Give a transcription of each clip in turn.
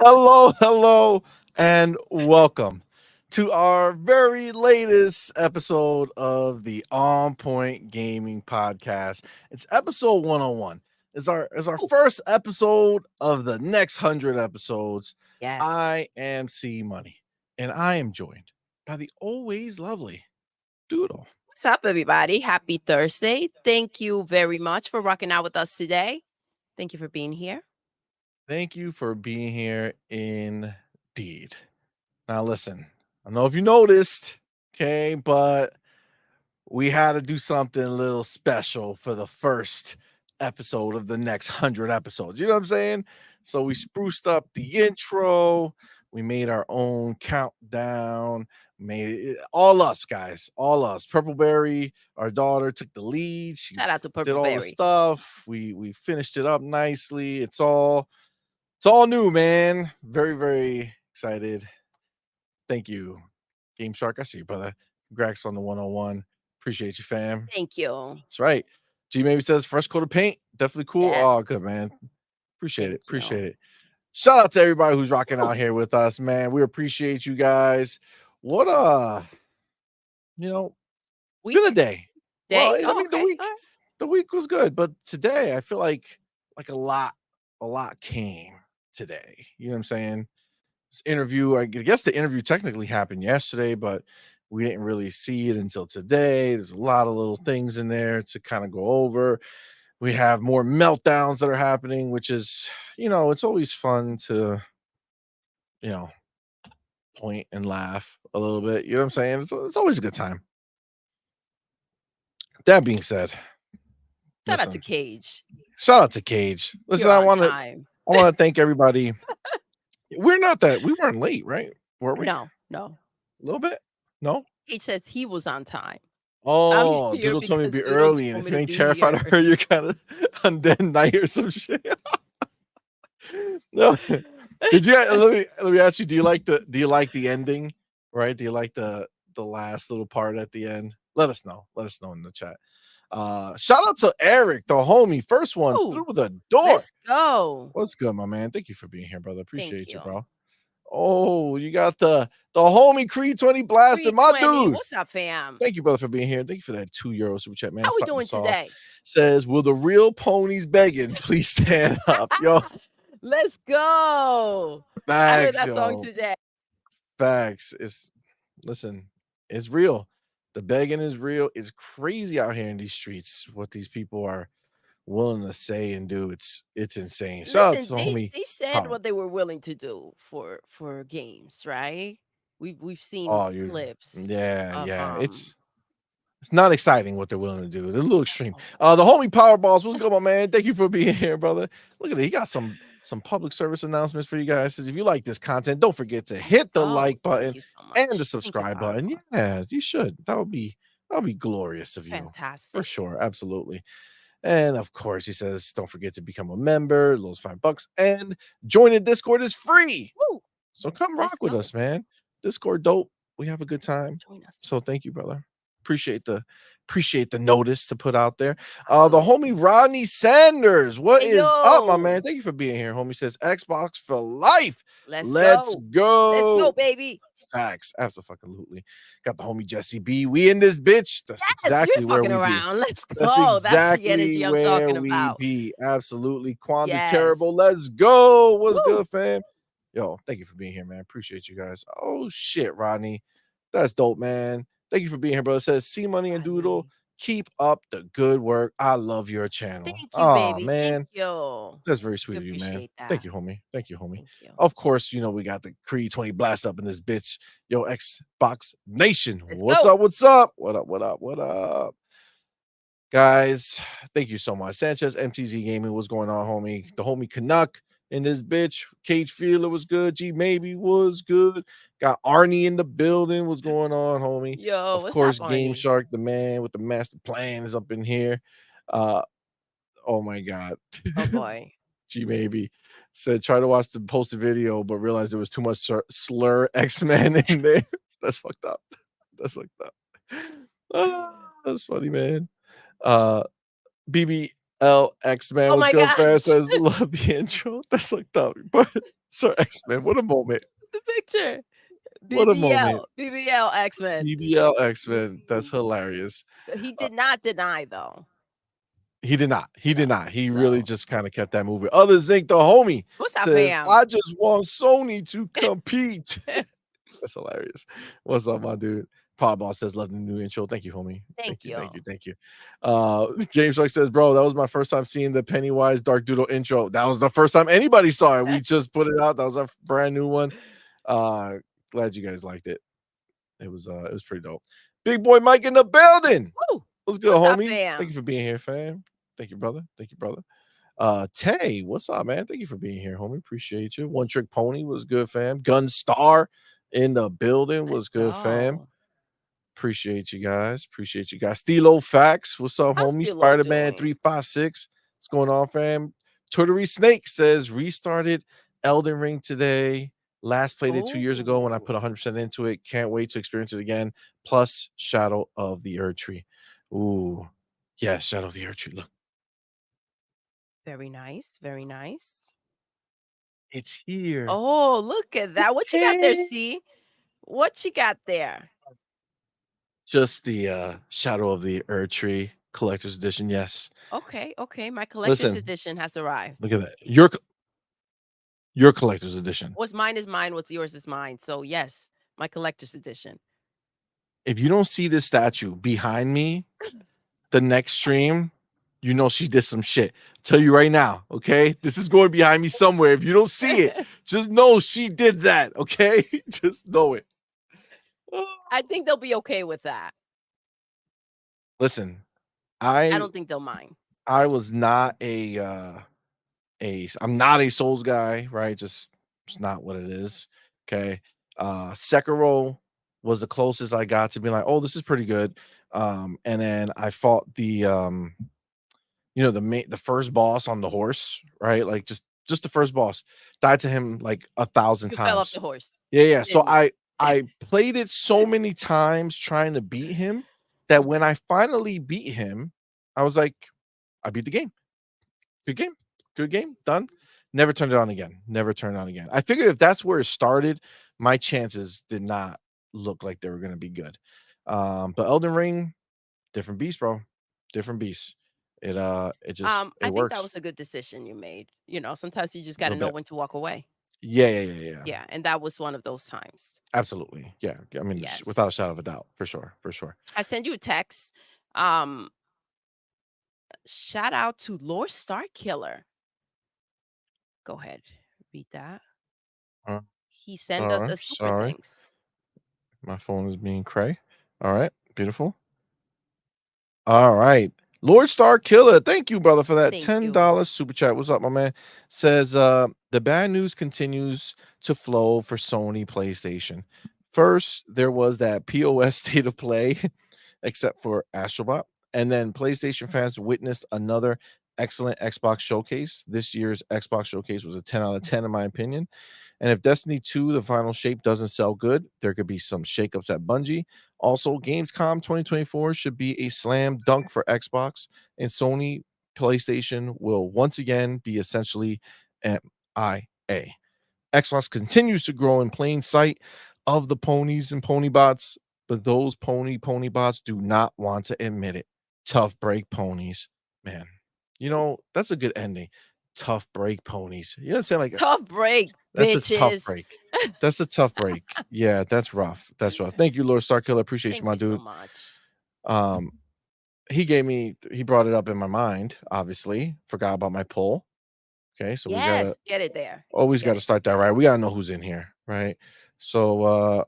Hello, and welcome to our very latest episode of the On Point Gaming Podcast. It's episode 101. It's our Ooh, first episode of the next 100 episodes. yes. I am CMoney, and I am joined by the always lovely Doodle. What's up, everybody? Happy Thursday. Thank you very much for rocking out with us today. Thank you for being here. Thank you for being here indeed. Now listen, I don't know if you noticed, okay, but we had to do something a little special for the first episode of the next 100 episodes. You know what I'm saying? So we spruced up the intro. We made our own countdown. Made it all us guys, all us. Purpleberry, our daughter, took the lead. She Shout out to did Purple all the Berry. stuff. We finished it up nicely. It's all new, man. Very, very excited. Thank you, Game Shark. I see you, brother. Congrats on the 101. Appreciate you, fam. Thank you. That's right. G maybe says fresh coat of paint. Definitely cool. Yes. Oh, good, man. Appreciate Thank it. Appreciate you. it. Shout out to everybody who's rocking Ooh, out here with us, man. We appreciate you guys. What you know, it's been a week? day. Well, Day? I Oh, mean okay. All right. the week was good, but today I feel like a lot came today. You know what I'm saying? This interview, I guess the interview technically happened yesterday, but we didn't really see it until today. There's a lot of little things in there to kind of go over. We have more meltdowns that are happening, which is, it's always fun to, you know, point and laugh a little bit. You know what I'm saying? It's always a good time. That being said, Shout out to listen, Cage. shout out to Cage. Listen, You're I on want to time. I want to thank everybody. We weren't late, right? Were we? No, no. A little bit? No? Cage says he was on time. I'm Oh, here Doodle told me to because be Doodle early, and told if me you to ain't be terrified here. of her, you're kind of undead night or some shit. No. Did you let me ask you, do you like the ending? Right? Do you like the last little part at the end? Let us know. Let us know in the chat. Shout out to Eric, the homie. First one Oh, through the door. let's go. What's good, my man? Thank you for being here, brother. Thank Appreciate you, you. bro. Oh, you got the homie Creed 20 blaster, my 320. dude. What's up, fam? Thank you, brother, for being here. Thank you for that €2 super chat, man. How we Starting doing us off. today? Says, will the real ponies begging please stand up? Yo, Let's go. I heard facts, that song yo. today. Facts. Listen, it's real. The begging is real. It's crazy out here in these streets what these people are willing to say and do. It's insane. Shout out Listen, to the they homie they said Power. what they were willing to do for games, right? We've seen Oh, you clips yeah, of yeah. It's not exciting what they're willing to do. They're a little extreme. The homie Powerballs, what's good, my man? Thank you for being here, brother. Look at it. He got some public service announcements for you guys. Says if you like this content, don't forget to Let's hit the go. like button Thank you so and the much. Thank you, subscribe button. Powerful. Yeah, you should. That would be glorious of you. For Fantastic. sure. Absolutely. And of course, he says, don't forget to become a member. Those $5 and join the Discord is free. Woo! So come Let's rock with go. us, man. Discord dope. We have a good time. Join us. So thank you, brother. Appreciate the notice to put out there. The Absolutely. homie Rodney Sanders. What Hey, is up, my man? yo. Thank you for being here. Homie says Xbox for life. Let's Let's go. Let's go, go. baby. Facts. Absolutely. Got the homie Jesse B. We in this bitch. That's Yes, exactly you're where fucking we be. around. Let's That's go. That's the exactly energy I'm where talking we about. be. Absolutely. Quamby Yes. Terrible. Let's go. What's Woo! good, fam? Yo, thank you for being here, man. Appreciate you guys. Oh shit, Rodney. That's dope, man. Thank you for being here, bro. It says CMoney and Doodle. Rodney. Keep up the good work. I love your channel. Thank you, Oh baby. man. Thank you. That's very sweet We of you, man. appreciate Thank that. you, homie. Thank you, homie. Thank you. Of course, we got the Creed 20 blast up in this bitch. Yo, Xbox Nation. Let's What's go. up? What's up? What up? What up? What up? Guys, thank you so much. Sanchez MTZ Gaming, what's going on, homie? The homie Canuck in this bitch. Cage Feeler was good. G Maybe was good. Got Arnie in the building. What's going on, homie? Yo, Of what's up, course, Game Arnie? Shark, the man with the master plan, is up in here. Oh my god. Oh boy. G Maybe said try to watch the posted video, but realized there was too much slur X-Men in there. That's fucked up. That's fucked up. That's funny, man. BBL X-Man Oh was my good, fast gosh. says love the intro. That's fucked up. But Sir X-Men, what a moment. The picture. What a moment. BBL X-Men. BBL X-Men, that's hilarious. He Uh, did not deny though. he did not. He did No. not. He really So just kinda kept that moving. Other Zinc, the homie, what's up, says, fam? "I just want Sony to compete." That's hilarious. What's up, my dude? Pod Boss says, "Love the new intro." Thank you, homie. Thank Thank you, you. thank you, thank you. Game says, "Bro, that was my first time seeing the Pennywise Dark Doodle intro. That was the first time anybody saw it. We just put it out. That was our brand new one. Uh, glad you guys liked it. It was pretty dope. Big boy Mike in the building. Woo! What's good, What's up, homie? Thank you fam? for being here, fam. Thank you, brother. Thank you, brother. Tay, what's up, man? Thank you for being here, homie. Appreciate you. One Trick Pony was good, fam. Gunstar in the building Let's was good, fam. go. Appreciate you guys. Appreciate you guys. Stilo Facts, what's up, How's homie? Philo Spider-Man doing? 356. What's going on, fam? Twittery Snake says restarted Elden Ring today. Last played it 2 years ago when I Oh, put 100% into it. Can't wait to experience it again. Plus Shadow of the Erd Tree. Ooh, yes, Shadow of the Erd Tree. Look, very nice. Very nice. it's here. Oh, look at that. What you got there, Hey. C? What you got there? Just the Shadow of the Erd Tree collector's edition. Yes. Okay, okay. My collector's Listen, edition has arrived. look at that. Your collector's edition. What's mine is mine. What's yours is mine. So yes, my collector's edition. If you don't see this statue behind me the next stream, you know she did some shit. Tell you right now, okay? This is going behind me somewhere. If you don't see it, just know she did that, okay? Just know it. I think they'll be okay with that. Listen, I I don't think they'll mind. I was not I'm not a Souls guy, right? Just it's not what it is. Okay. Sekiro was the closest I got to being like, oh, this is pretty good. And then I fought the first boss on the horse, right? Like just the first boss. Died to him like 1,000 You fell off times. the horse, Yeah, yeah. So didn't you? I played it so many times trying to beat him that when I finally beat him, I was like, I beat the game. Good game. Good game. Done. Never turned it on again. Never turned it on again. I figured if that's where it started, my chances did not look like they were gonna be good. But Elden Ring, different beast, bro. Different beast. It I think that works was a good decision you made. Sometimes you just a got to little know bit. when to walk away. Yeah, yeah, yeah, yeah. Yeah, and that was one of those times. Absolutely. Yeah. I mean, without a Yes. shadow of a doubt, for sure, for sure. I send you a text. Um, Shout out to Lord Starkiller. Go ahead, read that. Uh, He sent us sorry, a super sorry. thanks. My phone is being cray. All right, beautiful. All right. Lord Star Killer, thank you, brother, for that Thank you. $10 super chat. What's up, my man? Says the bad news continues to flow for Sony PlayStation. First, there was that POS state of play, except for Astrobot. And then PlayStation fans witnessed another excellent Xbox showcase. This year's Xbox showcase was a 10 out of 10, in my opinion. And if Destiny 2, the final shape, doesn't sell good, there could be some shakeups at Bungie. Also, Gamescom 2024 should be a slam dunk for Xbox, and Sony PlayStation will once again be essentially MIA. Xbox continues to grow in plain sight of the ponies and pony bots, but those pony bots do not want to admit it. Tough break ponies, man. That's a good ending. Tough break ponies. You know what I'm saying? Like Tough break, that's a tough bitches. break. That's a tough break. Yeah, that's rough. That's rough. Thank you, Lord Starkiller. Appreciate you, Thank my you so dude. much. Um, he brought it up in my mind, obviously. Forgot about my poll. Okay, so we gotta Yes, get it there. always Get gotta it. start that right. We gotta know who's in here, right? So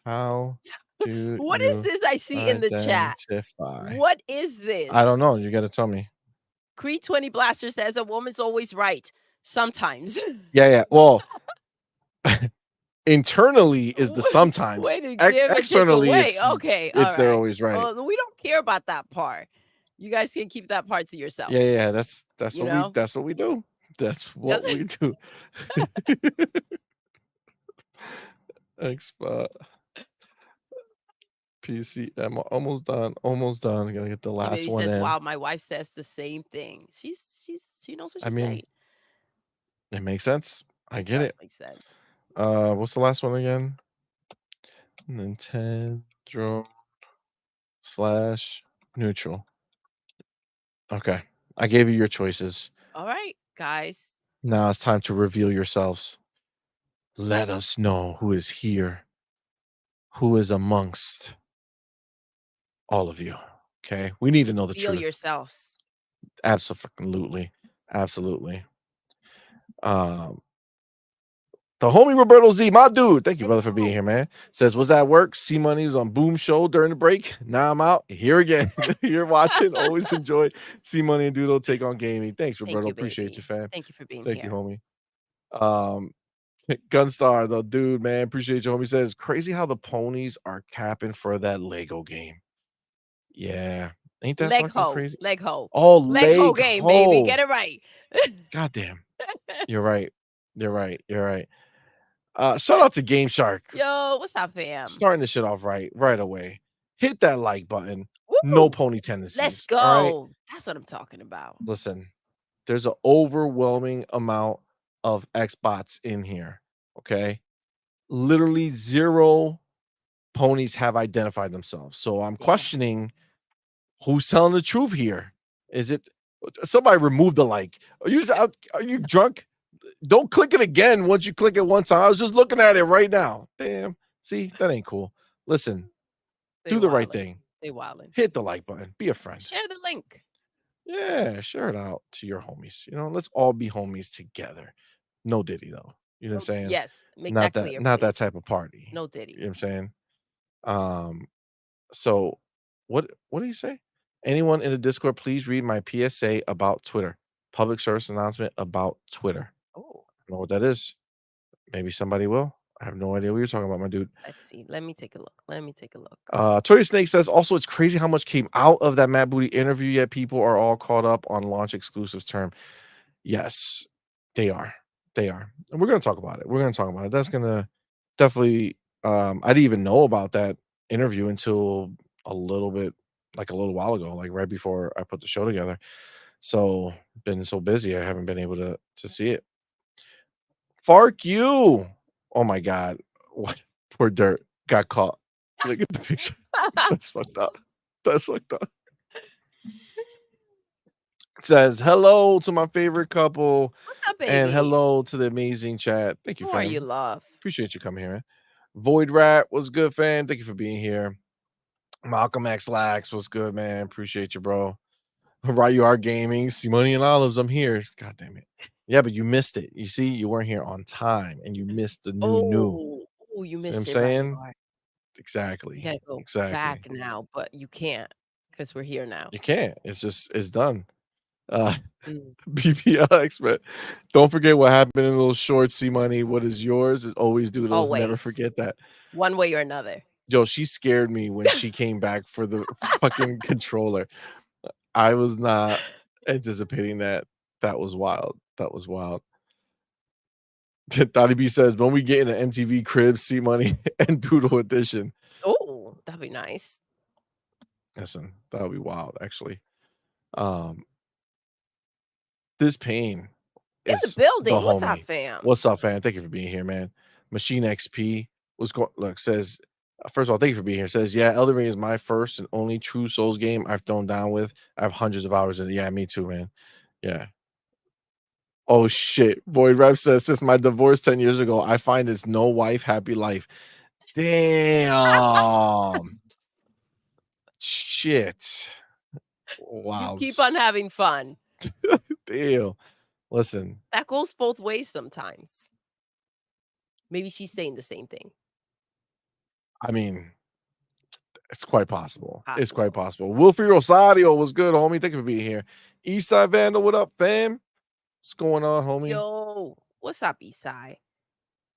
how do What is you this I see in the chat? identify? What is I don't this? know. You gotta tell me. Creed 20 Blaster says a woman's always right. Sometimes. Yeah, yeah. Well, internally is the sometimes. Way to give and take Externally, away. Okay, all it's they're right. always right. Well, we don't care about that part. You guys can keep that part to Yeah, yourself. yeah, that's You what we know? that's what we do. That's what we do. Xbox PCM almost done, almost done. Gotta get the He last maybe one says, in. "Wow, my wife says the same thing." She knows what I she's mean, saying. it makes sense. I get Does it. make sense. What's the last one again? Nintendo slash neutral. Okay. I gave you your choices. All right, guys. Now it's time to reveal yourselves. Let us know who is here, who is amongst all of you. Okay. We need to know the Reveal truth. yourselves. Absolutely. Absolutely. Um, the homie Roberto Z, my dude. Thank you, brother, for being Hello. here, man. Says, was at work. CMoney was on Boom Show during the break. Now I'm out here again. You're watching. Always enjoy CMoney and Doodle take on gaming. Thanks, Thank Roberto. you, Appreciate you, baby. fam. Thank you for being Thank you, here. homie. Um, Gunstar, the dude, man. Appreciate you, homie. Says, crazy how the ponies are capping for that Lego game. Yeah. Ain't that Leg fucking ho, crazy? leg ho, Oh, leg ho leg game, baby. ho. Get it right. God damn. You're right. You're right. You're right. Shout out to Game Shark. Yo, what's up, fam? Starting this shit off right away. Hit that like button. No Woo! pony Let's tendencies. All right. go. That's what I'm talking about. Listen, there's an overwhelming amount of Xbots in here. Okay. Literally zero ponies have identified themselves. So I'm Yeah. questioning who's telling the truth here. Is it somebody remove the like? Are you drunk? Don't click it again once you click it one time. I was just looking at it right now. Damn. See, that ain't cool. Listen, They do the right wildin'. thing. They wildin'. Hit the like button. Be a friend. Share the link. Yeah, share it out to your homies. Let's all be homies together. No Diddy though. You know what I'm Oh, saying? yes. Make that clear, Not that please. type of party. No You Diddy. know what I'm saying? Um, so what do you say? Anyone in the Discord, please read my PSA about Twitter. Public service announcement about Twitter. Oh, I don't know what that is. Maybe somebody will. I have no idea what you're talking about, my dude. let's see. Let me take a look. Let me take a look. Toy Snake says also it's crazy how much came out of that Matt Booty interview, yet people are all caught up on launch exclusives term. Yes, they are. They are. And we're gonna talk about it. We're gonna talk about it. That's gonna definitely I didn't even know about that interview until a little bit like a little while ago, like right before I put the show together. So been so busy, I haven't been able to see it. Fark you. Oh my god. What poor dirt got caught. Look at the picture. That's fucked up. That's fucked up. Says hello to my favorite couple What's up, and baby? hello to the amazing chat. Thank you, Who are you, fam. love? Appreciate you coming here, man. Void Rat was good, fam. Thank you for being here. Malcolm X Lax was good, man. Appreciate you, bro. Right, you are gaming. See money and olives. I'm here. God damn it. Yeah, but you missed it. You see, you weren't here on time and you missed the new. Oh, oh, you See what I'm missed it right. saying? Right. You Exactly. gotta go Exactly. back now, but you can't because we're here now. You can't. It's done. Uh Mm. BPLX, but don't forget what happened in those shorts. See money. What is yours is always doodles. Never Always, forget that. one way or another. Yo, she scared me when she came back for the fucking controller. I was not anticipating that. That was wild. That was wild. Dottie B says, when we get in an MTV crib, see money and doodle edition. Oh, that'd be nice. Listen, that would be wild, actually. Um, this pain In the is the building. What's up, homie. fam? What's up, fam? Thank you for being here, man. Machine XP was going. Look, says first of all, thank you for being here. Says, yeah, Elden Ring is my first and only true Souls game I've thrown down with. I have hundreds of hours in it. Yeah, me too, man. Yeah. Oh shit. Void Rep says, since my divorce 10 years ago, I find it's no wife, happy life. Damn. Shit. You Wow. keep on having fun. Damn. Listen, That goes both ways sometimes. Maybe she's saying the same thing. I mean, it's quite possible. It's quite Possible. possible. Wilfrey Rosario was good, homie. Thank you for being here. Eastside Vandal, what up, fam? What's going on, homie? Yo, what's up, Eastside?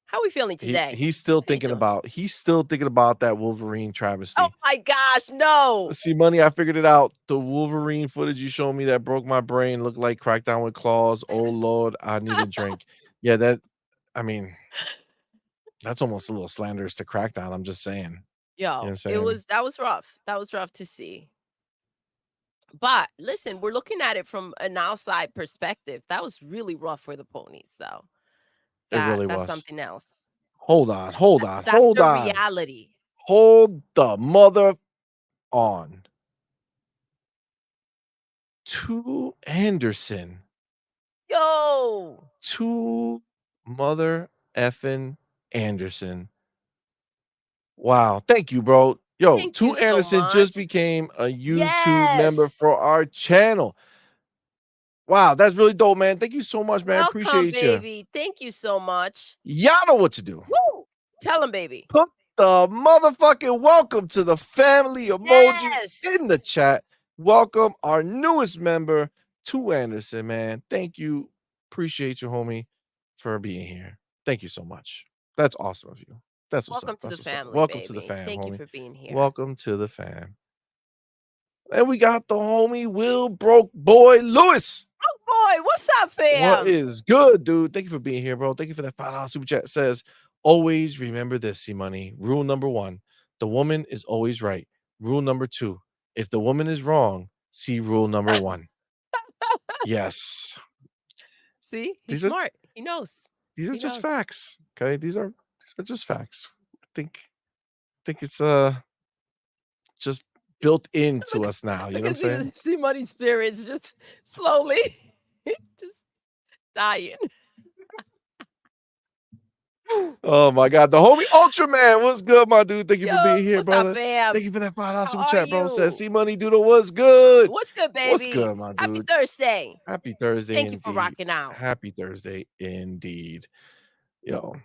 How we feeling He today? he's still How you thinking doing? about he's still thinking about that Wolverine Oh travesty. my gosh, no. See, money, I figured it out. The Wolverine footage you showed me that broke my brain looked like Crackdown with claws. Oh Lord, I need a drink. Yeah, I mean, that's almost a little slanderous to Crackdown. I'm just saying. You know what I'm Yo, saying? that was rough. That was rough to see. But listen, we're looking at it from an outside perspective. That was really rough for the ponies, though. It really That's was. something else. Hold on, hold on, That's hold the on. reality. Hold the mother on. To Anderson. Yo, To mother effing Anderson. Wow. Thank you, bro. Yo, thank you To so Anderson just much. became a YouTube member Yes. for our channel. Wow, that's really dope, man. Thank you so much, man. Welcome, Appreciate you. baby. Thank you so much. Y'all know what to do. Woo! Tell him, baby. Put the motherfucking welcome to the family emoji Yes. in the chat. Welcome our newest member, To Anderson, man. Thank you. Appreciate you, homie, for being here. Thank you so much. That's awesome of you. That's what's up. Welcome to the That's what's up. family, Welcome to the baby. fam, Thank you homie. for being here. Welcome to the fam. And we got the homie Will Broke Boy Lewis. Oh boy, what's up, What fam? is good, dude? Thank you for being here, bro. Thank you for that $5 super chat. Says, always remember this, C-Money. Rule number 1, the woman is always right. Rule number 2, if the woman is wrong, see rule number 1. Yes. See, he's These are smart. He knows. these are He just knows. facts. Okay. These are just facts. I think it's just built into Look, us now. You look know what I'm at saying? see money spirits just slowly just dying. Oh my god, the homie Ultraman, what's good, my dude? Thank you for Yo, being here, what's up, brother. fam? Thank you for that $5 How super are chat, bro. Says you? C Money Doodle, what's good? What's good, What's baby? good, my Happy dude? Thursday. Happy Thursday Thank you for indeed. rocking out. Happy Thursday indeed. Yo,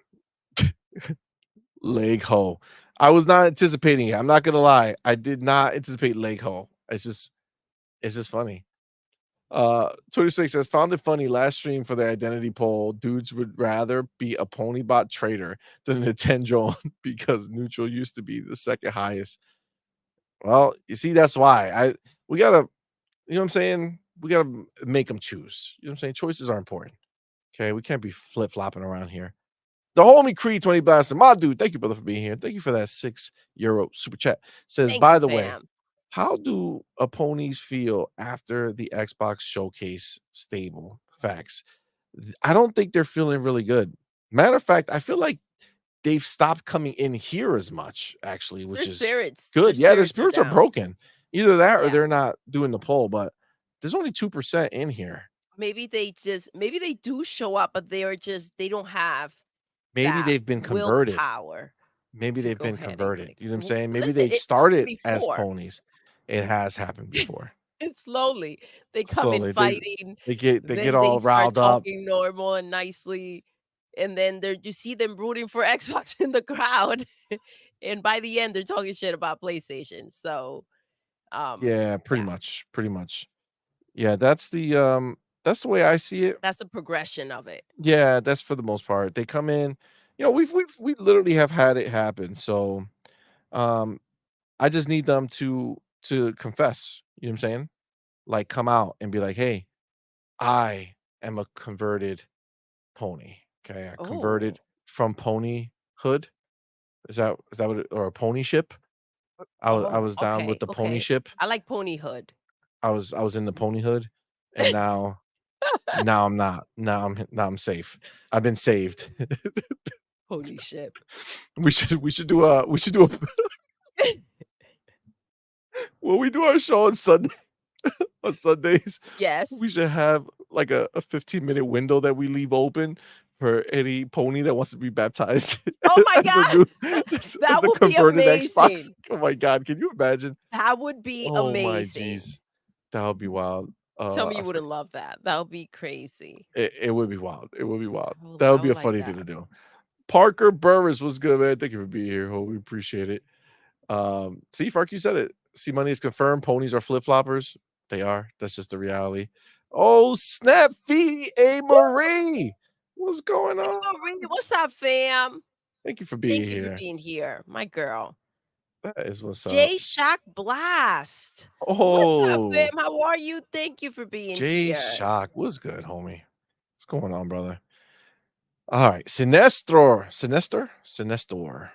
leg hole. I was not anticipating it. I'm not gonna lie. I did not anticipate leg hole. It's just funny. 26 says, found it funny last stream for the identity poll. Dudes would rather be a pony bot trader than a 10 drone because neutral used to be the second highest. Well, you see, that's why we gotta, you know what I'm saying? We gotta make them choose. You know what I'm saying? Choices are important. Okay, we can't be flip flopping around here. The homie Creed 20 Blaster, my dude, thank you, brother, for being here. Thank you for that €6 super chat. Says, Thank you, by the way, fam. how do opponents feel after the Xbox showcase stable? Facts. I don't think they're feeling really good. Matter of fact, I feel like they've stopped coming in here as much, actually, Their which is spirits, their good. Yeah, their spirits are spirits are down. broken. Either that or Yeah. they're not doing the poll, but there's only 2% in here. Maybe they do show up, but they don't have Maybe that they've been converted. willpower Maybe to they've go been ahead and converted. click. You know what I'm saying? Maybe Listen, they it happened started as before. ponies. It has happened before. And slowly they come in Slowly, fighting, they get then they all start riled up. talking normal and nicely, and then you see them rooting for Xbox in the crowd, and by the end, they're talking shit about PlayStation. So, Yeah, pretty yeah, much, pretty much. Yeah, that's the way I see it. that's the progression of it. Yeah, that's for the most part. They come in, we literally have had it happen. So, um, I just need them to confess. You know what I'm saying? Like, come out and be like, "Hey, I am a converted pony." Okay, I Oh, converted from ponyhood. Is that what or a pony ship? I was down with okay, the pony okay. ship. I like Ponyhood. I was in the ponyhood, and now I'm not. Now I'm safe. I've been saved. Pony ship. We should do a when we do our show on Sunday on Sundays, we Yes. should have like a 15-minute window that we leave open for any pony that wants to be baptized Oh my as a god! new as That a would be converted Xbox. amazing. Oh my god, can you imagine? That would be Oh my amazing. geez. That would be wild. Tell me I you for wouldn't love that. That would be crazy. it would be wild. It would be wild. That I would would be a like funny thing that. to do. Parker Burris was good, man. Thank you for being here. Oh, we appreciate it. See, Fark, you said it. See, money is confirmed. Ponies are flip floppers. They are. That's just the reality. Oh, snap, V A Woo! Marie. What's going Hey, on? Marie, what's up, fam? Thank you for being Thank you for here. being here, my girl. That is what's up. J Shock Blast. What's up, fam? Oh, How are you? Thank you for being Jay here. Shock. What's good, homie? What's going on, brother? All right. Sinestro. Sinester? Sinestor.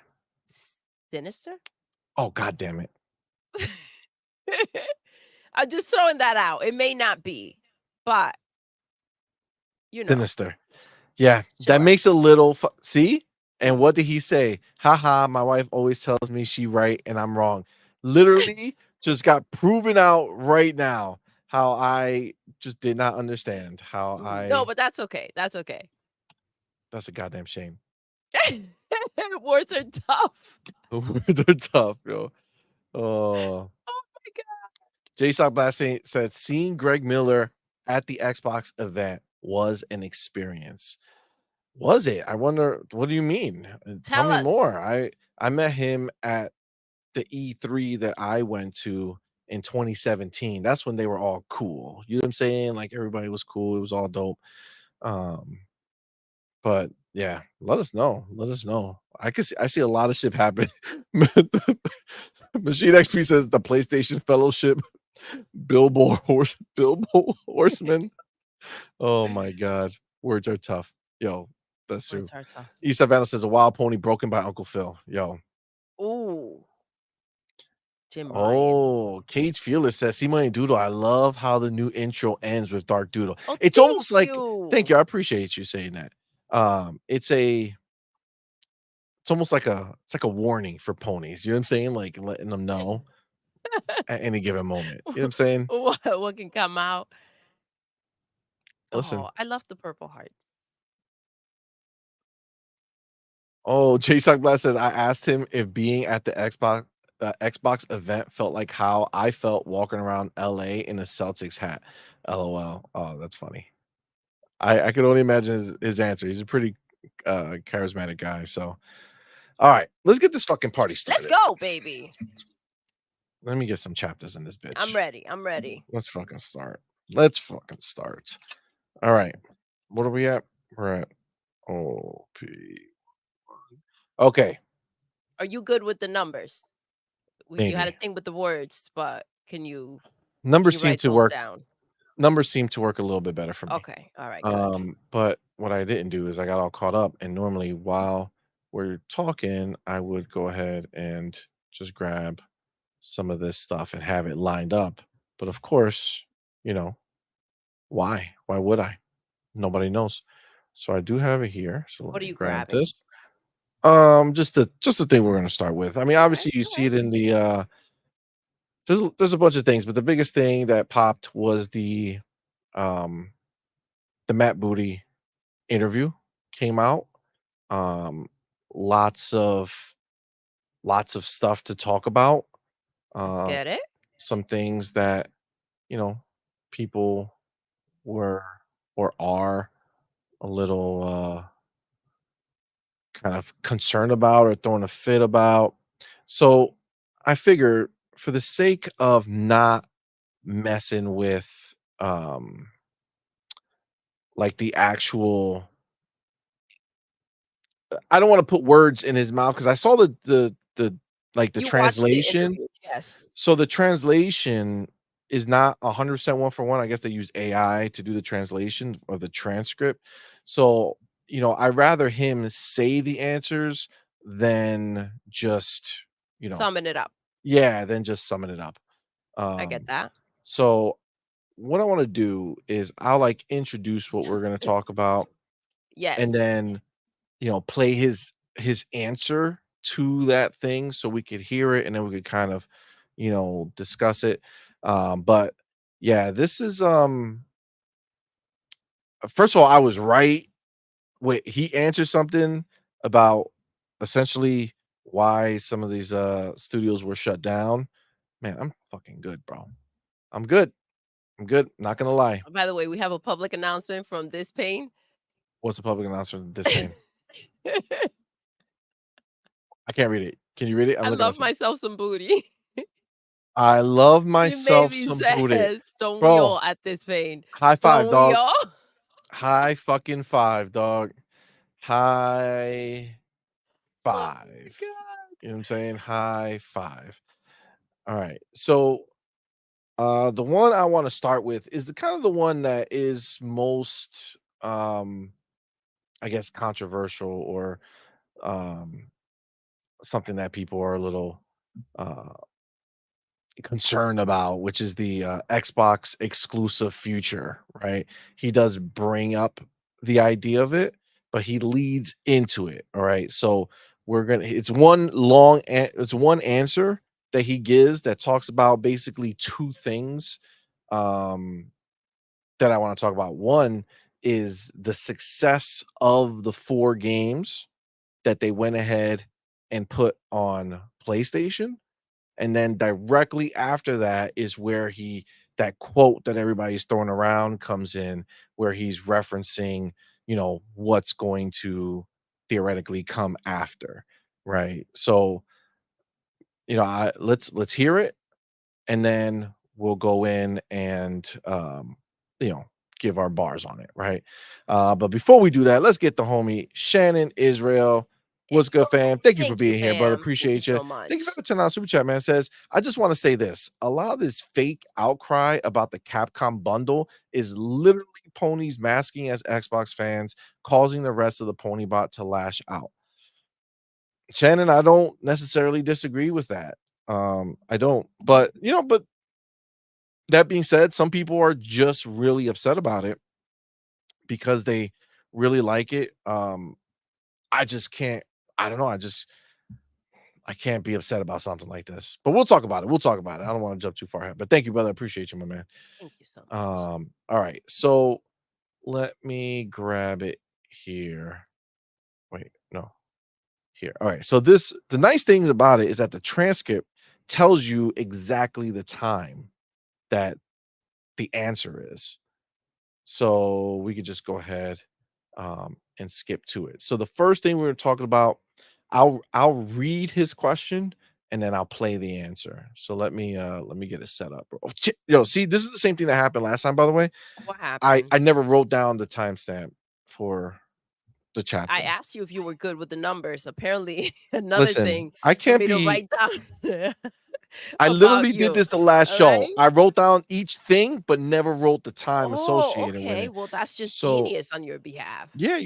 Sinister? Oh, god damn it. I'm just throwing that out. It may not be, but you know. Sinister. Yeah, that Sure. makes a little see? And Mhm. what did he say? "Haha, my wife always tells me she right and I'm wrong." Literally just got proven out right now how I just did not understand how No, I but that's okay, that's okay. that's a goddamn shame. Words are tough. Words are tough, yo. Oh. Oh my god. J-Sock Blast said, "Seeing Greg Miller at the Xbox event was an experience." Was it? I wonder what do you mean? Tell Tell me us. more. I met him at the E3 that I went to in 2017. That's when they were all cool. You know what I'm saying? Like everybody was cool. It was all dope. Um, but yeah, let us know. Let us know. I see a lot of shit happen. Machine XP says the PlayStation Fellowship, Bilbo Horseman. Oh my god. Words are tough. Yo, that's true. Words are tough. East Savannah says a wild pony broken by Uncle Phil. Yo. Ooh, Jim Ryan. Oh, Cage Feeler says, "CMoney Doodle, I love how the new intro ends with Dark Doodle." Oh, It's thank almost like thank you. you, I appreciate you saying that. It's almost like it's like a warning for ponies, you know what I'm saying? Like letting them know at any given moment. You know what I'm saying? What can come out? Listen. Oh, I love the Purple Hearts. Oh, J Sock Blast says, "I asked him if being at the Xbox event felt like how I felt walking around LA in a Celtics hat. LOL." Oh, that's funny. I could only imagine his answer. He's a pretty charismatic guy. So, all right, let's get this fucking party Let's started. go, baby. Let me get some chapters in this I'm bitch. ready. I'm ready. Let's fucking start. Let's fucking start. All right, what are we at? We're at OP. Okay, Are you good with the numbers? You had a maybe thing with the words, but can numbers you seem write to those work. down? Numbers seem to work a little bit better for me. Okay. All right. Good. But what I didn't do is I got all caught up, and normally while we're talking, I would go ahead and just grab some of this stuff and have it lined up. But of course, you know, why? Why would I? Nobody knows. So I do have it here. So let What are me you grab grabbing? this. Just the thing we're gonna start with. I mean, Okay. obviously you Go see ahead. it in the there's a bunch of things, but the biggest thing that popped was um the Matt Booty interview came out. Um lots of stuff to talk about. Let's Uh get it. some things that, you know, people were or are a little kind of concerned about or throwing a fit about. So I figure for the sake of not messing with like the actual I don't want to put words in his mouth because I saw the like the You watched the translation. interview. Yes. So the translation is not 100% one for one. I guess they used AI to do the translation of the transcript. So, I'd rather him say the answers than just, you know, Summon it up. yeah, than just summing it up. I get Um, that. so what I want to do is I'll like introduce what we're going to talk about and Yes. then, play his answer to that thing so we could hear it and then we could kind of, discuss it. But yeah, this is first of all, I was right. Wait, he answered something about essentially why some of these studios were shut down. Man, I'm fucking good, bro. I'm good. I'm good. Not gonna lie. By the way, we have a public announcement from this pain. What's the public announcement? This pain. I can't read it. Can you read it? I'm I looking at love something. myself some booty. I love The myself baby some booty. says, "Don't we Bro, all at this pain? high five, Don't we dog. all?" High fucking five, dog. High Oh my five. god. You know what I'm saying? High five. All right. So the one I want to start with is the kind of the one that is most I guess controversial or um something that people are a little uh concerned about, which is the Xbox exclusive future, right? He does bring up the idea of it. but he leads into it. All right. So we're gonna it's one long it's one answer that he gives that talks about basically two things um that I want to talk about. One is the success of the four games that they went ahead and put on PlayStation. And then directly after that is where that quote that everybody's throwing around comes in, where he's referencing, what's going to theoretically come after, right? So, let's hear it, and then we'll go in and you know give our bars on it, right? But before we do that, let's get the homie Shannon Israel. Hey, What's good, yo, fam? Thank you for thank you, being here, brother. fam. Thank you Appreciate you. so Thank you for much. the 10 super chat, man. Says, I just want to say this. A lot of this fake outcry about the Capcom bundle is literally ponies masking as Xbox fans, causing the rest of the pony bot to lash out. Shannon, I don't necessarily disagree with that. I don't, but that being said, some people are just really upset about it because they really like it. I just can't. I don't know. I can't be upset about something like this. But we'll talk about it. We'll talk about it. I don't want to jump too far ahead. But thank you, brother. I appreciate you, my man. Thank you so much. All right. So let me grab it here. Wait, no, here. All right. So the nice things about it is that the transcript tells you exactly the time that the answer is. So we could just go ahead and skip to it. So the first thing we were talking about, I'll read his question and then I'll play the answer. So let me get it set up. Bro. Oh, yo, see, this is the same thing that happened last time, by the way. What I happened? I never wrote down the timestamp for the I chapter. asked you if you were good with the numbers. Apparently, another Listen, thing I for can't me to be write down I about literally did you. this the last All right. show. I wrote down each thing, but never wrote the time Oh, associated with okay. it. Well, that's just So genius on your behalf. yeah, I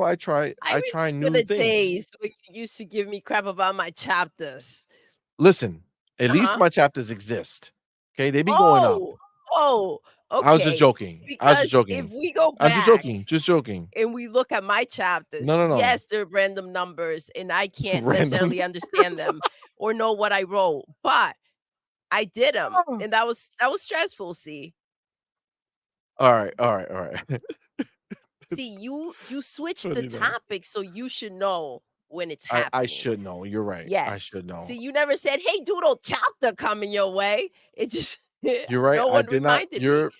I try remember new the things. days when you used to give me crap about my chapters. Listen, at least Uh-huh. my chapters exist. Okay, they be going up. Oh, oh, I was just okay. joking. I was just Because if joking. we go I'm just back joking. Just joking. and we look at my chapters, No, no, no. yes, they're random numbers and I can't Random necessarily understand numbers. them or know what I wrote, but I did them, Ah. and that was stressful, see. All right, all right, all right. See, you switched the Funny though. topic, so you should know when it's I happening. should know. You're right. I Yes. should know. See, you never said, "Hey, Doodle, chapter coming your way." It just You're right. no I one did not. reminded me.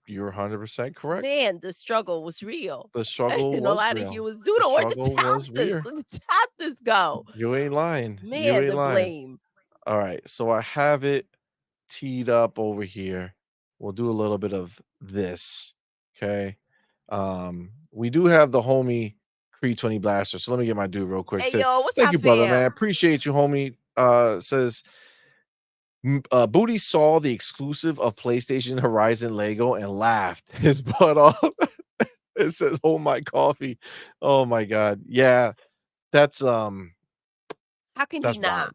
You're 100% correct. Man, the struggle was real. The struggle And all I was had to hear real. was, The "Doodle, where the struggle was chapters? real. Where the chapters go?" You ain't lying. You Man, ain't the lying. blame. All right. So I have it teed up over here. We'll do a little bit of this. Okay. We do have the homie Creed 20 Blaster. So let me get my dude real quick. Hey, Say, yo, what's thank up, you, brother, man. fam? Appreciate you, homie. Says Booty saw the exclusive of PlayStation Horizon Lego and laughed his butt off. It says, "Hold my coffee." Oh my god. Yeah, that's How can he that's not? wild.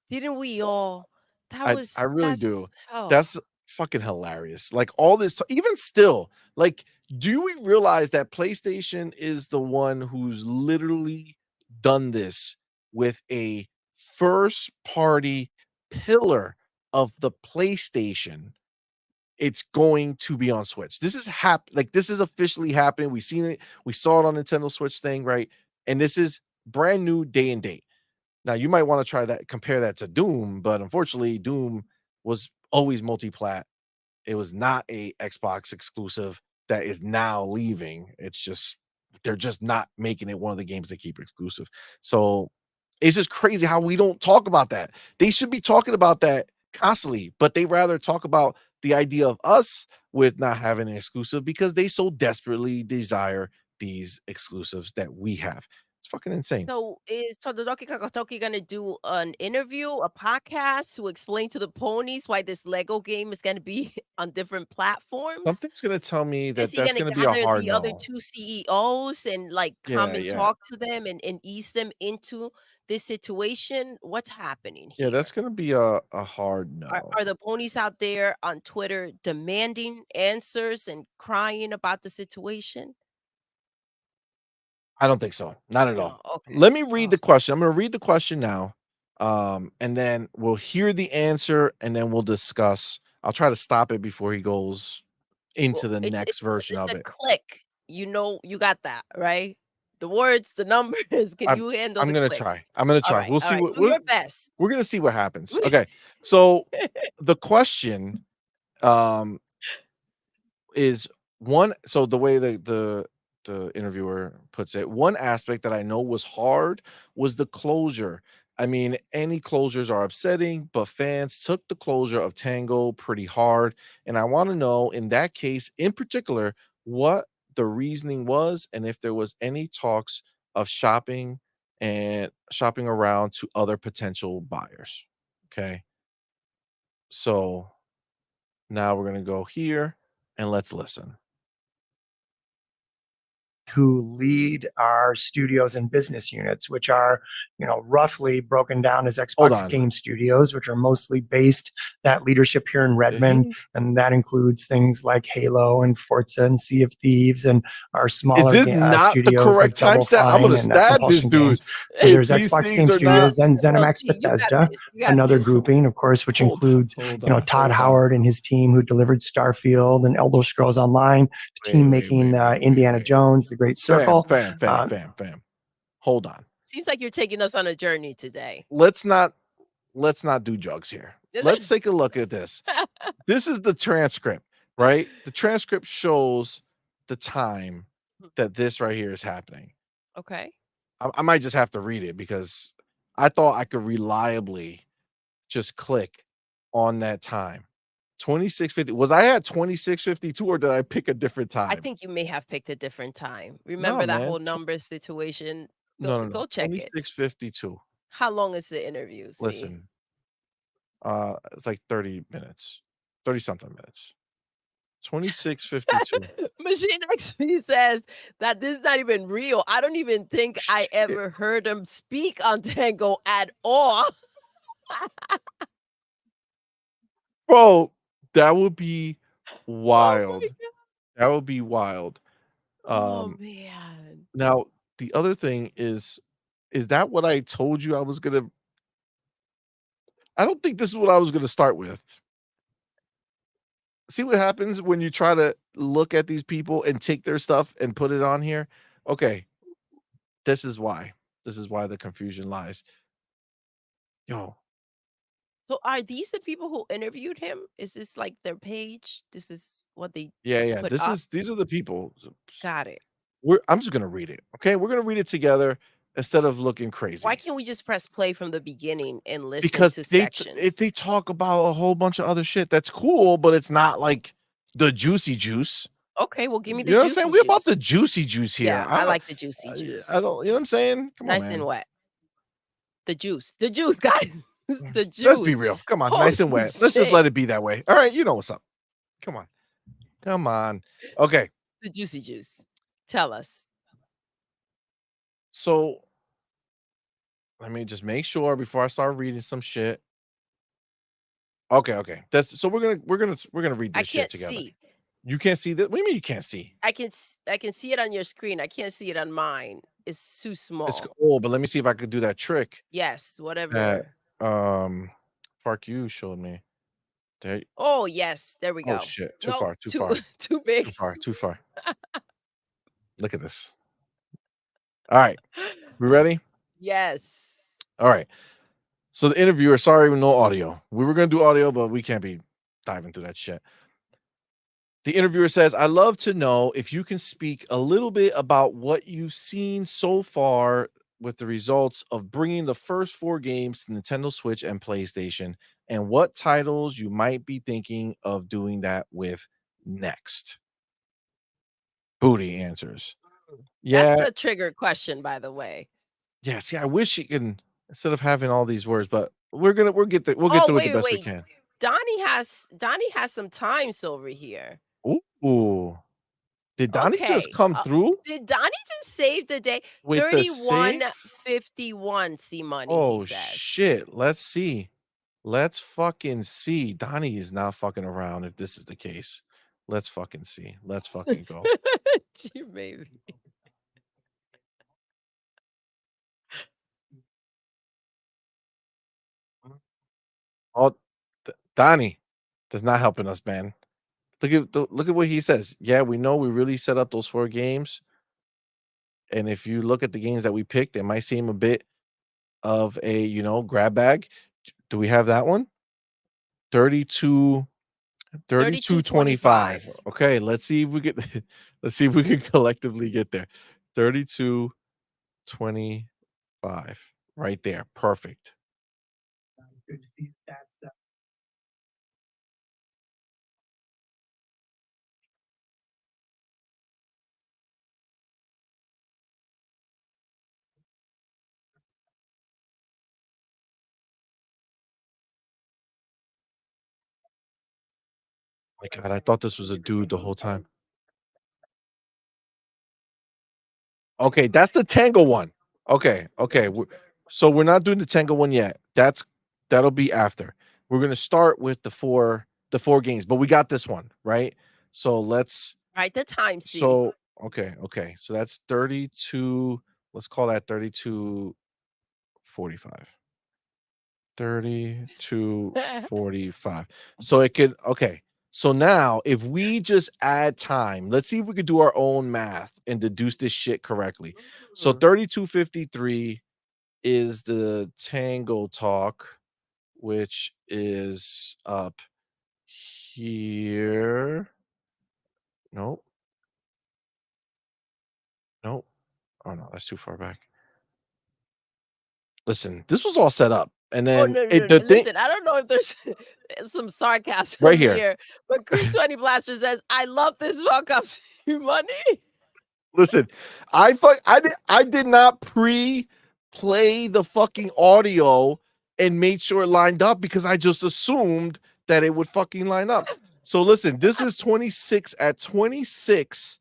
Didn't we all? I really do. That's oh. That's fucking hilarious. Like all this even still, like, do we realize that PlayStation is the one who's literally done this with a first party pillar of the PlayStation? It's going to be on Switch. This is this is officially happening. We've seen it. We saw it on Nintendo Switch thing, right? And this is brand new day and date. Now you might want to try that, compare that to Doom, but unfortunately, Doom was always multi-plat. It was not a Xbox exclusive that is now leaving. It's just they're just not making it one of the games they keep exclusive. So it's just crazy how we don't talk about that. They should be talking about that constantly, but they rather talk about the idea of us with not having an exclusive because they so desperately desire these exclusives that we have. It's fucking insane. So is Todoroki Kakotoki gonna do an interview, a podcast to explain to the ponies why this Lego game is gonna be on different platforms? Something's gonna tell me Is that he that's gonna gonna be a gather hard the other no. 2 CEOs and, like, come Yeah, and yeah. talk to them and ease them into this situation? What's happening Yeah, that's here? gonna be a hard Are no. the ponies out there on Twitter demanding answers and crying about the situation? I don't think so. Not at all. No, okay. Let me read Oh, the question. I'm gonna read the question now, and then we'll hear the answer, and then we'll discuss. I'll try to stop it before he goes well, into the it's next version it's of a it. click. You know, you got that, right? The words, the numbers, can I'm you handle I'm the gonna click? try. I'm gonna try. We'll see Alright, what do your best. we're gonna see what happens. Okay. So the question um is one so the way the interviewer puts it, one aspect that I know was hard was the closure. I mean, any closures are upsetting, but fans took the closure of Tango pretty hard. And I want to know, in that case, in particular, what the reasoning was and if there was any talks of shopping around to other potential buyers. Okay. So now we're going to go here and let's listen. Who lead our studios and business units, which are, roughly broken down as Hold Xbox on. game studios, which are mostly based that leadership here in Did Redmond. he And that includes things like Halo and Forza and Sea of Thieves and our Is smaller this not the studios like correct Double timestamp? I'm Fine gonna and stab this Compulsion dude Games. So if there's these Xbox things Game are not Studios, then No, ZeniMax see, you got Bethesda, this, you got another this. grouping, of course, which includes, Todd hold on. Howard and his team who delivered Starfield and Elder Scrolls Online, the team making Indiana Wait. Jones, The Great Fam, Circle. fam, fam, Um, fam, fam. Hold on. Seems like you're taking us on a journey today. Let's not do drugs here. Let's take a look at this. This is the transcript, right? The transcript shows the time that this right here is happening. Okay. I might just have to read it because I thought I could reliably just click on that time. 26:50. Was I at 26:52 or did I pick a different I time? think you may have picked a different time. No, Remember that man. whole number situation? Go No. go check it. 26:52. How long is the interview? See? Listen, it's like 30 minutes. 30 something minutes. 26:52. Machine XP says that this is not even real. I don't even think I Shit. ever heard him speak on Tango at all. Bro, that would be Oh my wild. That would be wild. Oh, Um, man. Now the other thing is that what I told you I was gonna I don't think this is what I was gonna start with. See what happens when you try to look at these people and take their stuff and put it on here? Okay, this is why. This is why the confusion lies. Yo, So are these the people who interviewed him? Is this like their page? This is what they yeah, put up? these are the people. Got it. I'm just gonna read it, okay? We're gonna read it together instead of looking Why crazy. can't we just press play from the beginning and listen Because to if sections? they talk about a whole bunch of other shit, that's cool, but it's not like the juicy juice. Okay, well, give me You the know what I'm saying? juicy We about the juice. juicy juice here. Yeah, I like the juicy I juice. don't you know what I'm saying? Come on, Nice and man. wet. The juice, guys. The Let's be juice. real. Come on, Holy nice and wet. Let's just shit. let it be that way. All right, you know what's up. Come on. Come on. Okay. The juicy juice. Tell us. So let me just make sure before I start reading some shit. Okay. That's so we're gonna read I this shit can't together. see. You can't see that? What do you mean you can't see? I can see it on your screen. I can't see it on mine. It's too It's small. cool, but let me see if I could do that trick Yes, that whatever. Fark you showed me. There Oh, yes. There we oh go. shit. Too No, far, too too far, too big. too far, too far. Look at this. All right. We ready? Yes. All right. So the interviewer, sorry, no audio. We were gonna do audio, but we can't be diving through that shit. The interviewer says, "I love to know if you can speak a little bit about what you've seen so far with the results of bringing the first 4 games to Nintendo Switch and PlayStation, and what titles you might be thinking of doing that with next." Booty answers, That's "Yeah, a trigger question, by the way. yeah, see, I wish you can instead of having all these words, but we'll get Oh, through it the wait, wait, best we wait. can." Donnie has some times over here. Ooh, did Donnie just Okay. come through Did Donnie just save the day? with the save? 3151 C-Money, he Oh, says. shit. Let's see. Let's fucking see. Donnie is not fucking around if this is the case. Let's fucking see. Let's fucking go. Gee, maybe. Oh, Donnie that's not helping us, man. Look at what he says. Yeah, we know we really set up those 4 games. And if you look at the games that we picked, it might seem a bit of a, grab bag. Do we have that one? 32 32-25. 32-25. Okay, let's see if we get let's see if we can collectively get there. 32-25. Right there. Perfect. Good to see that stuff. My God, I thought this was a dude the whole time. Okay, that's the Tango one. Okay, okay. So we're not doing the Tango one yet. That'll be after. We're gonna start with the four games, but we got this one, right? So let's Right, the time C. so okay, okay. So that's 32. Let's call that 32-45. 32-45. So it could okay. So now if we just add time, let's see if we could do our own math and deduce this shit correctly. So 32-53 is the Tango talk, which is up here. Nope. Nope. Oh no, that's too far back. Listen, this was all set up. And Oh, then no, no, it no, the no. thing Listen, I don't know if there's some right sarcasm here. here, but Creed 20 Blaster says, "I love this welcome, CMoney." Listen, I did not pre-play the fucking audio and made sure it lined up because I just assumed that it would fucking line up. So listen, this is 26. At 26,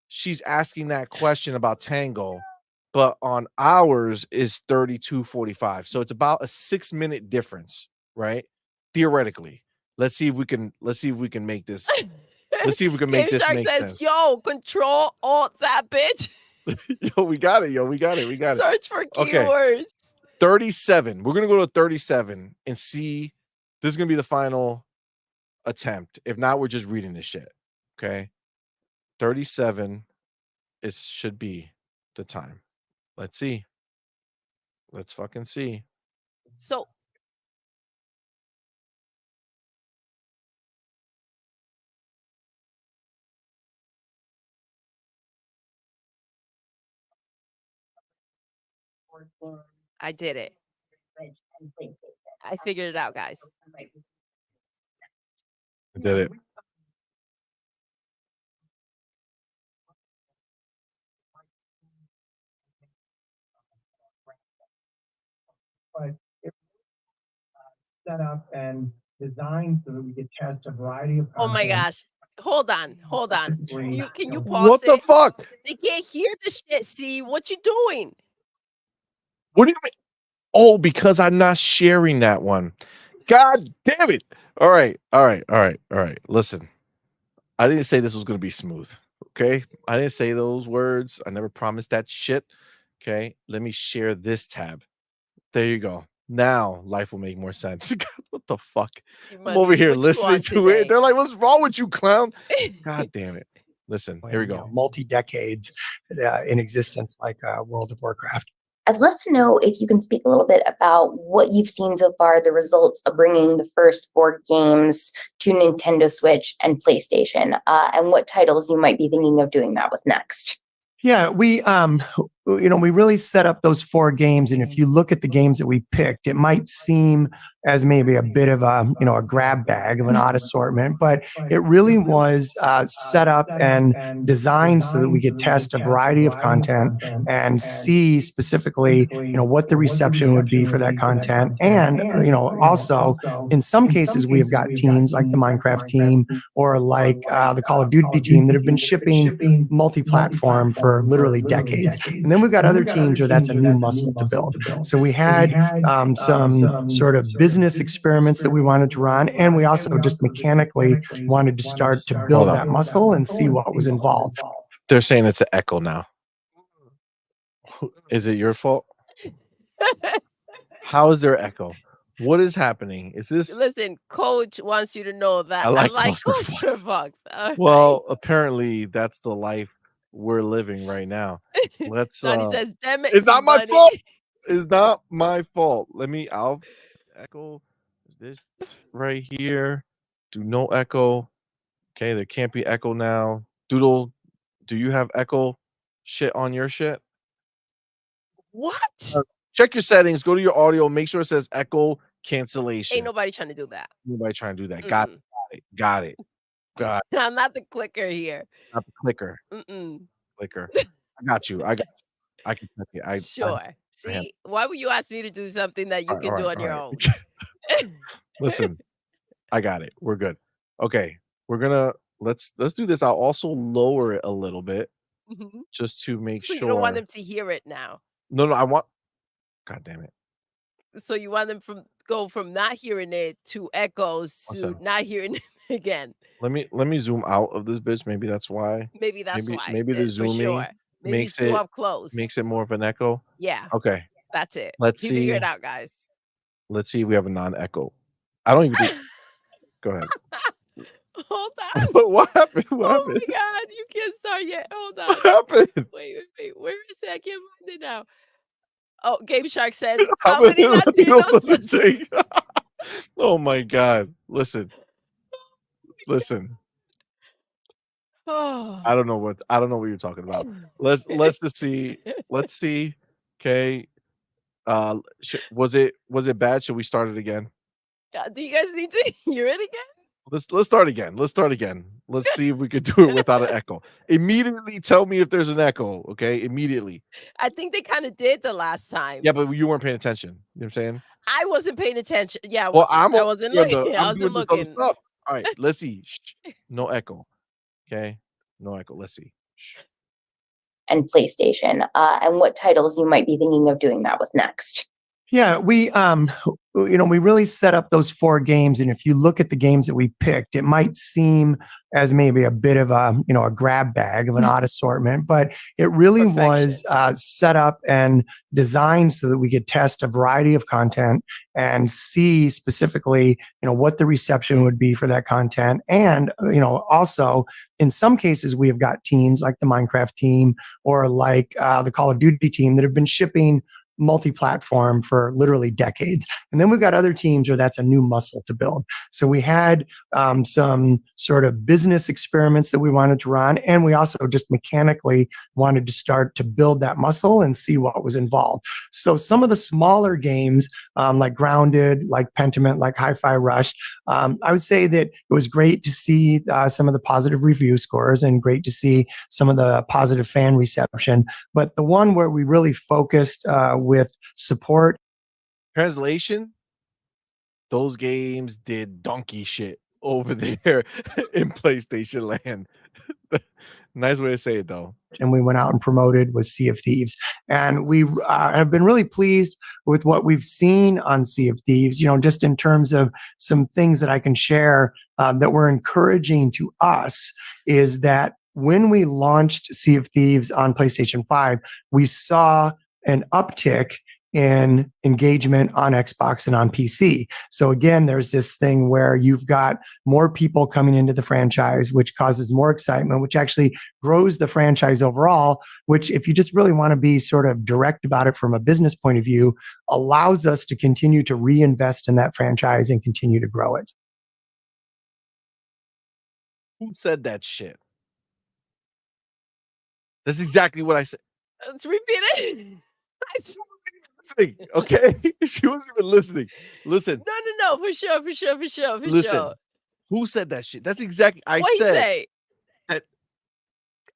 she's asking that question about Tango, but on ours is 32-45. So it's about a 6-minute difference, right? Theoretically. Let's see if we can make this Game Shark make says, sense. "Yo, control alt that bitch." Yo, we got it. Yo, we got it. We got it. Search for Okay. keywords. 37. We're gonna go to 37 and see. This is gonna be the final attempt. If not, we're just reading this shit. Okay. 37 should be the time. Let's see. Let's fucking see. So I did it. I figured it out, guys. I did it. But it set up and designed so that we could test a variety of Oh my content. gosh. Hold on. Hold on. Can you pause What the it? fuck? They can't hear the shit. See what you doing? What do you mean? Oh, because I'm not sharing that one. God damn it. All right. All right. All right. All right. Listen, I didn't say this was going to be smooth. Okay. I didn't say those words. I never promised that shit. Okay. Let me share this tab. There you go. Now life will make more sense. God, what the fuck? I'm over Money, here what you listening on to it. today? They're like, what's wrong with you, clown? God damn it. Listen, here we You go. know, multi-decades in existence, like World of Warcraft. I'd love to know if you can speak a little bit about what you've seen so far, the results of bringing the first 4 games to Nintendo Switch and PlayStation, and what titles you might be thinking of doing that with next. Yeah, we we really set up those 4 games, and if you look at the games that we picked, it might seem as maybe a bit of a a grab bag of an odd assortment, but it really was set up and designed so that we could test a variety of content and see specifically what the reception would be for that content, and also in some cases we have got teams like the Minecraft team or like the Call of Duty team that have been shipping multi-platform for literally decades. And then we've got other teams where that's a new muscle to build. So we had some sort of business experiments that we wanted to run, and we also just mechanically wanted to start to build that muscle and see what was involved. They're saying it's an echo now. Is it your fault? How is there echo? What is happening? Is this Listen, Coach wants you to know that I I like like cluster fucks. cluster fucks. All right. Well, apparently that's the life we're living right now. Let's Donnie says, "Damn it, It's not my CMoney." fault. It's not my fault. I'll echo this right here. Do no echo. Okay, there can't be echo now. Doodle, do you have echo shit on your shit? What? Check your settings, go to your audio, make sure it says echo Ain't cancellation. nobody trying to do that. Nobody trying to do that. Got Mm-mm. it. Got it. Got it. I'm not the clicker here. Not the clicker. Mm-mm. Clicker. I got you. I can click it. I Sure. See, why would you ask me to do something that you All right, can all do right, on all your right. own? Listen, I got it. We're good. Okay. We're gonna let's do this. I'll also lower it a little bit Mhm. just to make So you don't want sure. them to hear it now. No, I want God damn it. So you want them go from not hearing it to echoes to Listen. not hearing it again. Let me zoom out of this bitch. Maybe that's why. Maybe that's why, Maybe the for zooming sure. Maybe it's too up close. makes it more of an echo. Yeah, Okay. that's it. Let's You figure see. it out, guys. Let's see if we have a non-echo. I don't even think Go ahead. Hold on. What happened? What Oh happened? my god, you can't start yet. Hold on. What happened? Wait. Where is it? I can't find it now. Oh, Game Shark says, How "How many many Latinos Latinos?" does it take? Oh my god. Listen. Oh. I don't know what you're talking about. Let's just see. Let's see. Okay. Was it bad? Should we start it again? Do you guys need to hear it again? Let's start again. Let's start again. Let's see if we could do it without an echo. Immediately tell me if there's an echo, okay? Immediately. I think they kinda did the last time. Yeah, but you weren't paying attention. You know what I'm saying? I wasn't paying attention. Yeah, Well, I wasn't doing looking. I I'm wasn't doing this other looking. stuff. All right, let's see. Shh. No echo. Okay? No echo. Let's see. Shh. And PlayStation, and what titles you might be thinking of doing that with next. Yeah, we we really set up those 4 games, and if you look at the games that we picked, it might seem as maybe a bit of a grab bag of an odd assortment, but it really was set up and designed so that we could test a variety of content and see specifically, what the reception would be for that content. And, also in some cases, we have got teams like the Minecraft team or like the Call of Duty team that have been shipping multi-platform for literally decades. And then we've got other teams where that's a new muscle to build. So we had some sort of business experiments that we wanted to run. And we also just mechanically wanted to start to build that muscle and see what was involved. So some of the smaller games like Grounded, like Pentiment, like HiFi Rush, I would say that it was great to see some of the positive review scores and great to see some of the positive fan reception. But the one where we really focused with support. Translation, those games did donkey shit over there in PlayStation Land. Nice way to say it, though. And we went out and promoted with Sea of Thieves. And we have been really pleased with what we've seen on Sea of Thieves, just in terms of some things that I can share that were encouraging to us is that when we launched Sea of Thieves on PlayStation 5, we saw an uptick in engagement on Xbox and on PC. So again, there's this thing where you've got more people coming into the franchise, which causes more excitement, which actually grows the franchise overall, which if you just really want to be sort of direct about it from a business point of view, allows us to continue to reinvest in that franchise and continue to grow it. Who said that shit? That's exactly what I said. Let's repeat it. Listening, okay? She wasn't even listening. Listen. No. For sure. Listen. Who said that shit? That's exactly What he said. say? That,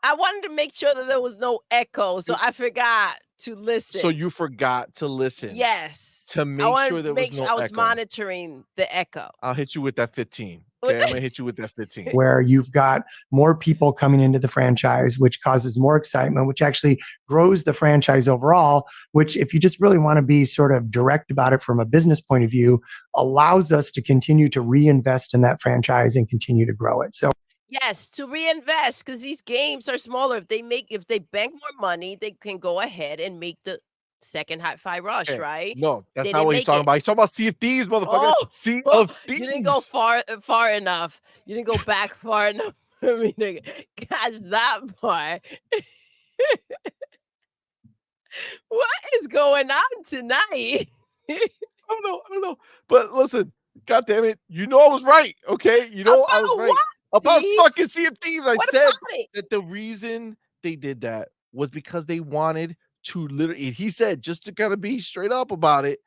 I wanted to make sure that there was no echo, so I forgot to listen. so you forgot to listen. Yes. To make sure there was no I was echo. monitoring the echo. I'll hit you with that 15. Okay, I'm gonna hit you with that 15. Where you've got more people coming into the franchise, which causes more excitement, which actually grows the franchise overall, which if you just really want to be sort of direct about it from a business point of view, allows us to continue to reinvest in that franchise and continue to grow it. So yes, to reinvest, because these games are smaller. If they bank more money, they can go ahead and make the Second HiFi Rush, Okay. right? No, that's They not didn't what he's make talking it. about. He's talking about Sea of Thieves, motherfucker. Oh, Sea oh, of you didn't go Thieves. far enough. You didn't go back far enough for me to catch that part. What is going on tonight? I don't know. But listen, God damn it, you know I was right. Okay, you know I was About right what, about Steve? fucking Sea of Thieves. I What said about it? that the reason they did that was because they wanted to literally. He said just to kind of be straight up about it,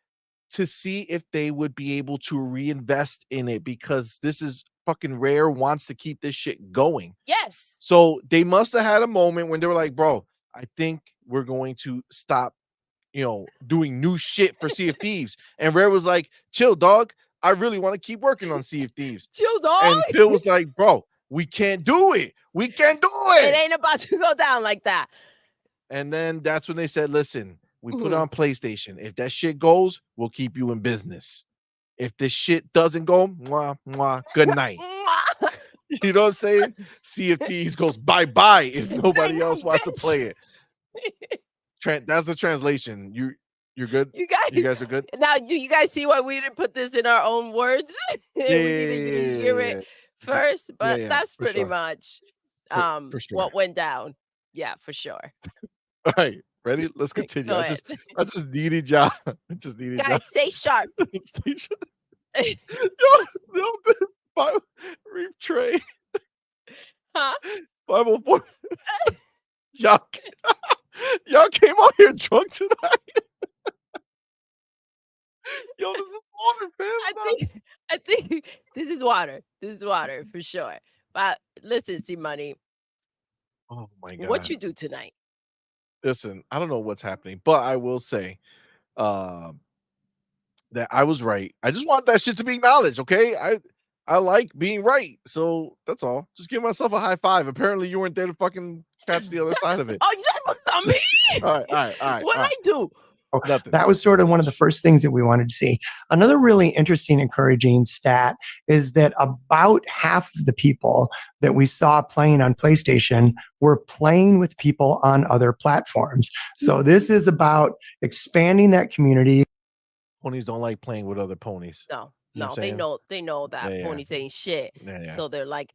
to see if they would be able to reinvest in it because this is fucking Rare wants to keep this shit going. Yes. So they must have had a moment when they were like, bro, I think we're going to stop, doing new shit for Sea of Thieves. And Rare was like, chill, dog. I really want to keep working on Sea of Thieves. Chill, dog. And Phil was like, bro, we can't do it. We can't do It it. ain't about to go down like that. And then that's when they said, listen, we put it Mhm. on PlayStation. If that shit goes, we'll keep you in business. If this shit doesn't go, mwah, mwah, good night. You know what I'm saying? Sea of Thieves goes bye-bye if nobody else wants to play it. That's the translation. You're good? You You guys guys are good? now you guys see why we didn't put this in our own words? We didn't even hear Yeah. it first, but Yeah, that's for pretty sure. much For sure. what went down. Yeah, for sure. All right, ready? Let's continue. Go I ahead. just needed y'all. I just needed y'all. Guys, stay sharp. Station. Yo, reef tray. Huh? 504. Y'all, y'all came out here drunk tonight. Yo, this is water, fam. I think this is water. This is water for sure. But listen, CMoney, Oh my what god. you do tonight? Listen, I don't know what's happening, but I will say, um, that I was right. I just want that shit to be acknowledged, okay? I like being right, so that's all. Just give myself a high five. Apparently, you weren't there to fucking catch the other side of it. Oh, you trying to put it on me? All right. What'd I do? Nothing. That was sort of one of the first things that we wanted to see. Another really interesting, encouraging stat is that about half of the people that we saw playing on PlayStation were playing with people on other platforms. So this is about expanding that community. Ponies don't like playing with other ponies. No, You know no, what I'm they know that Yeah. ponies ain't shit. Yeah. So they're like,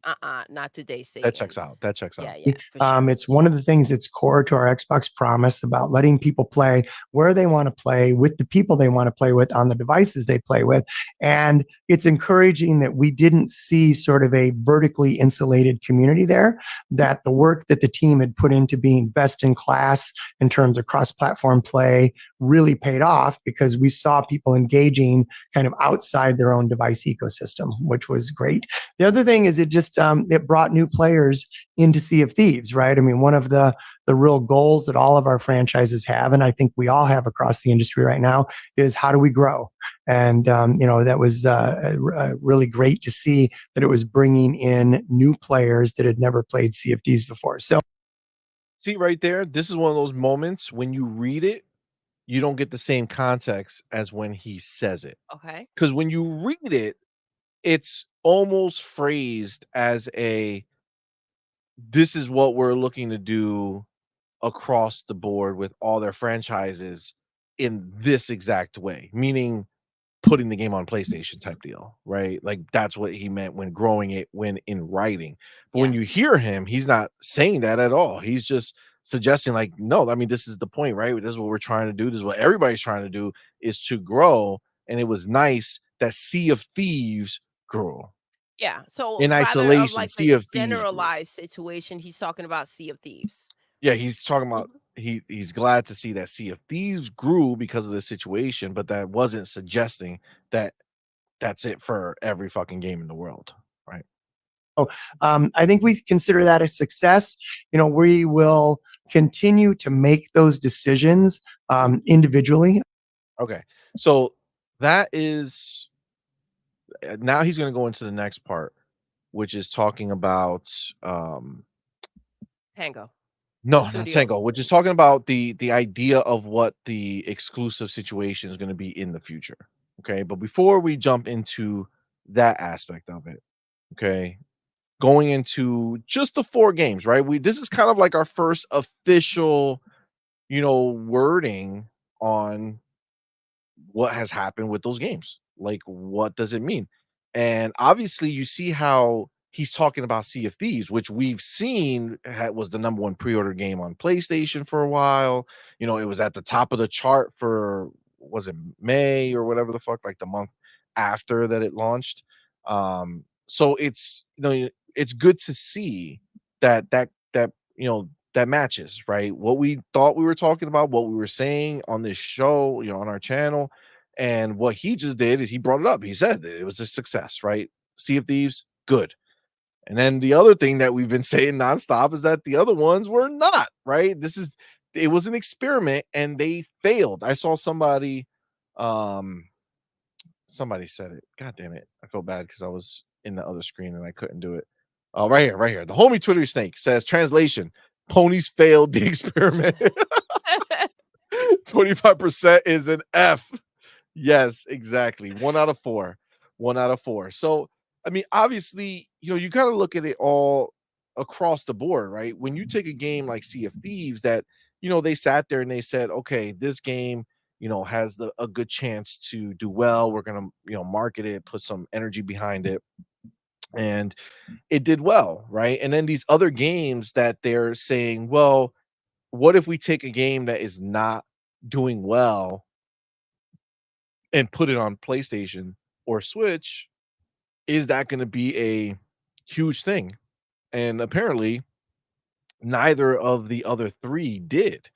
not today, Satan. That checks out. Yeah, yeah, for sure. It's one of the things that's core to our Xbox promise about letting people play where they want to play with the people they want to play with on the devices they play with. And it's encouraging that we didn't see sort of a vertically insulated community there, that the work that the team had put into being best in class in terms of cross-platform play really paid off because we saw people engaging kind of outside their own device ecosystem, which was great. The other thing is it just it brought new players into Sea of Thieves, right? I mean, one of the real goals that all of our franchises have, and I think we all have across the industry right now, is how do we grow? And that was really great to see that it was bringing in new players that had never played Sea of Thieves before. So, see right there, this is one of those moments when you read it, you don't get the same context as when he says it. Okay. Because when you read it, it's almost phrased as this is what we're looking to do across the board with all their franchises in this exact way, meaning putting the game on PlayStation type deal, right? Like that's what he meant when growing it when in writing. But when Yeah. you hear him, he's not saying that at all. He's just suggesting like, no, I mean, this is the point, right? This is what we're trying to do. This is what everybody's trying to do is to grow. And it was nice that Sea of Thieves grew. Yeah. So In rather of isolation, like Sea a of Thieves grew. generalized situation, he's talking about Sea of Thieves. Yeah, he's talking about he's glad to see that Sea of Thieves grew because of the situation, but that wasn't suggesting that that's it for every fucking game in the world, right? I think we consider that a success. We will continue to make those decisions individually. Okay, so that is now he's going to go into the next part, which is talking about Tango. no, The not studios. Tango, which is talking about the idea of what the exclusive situation is going to be in the future. Okay, but before we jump into that aspect of it, okay, going into just the 4 games, right? This is kind of like our first official, wording on what has happened with those games. Like, what does it mean? And obviously, you see how he's talking about Sea of Thieves, which we've seen was the number one pre-order game on PlayStation for a while. You know, it was at the top of the chart for, was it May or whatever the fuck, like the month after that it launched. So it's, you know, it's good to see that you know, that matches, right? What we thought we were talking about, what we were saying on this show, you know, on our channel, and what he just did is he brought it up. He said that it was a success, right? Sea of Thieves, good. And then the other thing that we've been saying nonstop is that the other ones were not, right? It was an experiment and they failed. I saw um somebody said it. God damn it. I feel bad because I was in the other screen and I couldn't do it. Right here, right here. The homie Twitter Snake says, translation, ponies failed the experiment. 25% is an F. Yes, exactly. 1 out of 4. 1 out of 4. So, I mean, obviously, you know, you gotta look at it all across the board, right? When you take a game like Sea of Thieves that, you know, they sat there and they said, okay, this game, you know, has a good chance to do well. We're gonna, you know, market it, put some energy behind it. And it did well, right? And then these other games that they're saying, well, what if we take a game that is not doing well and put it on PlayStation or Switch? Is that going to be a huge thing? And apparently, neither of the other three did,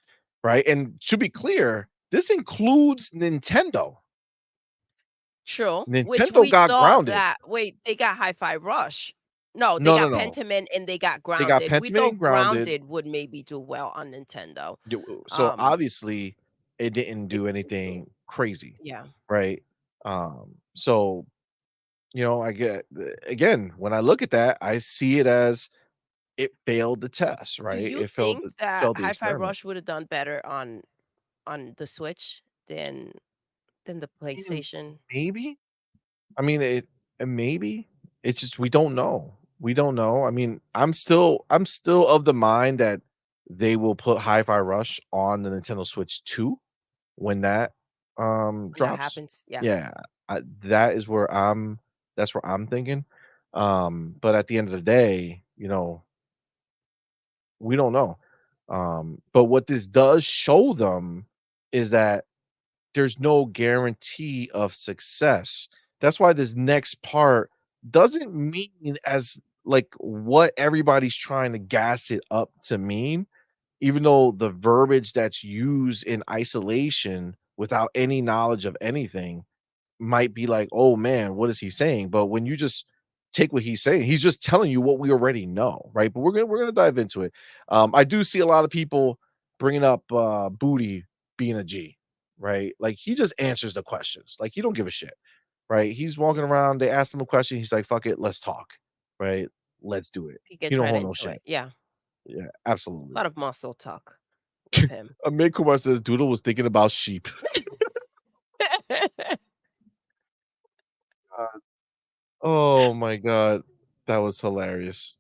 right? And to be clear, this includes Nintendo. True, which Nintendo we got thought grounded. that wait, they got HiFi Rush. No, they No, no, got no. Pentiment and they got They got Grounded. We Pentiment and thought grounded. Grounded would maybe do well on Nintendo. So Um, obviously, it didn't it do didn't do. anything crazy, Yeah. right? So you know, I get again when I look at that, I see it as it failed the test, Do right? you It think that failed the HiFi experiment. Rush would have done better on the Switch than the Mm, PlayStation? maybe. I mean, maybe. It's just we don't know. We don't know. I mean, I'm still of the mind that they will put Hi-Fi Rush on the Nintendo Switch 2 when that When that drops. happens, yeah. Yeah, that is where that's where I'm thinking. But at the end of the day, you know, we don't know. But what this does show them is that there's no guarantee of success. That's why this next part doesn't mean as like what everybody's trying to gas it up to mean, even though the verbiage that's used in isolation without any knowledge of anything might be like, "Oh man, what is he saying?" But when you just take what he's saying, he's just telling you what we already know, right? But we're gonna dive into it. I do see a lot of people bringing up Booty being a G, right? Like he just answers the questions, like he don't give a shit, right? He's walking around, they ask him a question, he's like, "Fuck it, let's talk," right? Let's do it. He He gets don't right hold no into shit. it. Yeah. Yeah, A absolutely. lot of muscle talk with him. Amid Kumar says Doodle was thinking about sheep. Oh my god, that was hilarious.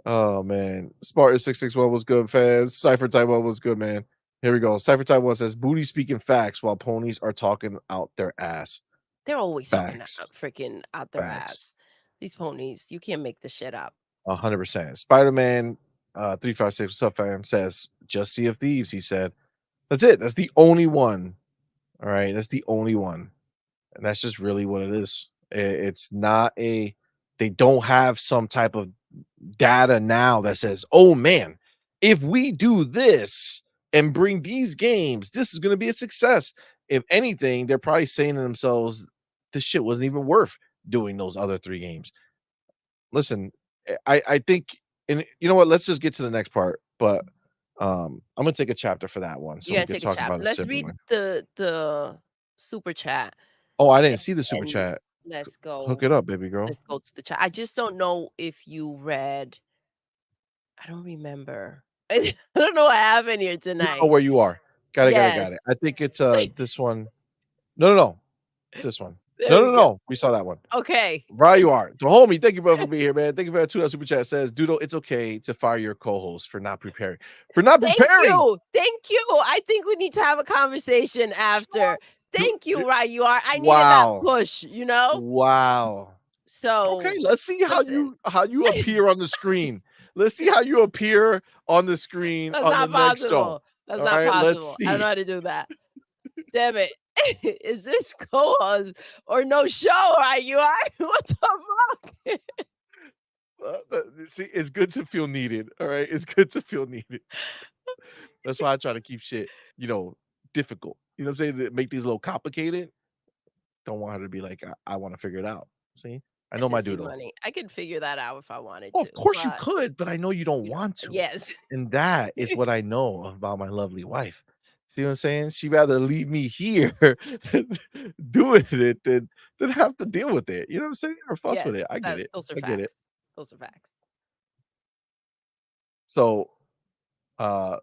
Oh man, Spartan 661 was good, fam. Cypher Type 1 was good, man. Here we go. Cypher Type 1 says booty speaking facts while ponies are talking out their ass. They're always talking Facts. freaking out their Facts. ass. These ponies, you can't make this shit up. 100%. Spider-Man 356, what's up, fam? Says just Sea of Thieves, he said. That's it. That's the only one. All right, that's the only one. And that's just really what it is. It's not a they don't have some type of data now that says, "Oh man, if we do this and bring these games, this is going to be a success." If anything, they're probably saying to themselves, "This shit wasn't even worth doing those other 3 games." Listen, I think and you know what, let's just get to the next part, but I'm going to take a chapter for that one so You we gotta could take a talk about chapter. a Let's simpler read one. the super chat Oh, I didn't see the super and chat. let's Hook go it up, baby girl. let's go to the chat. I just don't know if you read I don't remember. I don't know what happened here You don't know tonight. where you are. Got it, got it, Yes. got it. I think it's, this one. No, no, no. This one. There No, we no, go. no. We saw that one. Okay. Right, you are. The homie, thank you, bro, for being here, man. Thank you for that $2 super chat. Says, Doodle, it's okay to fire your co-host for not preparing. For not Thank preparing. you. Thank you. I think we need to have a conversation after. Thank you, right? You are. I needed that Wow. push, you know? Wow. Okay, So let's see listen. how you appear on the screen. Let's see how you appear on the screen That's on the not next show. possible. That's All not right, let's possible. I don't see. know how to do that. Damn it. Is this co-host or no show, right? You are? What the fuck? See, it's good to feel needed. All right, it's good to feel needed. That's why I try to keep shit, difficult. You know what I'm saying? To make these a little complicated. Don't want her to be like, I want to figure it out. See, I know This my is Doodle. CMoney. I can figure that out if I wanted Oh, to, of course you but could, but I know you don't want to. yes. And that is what I know about my lovely wife. See what I'm saying? She'd rather leave me here doing it than have to deal with it. You know what I'm saying? Or fuss with Yes, it. I get it. those are I get it. facts. Those are facts. So uh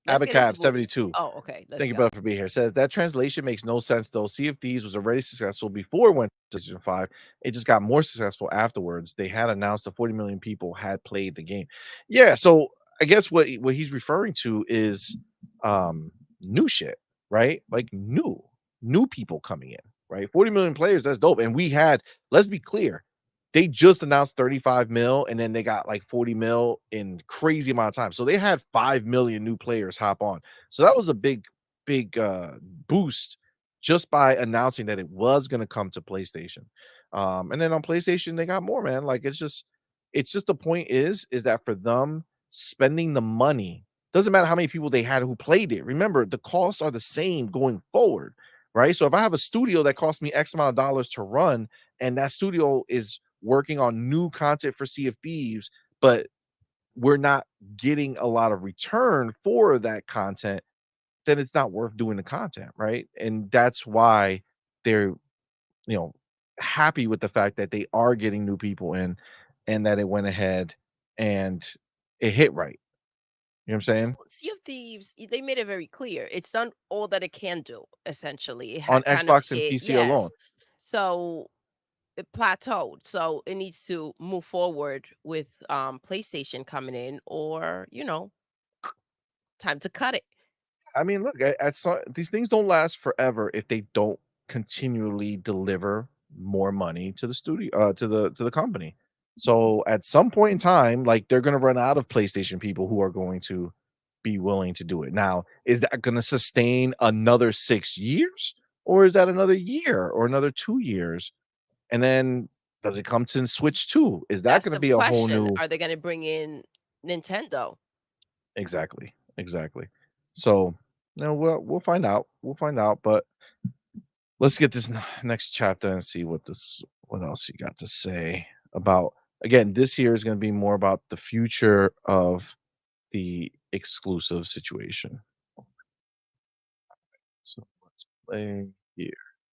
Let's get into Abacab movies. 72. Oh, okay. Let's Thank you, go. brother, for being here. Says that translation makes no sense though. Sea of Thieves was already successful before it went to season 5. It just got more successful afterwards. They had announced that 40 million people had played the game. Yeah, so I guess what he's referring to is new shit, right? Like new people coming in, right? 40 million players, that's dope. And we had, let's be clear, they just announced 35 mil and then they got like 40 mil in crazy amount of time. So they had 5 million new players hop on. So that was a big boost just by announcing that it was going to come to PlayStation. And then on PlayStation they got more, man. Like it's just the point is that for them spending the money doesn't matter how many people they had who played it. Remember, the costs are the same going forward, right? So if I have a studio that costs me X amount of dollars to run and that studio is working on new content for Sea of Thieves, but we're not getting a lot of return for that content, then it's not worth doing the content, right? And that's why they're, you know, happy with the fact that they are getting new people in and that it went ahead and it hit right. You know what I'm saying? Sea of Thieves, they made it very clear. It's done all that it can do, essentially. It On had kind of Xbox and hit, PC alone. yes. So it plateaued. So it needs to move forward with PlayStation coming in, or time to cut it. I mean, look, these things don't last forever if they don't continually deliver more money to the studio, to the company. So at some point in time, like they're gonna run out of PlayStation people who are going to be willing to do it. Now, is that gonna sustain another 6 years, or is that another year or another 2 years? And then does it come to Switch 2? Is that That's gonna the be a whole question. new? Are they going to bring in Nintendo? Exactly, exactly. So, we'll find out. We'll find out, but let's get this next chapter and see what else you got to say about. Again, this here is going to be more about the future of the exclusive situation. So let's play here.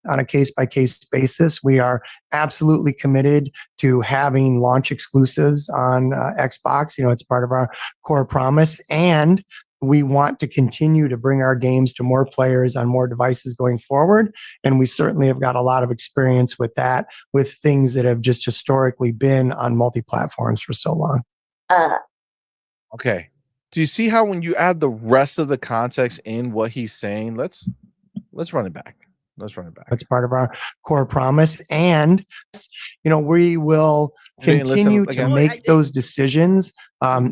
On a case by case basis, we are absolutely committed to having launch exclusives on Xbox. It's part of our core promise. And we want to continue to bring our games to more players on more devices going forward. And we certainly have got a lot of experience with that, with things that have just historically been on multi platforms for so long. Okay. Do you see how when you add the rest of the context in what he's saying? Let's run it back. Let's run it back. That's part of our core promise. And, we will continue to make those decisions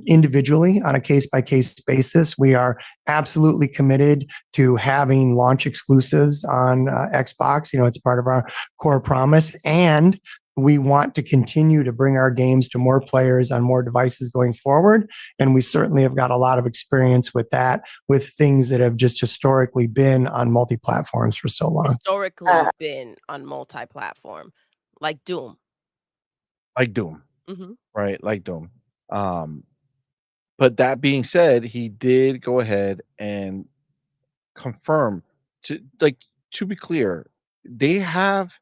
individually on a case by case basis. We are absolutely committed to having launch exclusives on Xbox. It's part of our core promise. And we want to continue to bring our games to more players on more devices going forward. And we certainly have got a lot of experience with that, with things that have just historically been on multi platforms for so long. Historically been on multi platform, like Doom. Like Doom. Mm-hmm. Right? Like Doom. But that being said, he did go ahead and confirm to be clear, they have,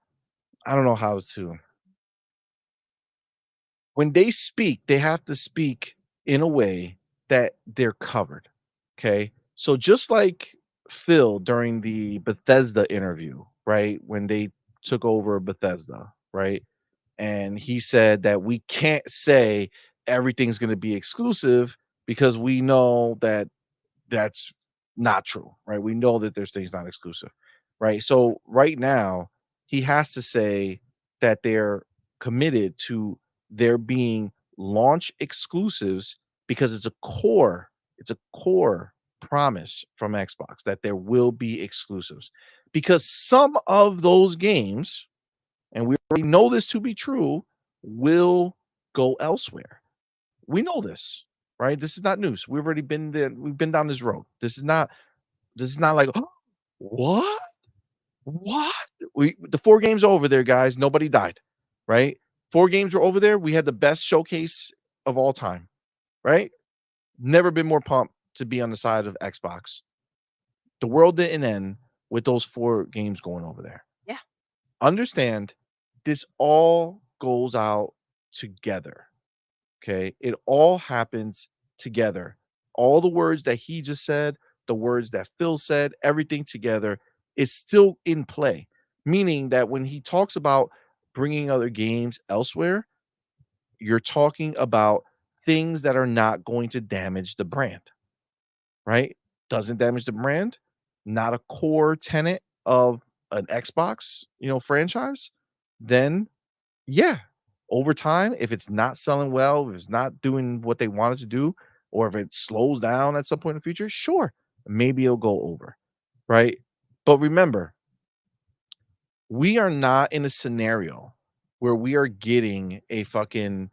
I don't know how to, when they speak, they have to speak in a way that they're covered. Okay. So just like Phil during the Bethesda interview, right? When they took over Bethesda, right? And he said that we can't say everything's going to be exclusive because we know that that's not true, right? We know that there's things not exclusive, right? So right now, he has to say that they're committed to there being launch exclusives because it's a core promise from Xbox that there will be exclusives. Because some of those games, and we already know this to be true, will go elsewhere. We know this, right? This is not news. We've already been there. We've been down this road. This is not like, "Oh, what? What?" The 4 games are over there, guys. Nobody died, right? 4 games were over there. We had the best showcase of all time, right? Never been more pumped to be on the side of Xbox. The world didn't end with those 4 games going over there. Yeah. Understand, this all goes out together. Okay. It all happens together. All the words that he just said, the words that Phil said, everything together is still in play. Meaning that when he talks about bringing other games elsewhere, you're talking about things that are not going to damage the brand, right? Doesn't damage the brand, not a core tenet of an Xbox, franchise, then yeah, over time, if it's not selling well, if it's not doing what they want it to do, or if it slows down at some point in the future, sure, maybe it'll go over, right? But remember, we are not in a scenario where we are getting a fucking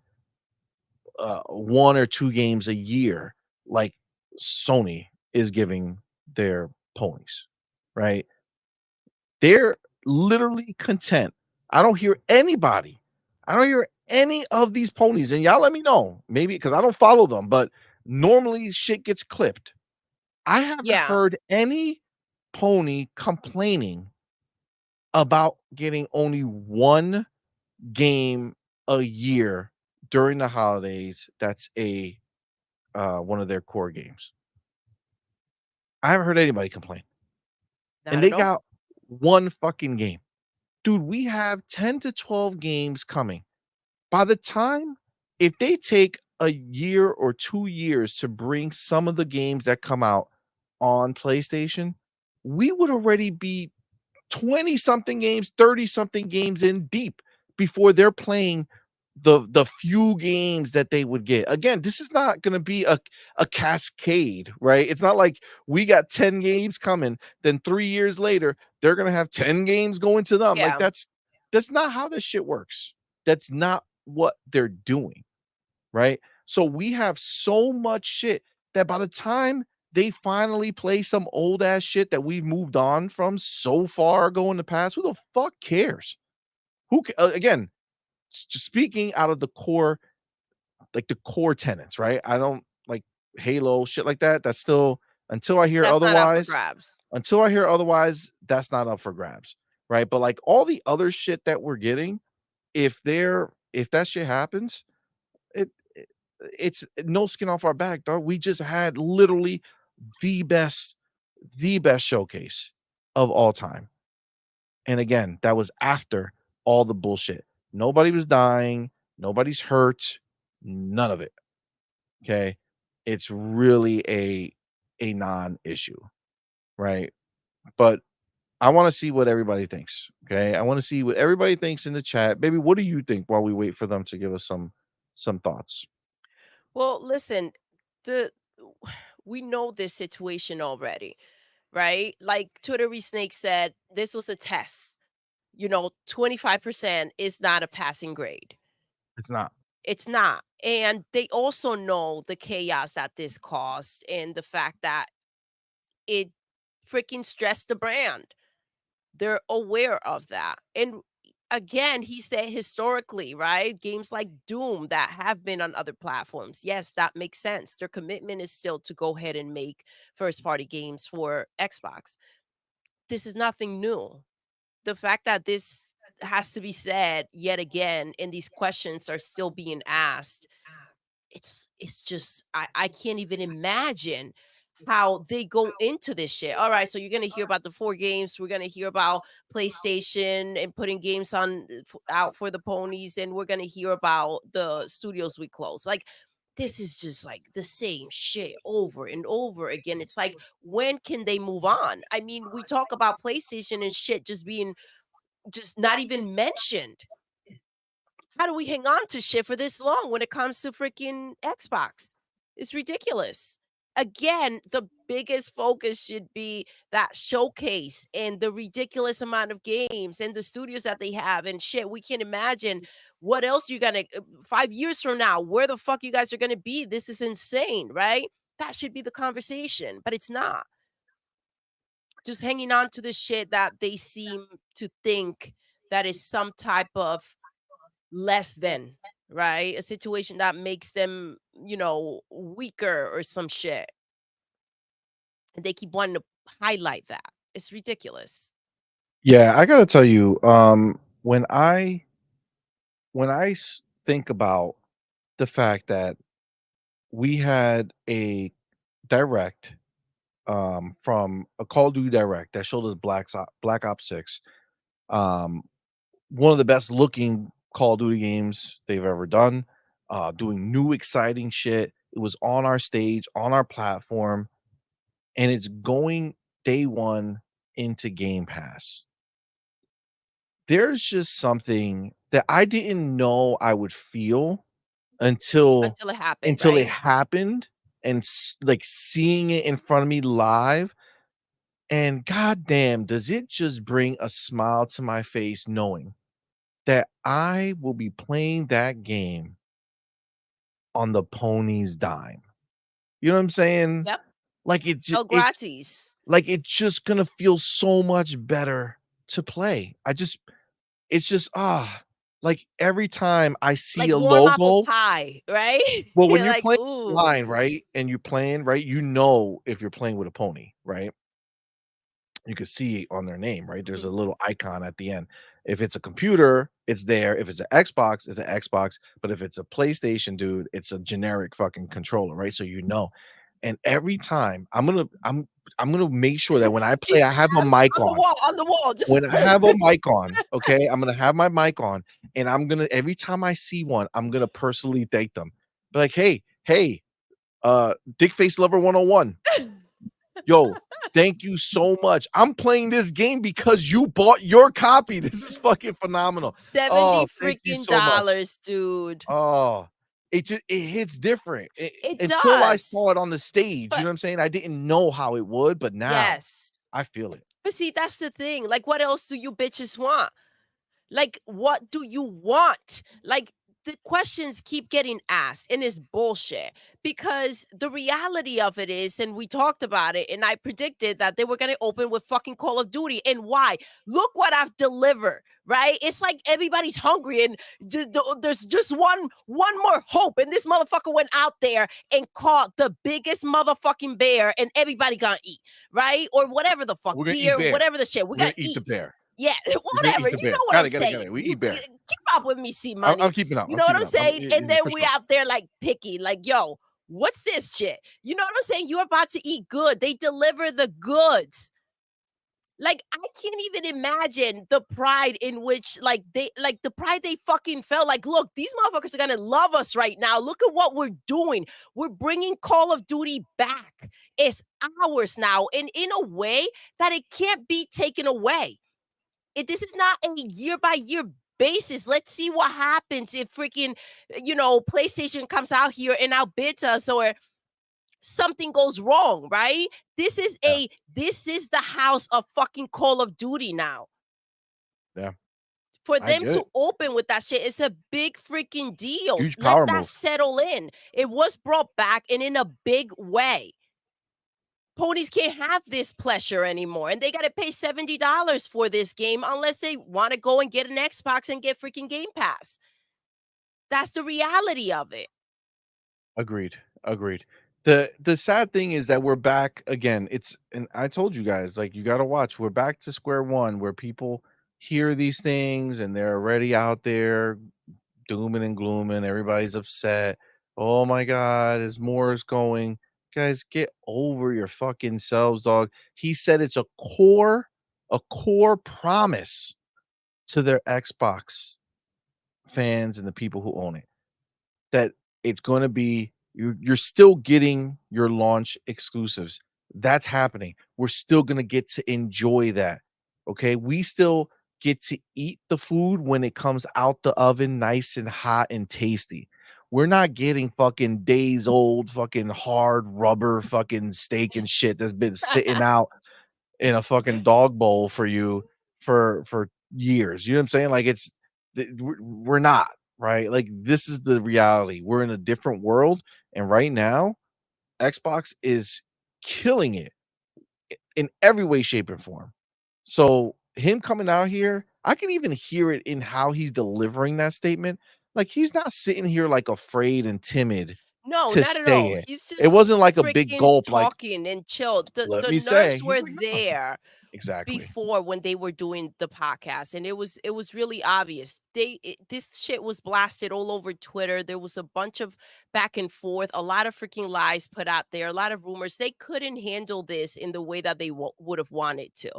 1 or 2 games a year like Sony is giving their ponies, right? They're literally content. I don't hear anybody. I don't hear any of these ponies, and y'all let me know. Maybe because I don't follow them, but normally shit gets clipped. I haven't Yeah. heard any pony complaining about getting only 1 game a year during the holidays that's a one of their core games. I haven't heard anybody complain. Not And at they all. got 1 fucking game. Dude, we have 10 to 12 games coming. By the time, if they take a year or 2 years to bring some of the games that come out on PlayStation, we would already be 20 something games, 30 something games in deep before they're playing the few games that they would get. Again, this is not going to be a cascade, right? It's not like we got 10 games coming, then 3 years later they're going to have 10 games going to them. Like Yeah. that's not how this shit works. That's not what they're doing, right? So we have so much shit that by the time they finally play some old ass shit that we've moved on from so far ago in the past, who the fuck cares? Again, just speaking out of the core, like the core tenants, right? I don't like Halo shit like that. That's still until I hear That's not up for otherwise. grabs. Until I hear otherwise, that's not up for grabs, right? But like all the other shit that we're getting, if that shit happens, it's no skin off our back, dog. We just had literally the best, the best showcase of all time. And again, that was after all the bullshit. Nobody was dying, nobody's hurt, none of it. Okay. It's really a non-issue, right? But I want to see what everybody thinks. Okay. I want to see what everybody thinks in the chat. Baby, what do you think while we wait for them to give us some thoughts? Well, listen, the we know this situation already, right? Like Twitter Snake said, this was a test. 25% is not a passing grade. It's not. It's not. And they also know the chaos that this caused and the fact that it freaking stressed the brand. They're aware of that. And again, he said historically, right? Games like Doom that have been on other platforms. Yes, that makes sense. Their commitment is still to go ahead and make first party games for Xbox. This is nothing new. The fact that this has to be said yet again and these questions are still being asked, it's just I can't even imagine how they go into this shit. All right, so you're gonna hear about the 4 games. We're gonna hear about PlayStation and putting games on out for the ponies, and we're gonna hear about the studios we close. Like, this is just like the same shit over and over again. It's like, when can they move on? I mean, we talk about PlayStation and shit just being just not even mentioned. How do we hang on to shit for this long when it comes to freaking Xbox? It's ridiculous. Again, the biggest focus should be that showcase and the ridiculous amount of games and the studios that they have and shit. We can imagine what else you're gonna 5 years from now, where the fuck you guys are gonna be. This is insane, right? That should be the conversation, but it's not. Just hanging on to the shit that they seem to think that is some type of less than, right? A situation that makes them, weaker or some shit. And they keep wanting to highlight that. It's ridiculous. Yeah, I gotta tell you, when I think about the fact that we had a direct from a Call of Duty direct that showed us Black Ops 6, um, one of the best looking Call of Duty games they've ever done, doing new exciting shit. It was on our stage, on our platform, and it's going day one into Game Pass. There's just something that I didn't know I would feel until Until it happened, until it right? happened, and like seeing it in front of me live, and goddamn, does it just bring a smile to my face knowing that I will be playing that game on the pony's dime. You know what I'm saying? Yep. Like Oh, gratis. it's just gonna feel so much better to play. It's just like every time I see Like a warm apple logo. pie, right? Well, when You're you're like, playing ooh. online, right, and you're playing, right, you know if you're playing with a pony, right? You can see on their name, right? There's a Mhm. little icon at the end. If it's a computer, it's there. If it's an Xbox, it's an Xbox. But if it's a PlayStation, dude, it's a generic fucking controller, right? So you know. And every time I'm gonna make sure that when I He play, I have a has mic on the on. wall, on the wall, just When I have a mic on, okay, I'm gonna have my mic on, and I'm gonna every time I see one, I'm gonna personally thank them. Be like, hey, Dick Face Lover 101. Yo, thank you so much. I'm playing this game because you bought your copy. This is fucking phenomenal. 70 Oh, thank you freaking so much. dollars, dude. Oh, it hits different. It Until I does. saw it on the stage, you But know what I'm saying? I didn't know how it would, but now yes. I feel it. But see, that's the thing. Like, what else do you bitches want? Like, what do you want? Like, the questions keep getting asked, and it's bullshit. Because the reality of it is, and we talked about it, and I predicted that they were going to open with fucking Call of Duty. And why? Look what I've delivered, right? It's like everybody's hungry, and there's just one more hope. And this motherfucker went out there and caught the biggest motherfucking bear, and everybody gonna eat, right? Or whatever the fuck, We're gonna eat deer, bear. whatever the shit. We We're gonna gotta eat the eat. bear. Yeah, We're gonna whatever. eat the You know bear. what Got I'm it, got it, got it. saying. We You eat bear. keep up with me, I'm CMoney. keeping up. You I'm know what keeping I'm up. I'm saying? And then for we sure. out there like picky, like, yo, what's this shit? You know what I'm saying? You're about to eat good. They deliver the goods. Like, I can't even imagine the pride in which, like, the pride they fucking felt. Like, look, these motherfuckers are gonna love us right now. Look at what we're doing. We're bringing Call of Duty back. It's ours now, and in a way that it can't be taken away. This is not a year by year basis. Let's see what happens if freaking, PlayStation comes out here and outbids us, or something goes wrong, right? Yeah, This is the house of fucking Call of Duty now. yeah. For I them get to it. open with that shit, it's a big freaking deal. Huge Let power that move. settle in. It was brought back, and in a big way. Ponies can't have this pleasure anymore, and they got to pay $70 for this game unless they want to go and get an Xbox and get freaking Game Pass. That's the reality of it. Agreed. Agreed. The sad thing is that we're back again. And I told you guys, like, you gotta watch. We're back to square one where people hear these things and they're already out there dooming and glooming. Everybody's upset. Oh my God, is going. Guys, get over your fucking selves, dog. He said it's a core promise to their Xbox fans and the people who own it that it's going to be you're still getting your launch exclusives. That's happening. We're still going to get to enjoy that. Okay? We still get to eat the food when it comes out the oven nice and hot and tasty. We're not getting fucking days old fucking hard rubber fucking steak and shit that's been sitting out in a fucking dog bowl for you for years. You know what I'm saying? Like we're not, right? Like this is the reality. We're in a different world, and right now, Xbox is killing it in every way, shape, and form. So him coming out here, I can even hear it in how he's delivering that statement. Like he's not sitting here like afraid and timid No, to not at say all. it. He's It just wasn't like a big freaking gulp, like, talking and chilled. The let the me say. nerves He's were like, no. there Exactly. before when they were doing the podcast, and it was really obvious. This shit was blasted all over Twitter. There was a bunch of back and forth, a lot of freaking lies put out there, a lot of rumors. They couldn't handle this in the way that they would have wanted to.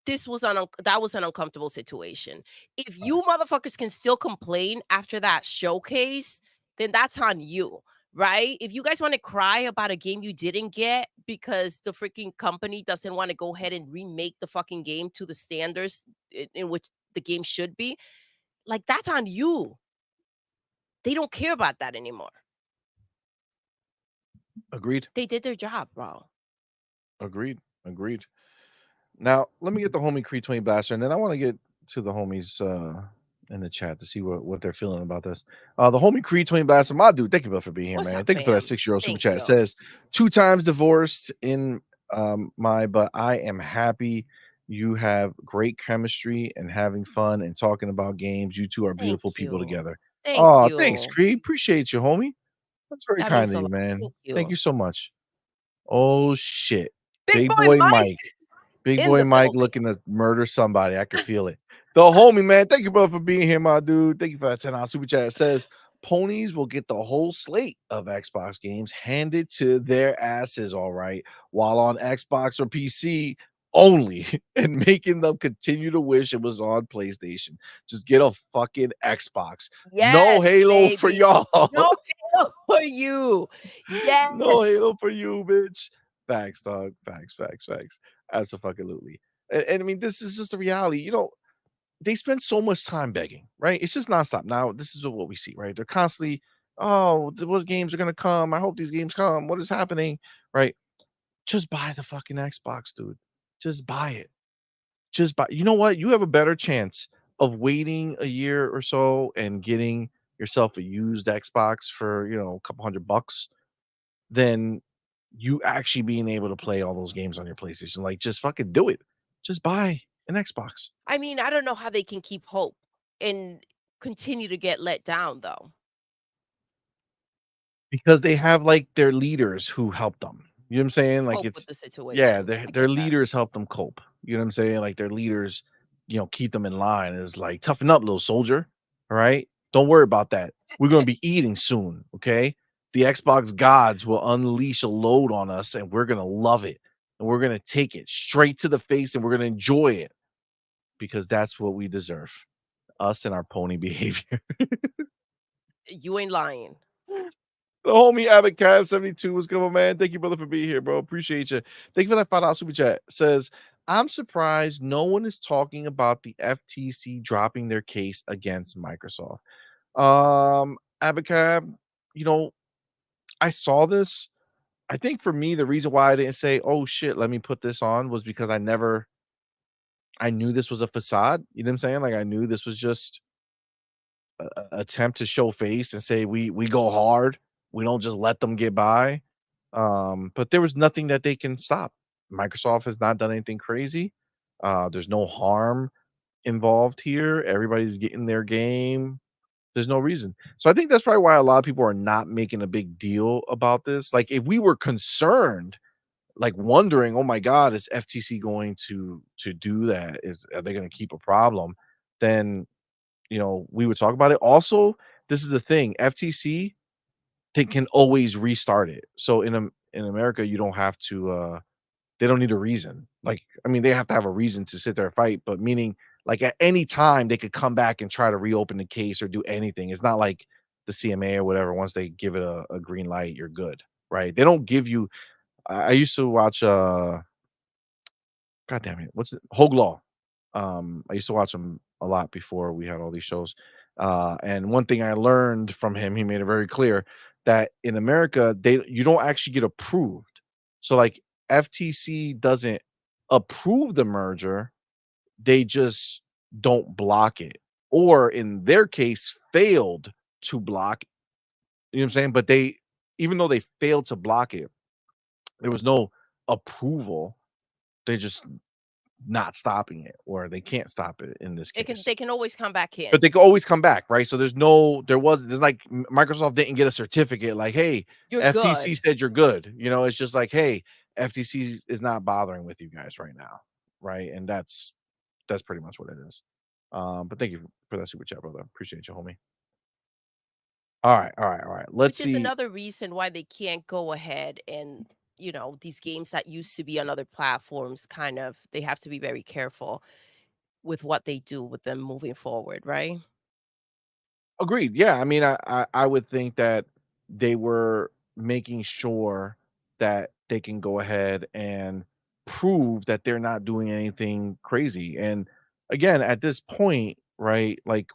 That was an uncomfortable situation. If you motherfuckers can still complain after that showcase, then that's on you, right? If you guys want to cry about a game you didn't get because the freaking company doesn't want to go ahead and remake the fucking game to the standards in which the game should be, like that's on you. They don't care about that anymore. Agreed. They did their job, bro. Agreed. Agreed. Now, let me get the homie Creed 20 Blaster, and then I want to get to the homies in the chat to see what they're feeling about this. The homie Creed 20 Blaster, my dude, thank you both for being here, What's man. up, Thank you for that fam? 6-year-old super Thank chat. It you. says 2 times divorced in but I am happy you have great chemistry and having fun and talking about games. You two are Thank beautiful people you. together. Thank Oh, thanks, you. Creed. Appreciate you, homie. That's very That kind means of a you, lot. man. Thank Thank you. you so much. Oh shit. Big Big boy boy Mike Mike. Big in boy the Mike building. looking to murder somebody. I can feel it. The homie, man. Thank you, brother, for being here, my dude. Thank you for that 10 super chat. It says ponies will get the whole slate of Xbox games handed to their asses, all right, while on Xbox or PC only, and making them continue to wish it was on PlayStation. Just get a fucking Xbox. No Yes, Halo for baby. y'all. No halo for you. No Yes. Halo for you, bitch. Facts, dog. Facts, facts, facts. Absolutely. And I mean, this is just the reality. You know, they spend so much time begging, right? It's just nonstop. Now, this is what we see, right? They're constantly, oh, what games are gonna come? I hope these games come. What is happening? Right? Just buy the fucking Xbox, dude. Just buy it. Just buy. You know what? You have a better chance of waiting a year or so and getting yourself a used Xbox for, a couple $100 than you actually being able to play all those games on your PlayStation. Like, just fucking do it. Just buy an Xbox. I mean, I don't know how they can keep hope and continue to get let down though. Because they have, like, their leaders who help them. You know what I'm saying? Like, Cope with it's the yeah, situation. their I their get that. leaders help them cope. You know what I'm saying? Like, their leaders, keep them in line. It's like, "Toughen up, little soldier. All right? Don't worry about that. We're gonna be eating soon, okay? The Xbox gods will unleash a load on us, and we're gonna love it, and we're gonna take it straight to the face, and we're gonna enjoy it because that's what we deserve, us and our pony behavior." You ain't lying. The homie Abbott Cab 72 was coming, man. Thank you, brother, for being here, bro. Appreciate you. Thank you for that $5 super chat. Says, I'm surprised no one is talking about the FTC dropping their case against Microsoft. Abbott Cab, you know, I saw this. I think for me, the reason why I didn't say, oh shit, let me put this on was because I knew this was a facade. You know what I'm saying? Like I knew this was just attempt to show face and say we go hard. We don't just let them get by. But there was nothing that they can stop. Microsoft has not done anything crazy. There's no harm involved here. Everybody's getting their game. There's no reason. So I think that's probably why a lot of people are not making a big deal about this. Like if we were concerned, like wondering, oh my God, is FTC going to do that? Are they going to keep a problem? Then we would talk about it. Also, this is the thing, FTC, they can always restart it. So in America, you don't have to they don't need a reason. Like, I mean, they have to have a reason to sit there and fight, but meaning like at any time they could come back and try to reopen the case or do anything. It's not like the CMA or whatever. Once they give it a green light, you're good, right? They don't give you. I used to watch God damn it, what's it? Hogue Law. I used to watch him a lot before we had all these shows. And one thing I learned from him, he made it very clear that in America, you don't actually get approved. So like FTC doesn't approve the merger, they just don't block it. Or in their case, failed to block. You know what I'm saying? But they even though they failed to block it, there was no approval. They just not stopping it, or they can't stop it in this case. They can always come back But in. they can always come back, right? So there's like Microsoft didn't get a certificate like, "Hey, You're FTC good. said you're good." You know, it's just like, "Hey, FTC is not bothering with you guys right now." Right? And that's pretty much what it is. But thank you for that super chat, brother. Appreciate you, homie. All right, all right, all right. Let's Which is see. another reason why they can't go ahead and, these games that used to be on other platforms they have to be very careful with what they do with them moving forward, right? Agreed. Yeah, I mean, I would think that they were making sure that they can go ahead and prove that they're not doing anything crazy. And again, at this point, right? Like,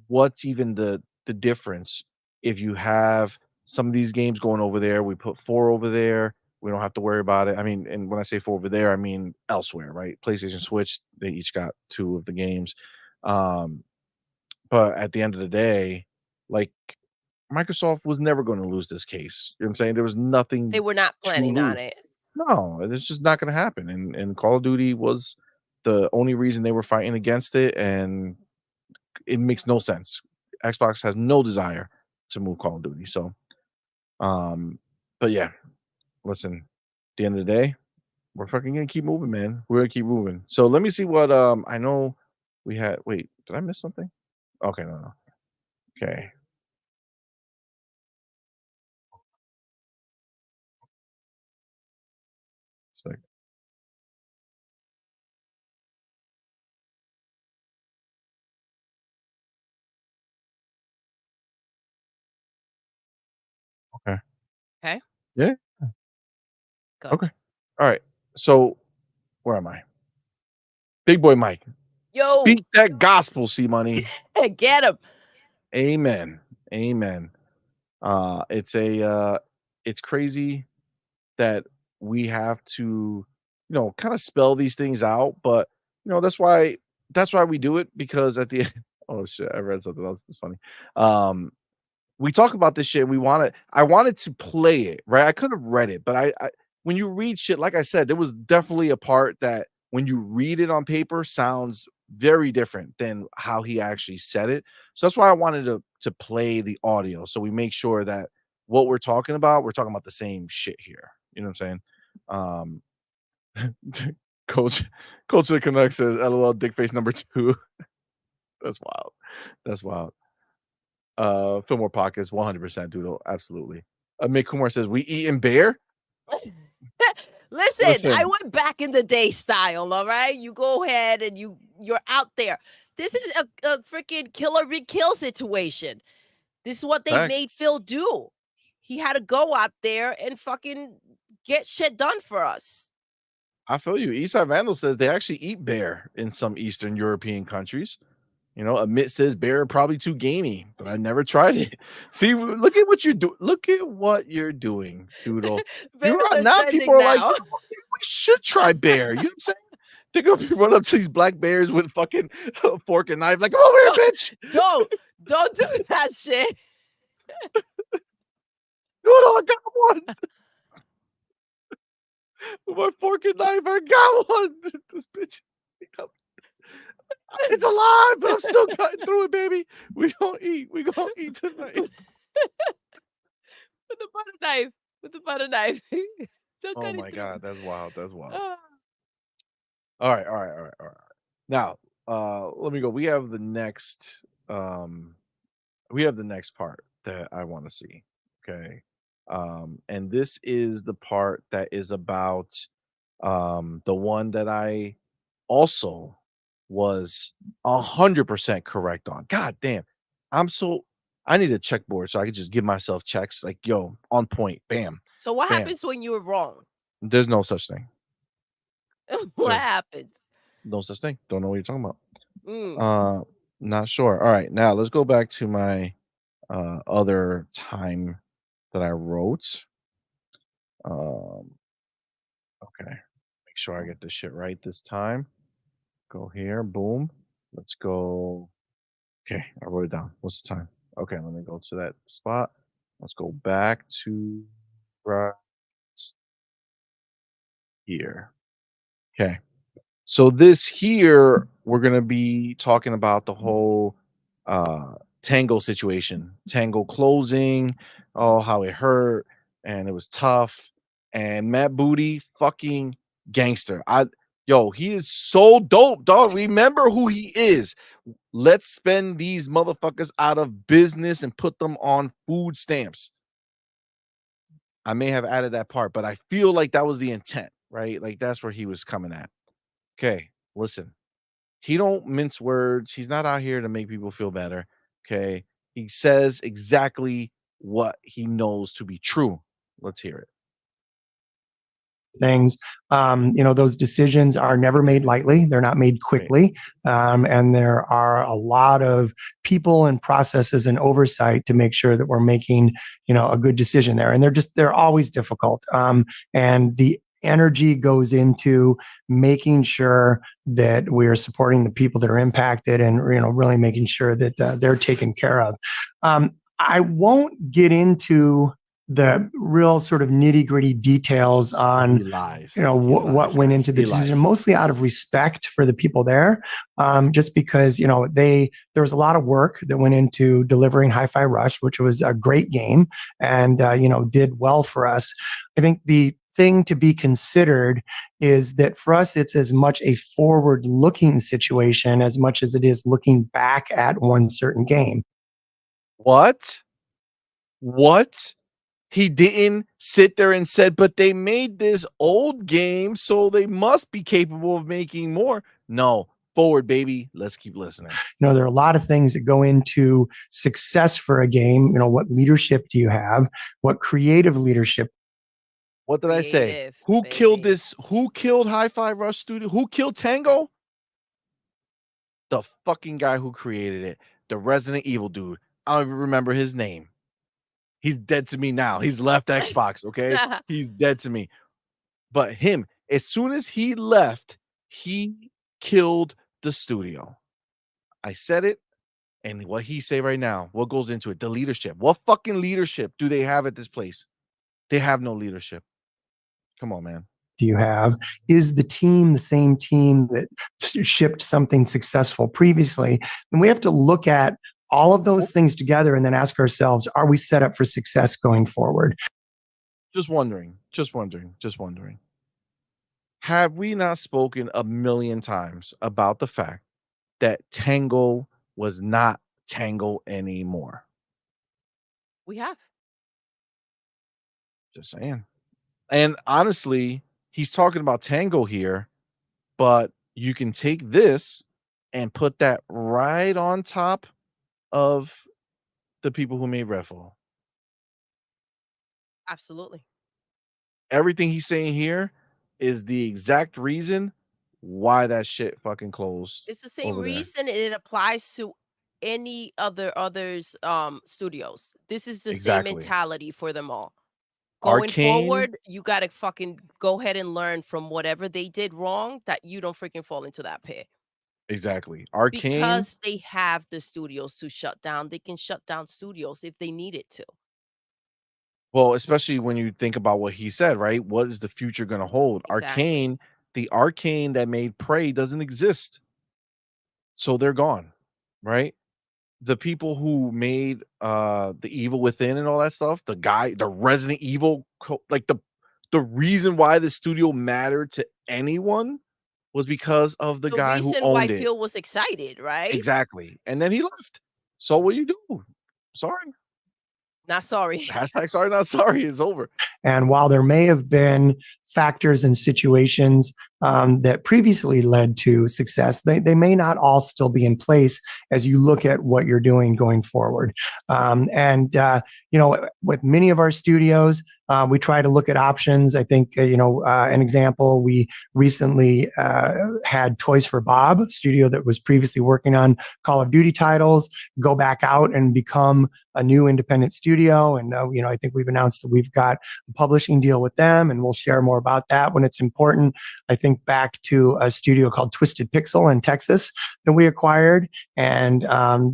what's even the difference if you have some of these games going over there? We put four over there. We don't have to worry about it. I mean, and when I say four over there, I mean elsewhere, right? PlayStation, Switch, they each got two of the games. Um, but at the end of the day, like, Microsoft was never gonna lose this case. You know what I'm saying? There was They nothing were not to planning on lose. it. No, it's just not gonna happen, and Call of Duty was the only reason they were fighting against it, and it makes no sense. Xbox has no desire to move Call of Duty, so, um, but yeah, listen, at the end of the day, we're fucking gonna keep moving, man. We're gonna keep moving. So let me see what, I know we had wait, did I miss something? Okay, no, no. Okay. So okay. Okay, Yeah, go. okay. Alright. So, where am I? Big boy Mike. Yo, Speak that gospel, CMoney. get him. Amen. Amen. It's it's crazy that we have to, kind of spell these things out, but that's why we do it because at the end, oh shit, I read something else. It's funny. Um, we talk about this shit. I wanted to play it, right? I could have read it, but I when you read shit, like I said, there was definitely a part that when you read it on paper sounds very different than how he actually said it. So that's why I wanted to play the audio. So we make sure that what we're talking about the same shit here. You know what I'm saying? Coach Coach of the Canucks says, LOL, dick face number two. That's wild. That's wild. Fillmore Pockets, 100% Doodle, absolutely. Mick Kumar says, "We eating bear?" Listen, I Listen, went back in the day style, all right? You go ahead and you're out there. This is a freaking killer be kill situation. This is what they fact. made Phil do. He had to go out there and fucking get shit done for us. I feel you. Eastside Vandal says they actually eat bear in some Eastern European countries. Amit says bear probably too gamey, but I never tried it. See, look at what you do. Look at what you're doing, Doodle. You're Bears right are now. People trending are like, now. we should try bear. You know what I'm saying? They're gonna be run up to these black bears with fucking fork and knife, like, come over here, No, bitch. don't do that shit. Doodle, I got one. With my fork and knife, I got one. This bitch. It's alive, but I'm still cutting through it, baby. We gonna eat. We gonna eat tonight. With the butter knife. With the butter knife. Still Oh cutting my through. god, that's wild. That's wild. Ah. All right, all right, all right, all right. Now, let me go. We have the next part. that I want to see. Okay. And this is the part that is about the one that I also was 100% correct on. God damn. I need a checkboard so I can just give myself checks like, yo, on point. Bam. So what Bam. happens when you're wrong? There's no such thing. What Sir, happens? no such thing. Don't know what you're talking about. Mm. Not sure. All right, now let's go back to my other time that I wrote. Okay. Make sure I get this shit right this time. Go here. Boom. Let's go. Okay, I wrote it down. What's the time? Okay, let me go to that spot. Let's go back to right here. Okay. So this here, we're gonna be talking about the whole Tango situation. Tango closing, oh, how it hurt, and it was tough. And Matt Booty, fucking gangster. He is so dope, dog. Remember who he is. Let's spend these motherfuckers out of business and put them on food stamps. I may have added that part, but I feel like that was the intent, right? Like that's where he was coming at. Okay, listen. He don't mince words. He's not out here to make people feel better. Okay. He says exactly what he knows to be true. Let's hear it. Things. Those decisions are never made lightly. They're not made quickly. And there are a lot of people and processes and oversight to make sure that we're making, a good decision there. And they're always difficult. And the energy goes into making sure that we're supporting the people that are impacted and, really making sure that they're taken care of. I won't get into the real sort of nitty gritty details on what went into the decision, mostly out of respect for the people there, just because there was a lot of work that went into delivering HiFi Rush, which was a great game and did well for us. I think the thing to be considered is that for us it's as much a forward looking situation as much as it is looking back at one certain game. What he didn't sit there and said, but they made this old game, so they must be capable of making more. No, forward, baby. Let's keep listening. There are a lot of things that go into success for a game. What leadership do you have? What creative leadership? What did I say? Who killed this? Who killed HiFi Rush Studio? Who killed Tango? The fucking guy who created it. The Resident Evil dude. I don't even remember his name. He's dead to me now. He's left Xbox, okay? He's dead to me. But him, as soon as he left, he killed the studio. I said it, and what he say right now, what goes into it? The leadership. What fucking leadership do they have at this place? They have no leadership. Come on, man. Do you have? Is the team the same team that shipped something successful previously? And we have to look at all of those things together and then ask ourselves, are we set up for success going forward? Just wondering. Have we not spoken a million times about the fact that Tango was not Tango anymore? We have. Just saying. And honestly, he's talking about Tango here, but you can take this and put that right on top of the people who made Redfall. Absolutely. Everything he's saying here is the exact reason why that shit fucking closed. It's the same reason it applies to any others studios. This is the same mentality for them all. Going forward, you gotta fucking go ahead and learn from whatever they did wrong that you don't freaking fall into that pit. Exactly. Arcane, because they have the studios to shut down. They can shut down studios if they needed to. Well, especially when you think about what he said, right? What is the future going to hold? Exactly. The Arcane that made Prey doesn't exist. So they're gone, right? The people who made the Evil Within and all that stuff, the Resident Evil, like the reason why the studio mattered to anyone was because of the guy who reason why owned it. Phil was excited, right? Exactly. And then he left. So what do you do? Sorry. Not sorry. Hashtag sorry, not sorry is over. And while there may have been factors and situations that previously led to success, they may not all still be in place as you look at what you're doing going forward. With many of our studios, we try to look at options. I think, an example, we recently had Toys for Bob, a studio that was previously working on Call of Duty titles, go back out and become a new independent studio. And, I think we've announced that we've got a publishing deal with them, and we'll share more about that when it's important. I think back to a studio called Twisted Pixel in Texas that we acquired. And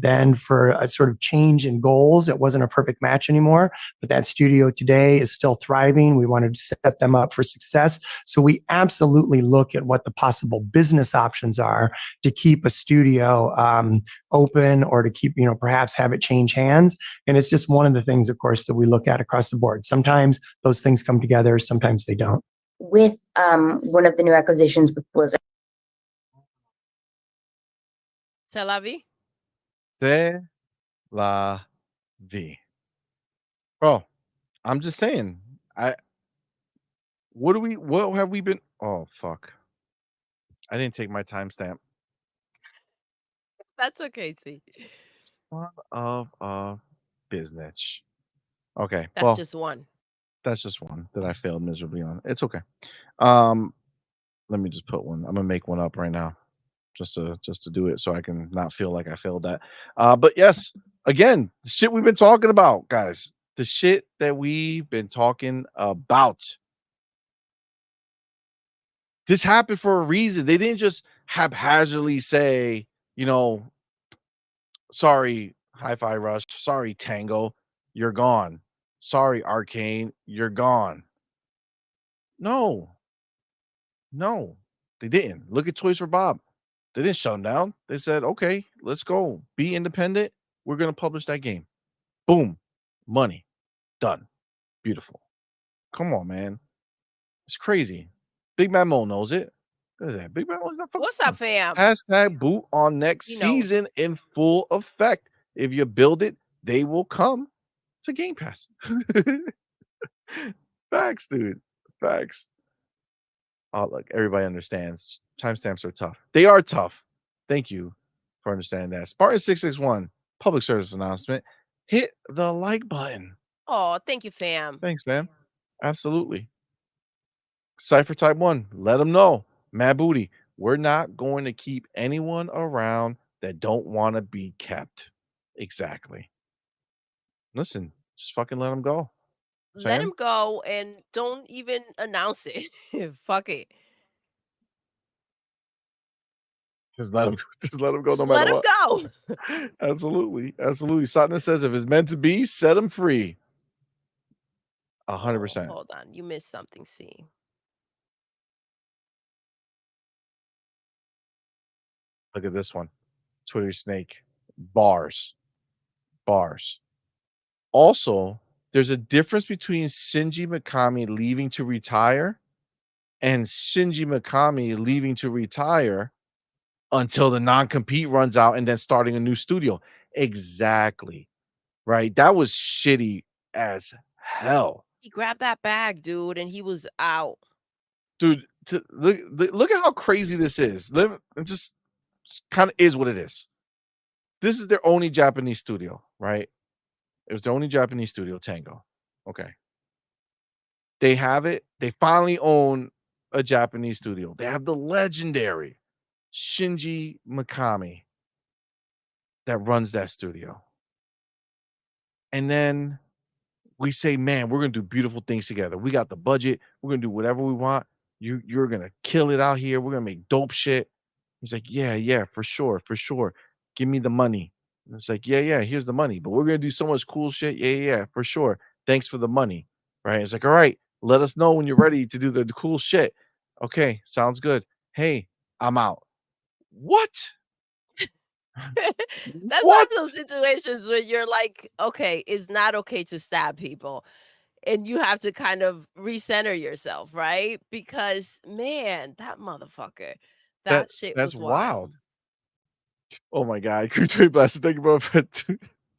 then for a sort of change in goals, it wasn't a perfect match anymore, but that studio today is still thriving. We wanted to set them up for success. So we absolutely look at what the possible business options are to keep a studio open, or to keep, perhaps have it change hands. And it's just one of the things, of course, that we look at across the board. Sometimes those things come together, sometimes they don't. With one of the new acquisitions with Blizzard. C'est la vie. C'est la vie. Bro, I'm just saying. What have we been? Oh, fuck. I didn't take my timestamp. That's okay, T. Son of a business. Okay. That's just one. That's just one that I failed miserably on. It's okay. Let me just put one. I'm gonna make one up right now, just to do it so I can not feel like I failed that. But yes, again, the shit we've been talking about, guys. The shit that we've been talking about. This happened for a reason. They didn't just haphazardly say, sorry, HiFi Rush, sorry, Tango, you're gone. Sorry, Arcane, you're gone. No, they didn't. Look at Toys for Bob. They didn't shut them down. They said, okay, let's go. Be independent. We're going to publish that game. Boom. Money. Done. Beautiful. Come on, man. It's crazy. Big Man Mo knows it. Look at that. Big Man Mo's not fucking. What's up, fam? Hashtag boot on next He season knows. in full effect. If you build it, they will come to Game Pass. Facts, dude. Facts. Oh, look, everybody understands. Timestamps are tough. They are tough. Thank you for understanding that. Spartan661, public service announcement. Hit the like button. Oh, thank you, fam. Thanks, man. Absolutely. Cypher Type 1, let them know. Mad Booty, we're not going to keep anyone around that don't want to be kept. Exactly. Listen, just fucking let them go. Let him go and don't even announce it. Fuck it. Just let him go Just no matter let him what. go. Absolutely. Absolutely. Satna says if it's meant to be, set him free. 100%. Hold on. You missed something, C. Look at this one. Twitter snake. Bars. Also, there's a difference between Shinji Mikami leaving to retire and Shinji Mikami leaving to retire until the non-compete runs out and then starting a new studio. Exactly. Right? That was shitty as hell. He grabbed that bag, dude, and he was out. Dude, look at how crazy this is. It just kind of is what it is. This is their only Japanese studio, right? It was their only Japanese studio, Tango. Okay. They have it. They finally own a Japanese studio. They have the legendary Shinji Mikami that runs that studio. And then we say, man, we're going to do beautiful things together. We got the budget. We're going to do whatever we want. You're going to kill it out here. We're going to make dope shit. He's like, yeah, for sure. Give me the money. And it's like, yeah, here's the money. But we're going to do so much cool shit. Yeah, for sure. Thanks for the money. Right? It's like, all right, let us know when you're ready to do the cool shit. Okay, sounds good. Hey, I'm out. What? That's one of those situations where you're like, okay, it's not okay to stab people. And you have to kind of recenter yourself, right? Because, man, that motherfucker, that shit That's was wild. Oh my God. Crew Trade Blaster, thank you, bro.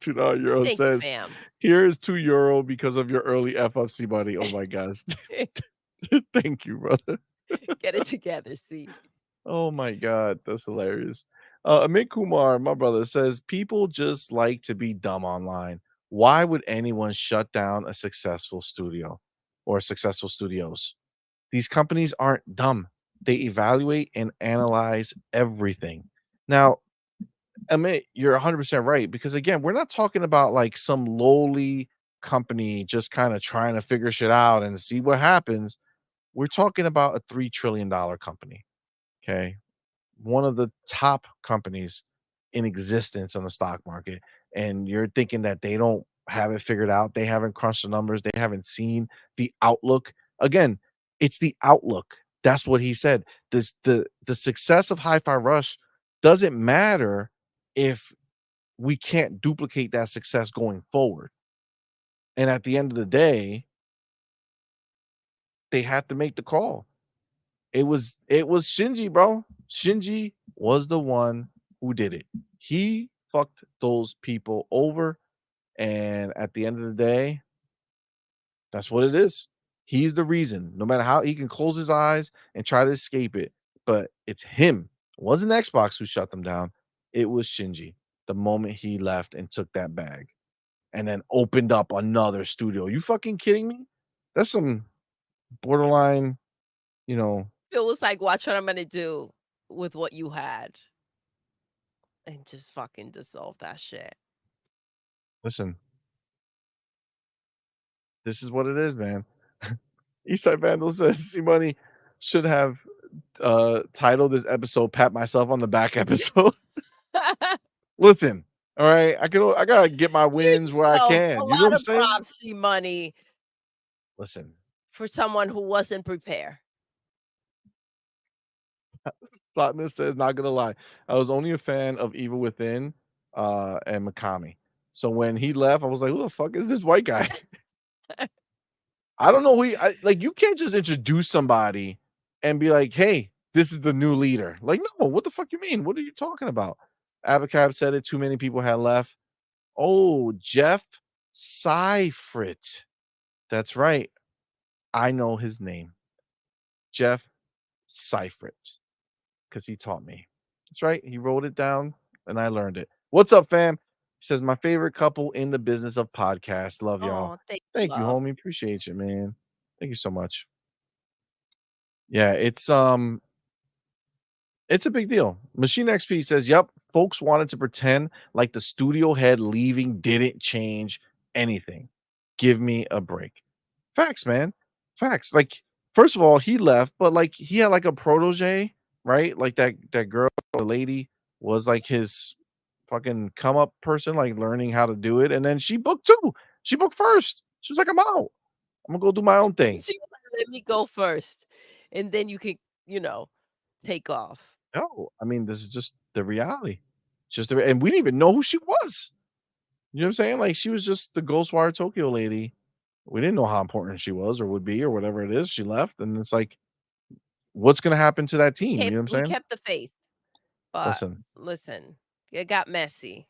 $2 Thank you, says, fam. "Here's €2 because of your early F up CMoney." Oh my gosh. Thank you, brother. Get it together, see. Oh my god, that's hilarious. Amit Kumar, my brother, says, "People just like to be dumb online. Why would anyone shut down a successful studio or successful studios? These companies aren't dumb. They evaluate and analyze everything." Now, Amit, you're 100% right, because again, we're not talking about like some lowly company just kind of trying to figure shit out and see what happens. We're talking about a $3 trillion company. Okay. One of the top companies in existence on the stock market, and you're thinking that they don't have it figured out, they haven't crunched the numbers, they haven't seen the outlook. Again, it's the outlook. That's what he said. The success of HiFi Rush doesn't matter if we can't duplicate that success going forward. And at the end of the day, they had to make the call. It was Shinji, bro. Shinji was the one who did it. He fucked those people over, and at the end of the day, that's what it is. He's the reason. No matter how he can close his eyes and try to escape it, but it's him. It wasn't Xbox who shut them down. It was Shinji. The moment he left and took that bag and then opened up another studio. You fucking kidding me? That's some borderline, you know, It was like, watch what I'm gonna do with what you had. And just fucking dissolve that shit. listen, this is what it is, man. Eastside Vandal says C-Money should have titled this episode "Pat Myself on the Back" episode. Listen, all right, I gotta get my wins where I A can. You know what lot I'm of saying? props, see money Listen, for someone who wasn't prepared. Slotness says, not gonna lie, I was only a fan of Evil Within and Mikami. So when he left, I was like, who the fuck is this white guy? I don't know who like. You can't just introduce somebody and be like, "Hey, this is the new leader." Like, no, what the fuck you mean? What are you talking about? Abacab said it. Too many people had left. Oh, Jeff Seifert. That's right. I know his name, Jeff Seifert, because he taught me. That's right. He wrote it down, and I learned it. What's up, fam? He says, "My favorite couple in the business of podcasts. Love y'all." Oh, thank you, Thank you, love. homie. Appreciate you, man. Thank you so much. Yeah, it's a big deal. Machine XP says, "Yep, folks wanted to pretend like the studio head leaving didn't change anything. Give me a break." Facts, man. Facts. Like, first of all, he left, but like he had like a protege, right? Like that girl, the lady was like his fucking come up person, like learning how to do it. And then she booked too. She booked first. She was like, "I'm out. I'm gonna go do my own thing." She was like, let me go first. And then you can, you know, take off. No, I mean, this is just the reality. Just and we didn't even know who she was. You know what I'm saying? Like she was just the Ghostwire Tokyo lady. We didn't know how important she was or would be or whatever it is. She left, and it's like, what's gonna happen to that team? You know what I'm We saying? kept the faith. But Listen, listen, it got messy.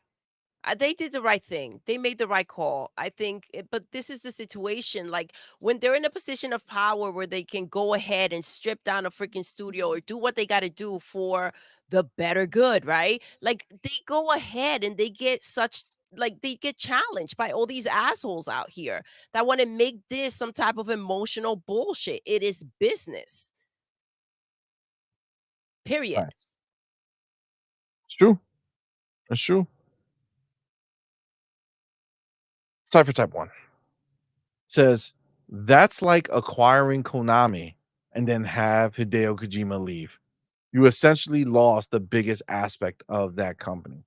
They did the right thing. They made the right call. I think, but this is the situation. Like when they're in a position of power where they can go ahead and strip down a freaking studio or do what they got to do for the better good, right? Like they go ahead and they get such like they get challenged by all these assholes out here that want to make this some type of emotional bullshit. It is business. Period. facts. It's true. It's true. Cypher Type 1 says, "That's like acquiring Konami and then have Hideo Kojima leave. You essentially lost the biggest aspect of that company."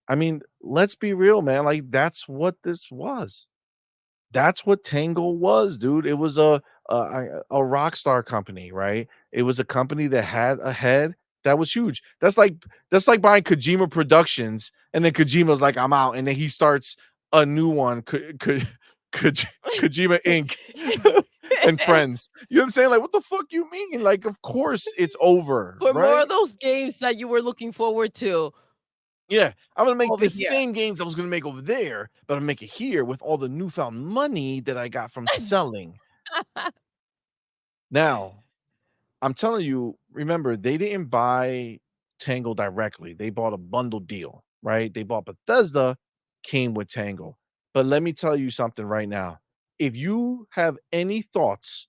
I mean, let's be real, man. Like, that's what this was. That's what Tango was, dude. It was a rock star company, right? It was a company that had a head that was huge. That's like buying Kojima Productions, and then Kojima's like, "I'm out," and then he starts a new one, Kojima Inc. and Friends. You know what I'm saying? Like, what the fuck you mean? Like, of course it's over, For more right? of those games that you were looking forward to. Yeah, I'm gonna make over the here. same games I was gonna make over there, but I'm gonna make it here with all the newfound money that I got from selling. Now, I'm telling you, remember, they didn't buy Tango directly. They bought a bundle deal, right? They bought Bethesda, came with Tango. But let me tell you something right now. If you have any thoughts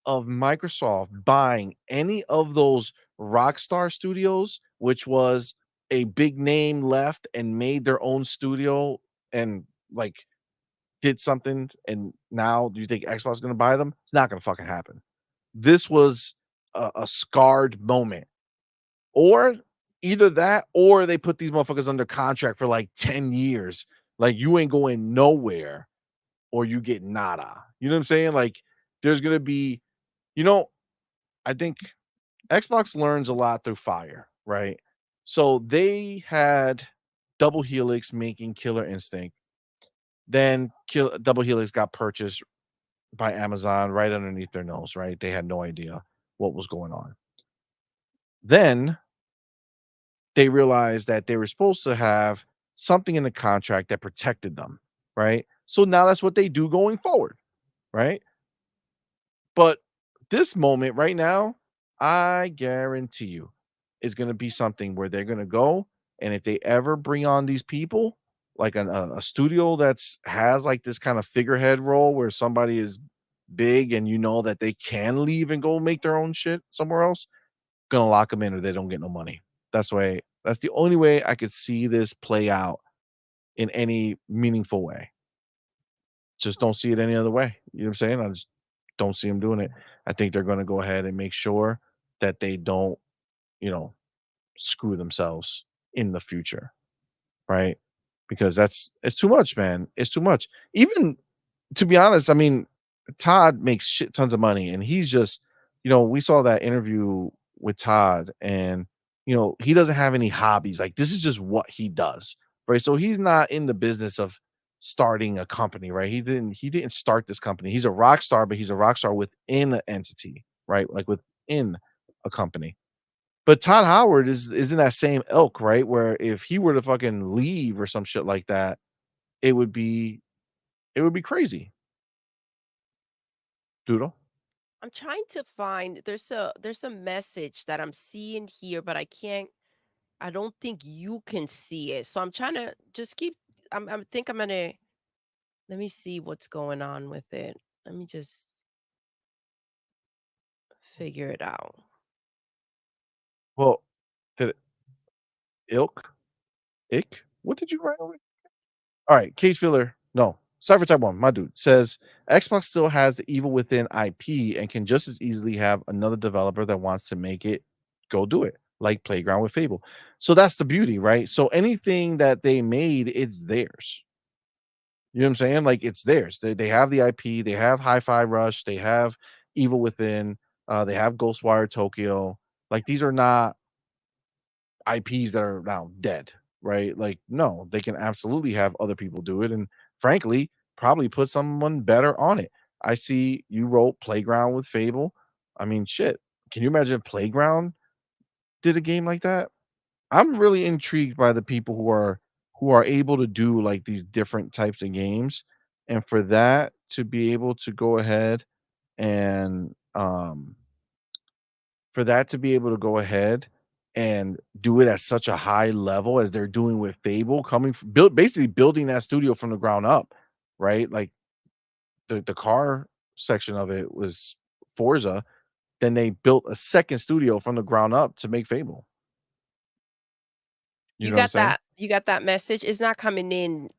of Microsoft buying any of those Rockstar Studios, which was a big name left and made their own studio and like did something, and now do you think Xbox is gonna buy them? It's not gonna fucking happen. This was a scarred moment. Or either that or they put these motherfuckers under contract for like 10 years. Like you ain't going nowhere or you get nada. You know what I'm saying? Like there's gonna be, you know, I think Xbox learns a lot through fire, right? So they had Double Helix making Killer Instinct. Then Double Helix got purchased by Amazon right underneath their nose, right? They had no idea what was going on. Then they realized that they were supposed to have something in the contract that protected them, right? So now that's what they do going forward, right? But this moment right now, I guarantee you, is going to be something where they're going to go, and if they ever bring on these people, like a studio that's has like this kind of figurehead role where somebody is big and you know that they can leave and go make their own shit somewhere else, gonna lock them in or they don't get no money. That's the only way I could see this play out in any meaningful way. Just don't see it any other way. You know what I'm saying? I just don't see them doing it. I think they're gonna go ahead and make sure that they don't, you know, screw themselves in the future, right? Because it's too much, man. It's too much. Even to be honest, I mean, Todd makes shit tons of money, and he's just, we saw that interview with Todd, and he doesn't have any hobbies. Like this is just what he does, right? So he's not in the business of starting a company, right? He didn't start this company. He's a rock star, but he's a rock star within an entity, right? Like within a company. But Todd Howard is in that same ilk, right? Where if he were to fucking leave or some shit like that, it would be crazy. Doodle. I'm trying to find there's a message that I'm seeing here, but I don't think you can see it. So I'm trying to just keep I'm think I'm gonna let me see what's going on with it. Let me just figure it out. Well, did it ilk? Ick? What did you write over? All right, Cage Filler. No, Cypher Type 1, my dude, says Xbox still has the Evil Within IP and can just as easily have another developer that wants to make it go do it, like Playground with Fable. So that's the beauty, right? So anything that they made, it's theirs. You know what I'm saying? Like it's theirs. They have the IP, they have Hi-Fi Rush, they have Evil Within, they have Ghostwire Tokyo. Like these are not IPs that are now dead, right? Like, no, they can absolutely have other people do it, and frankly, probably put someone better on it. I see you wrote Playground with Fable. I mean, shit. Can you imagine if Playground did a game like that? I'm really intrigued by the people who are able to do like these different types of games, and for that to be able to go ahead and for that to be able to go ahead and do it at such a high level as they're doing with Fable, coming f basically building that studio from the ground up, right? Like, the car section of it was Forza, then they built a second studio from the ground up to make Fable. You know what I'm saying? You got that message? It's not coming in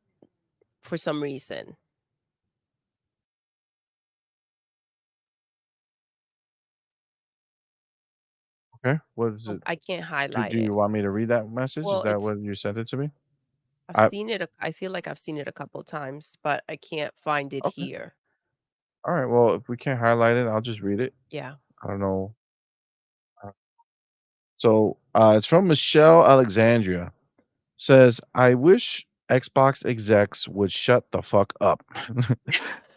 for some reason. Okay, what is Oh, it? I can't Do highlight you it. want me to read that message? Is Well, that what you sent it to me? I've I seen it I feel like I've seen it a couple times, but I can't find it Okay. here. Alright, well, if we can't highlight it, I'll just read it. Yeah. I don't know. Uh, So, it's from Michelle Alexandria. Says, "I wish Xbox execs would shut the fuck up.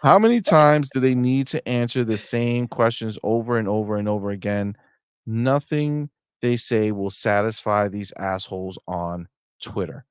How many times do they need to answer the same questions over and over and over again? Nothing they say will satisfy these assholes on Twitter.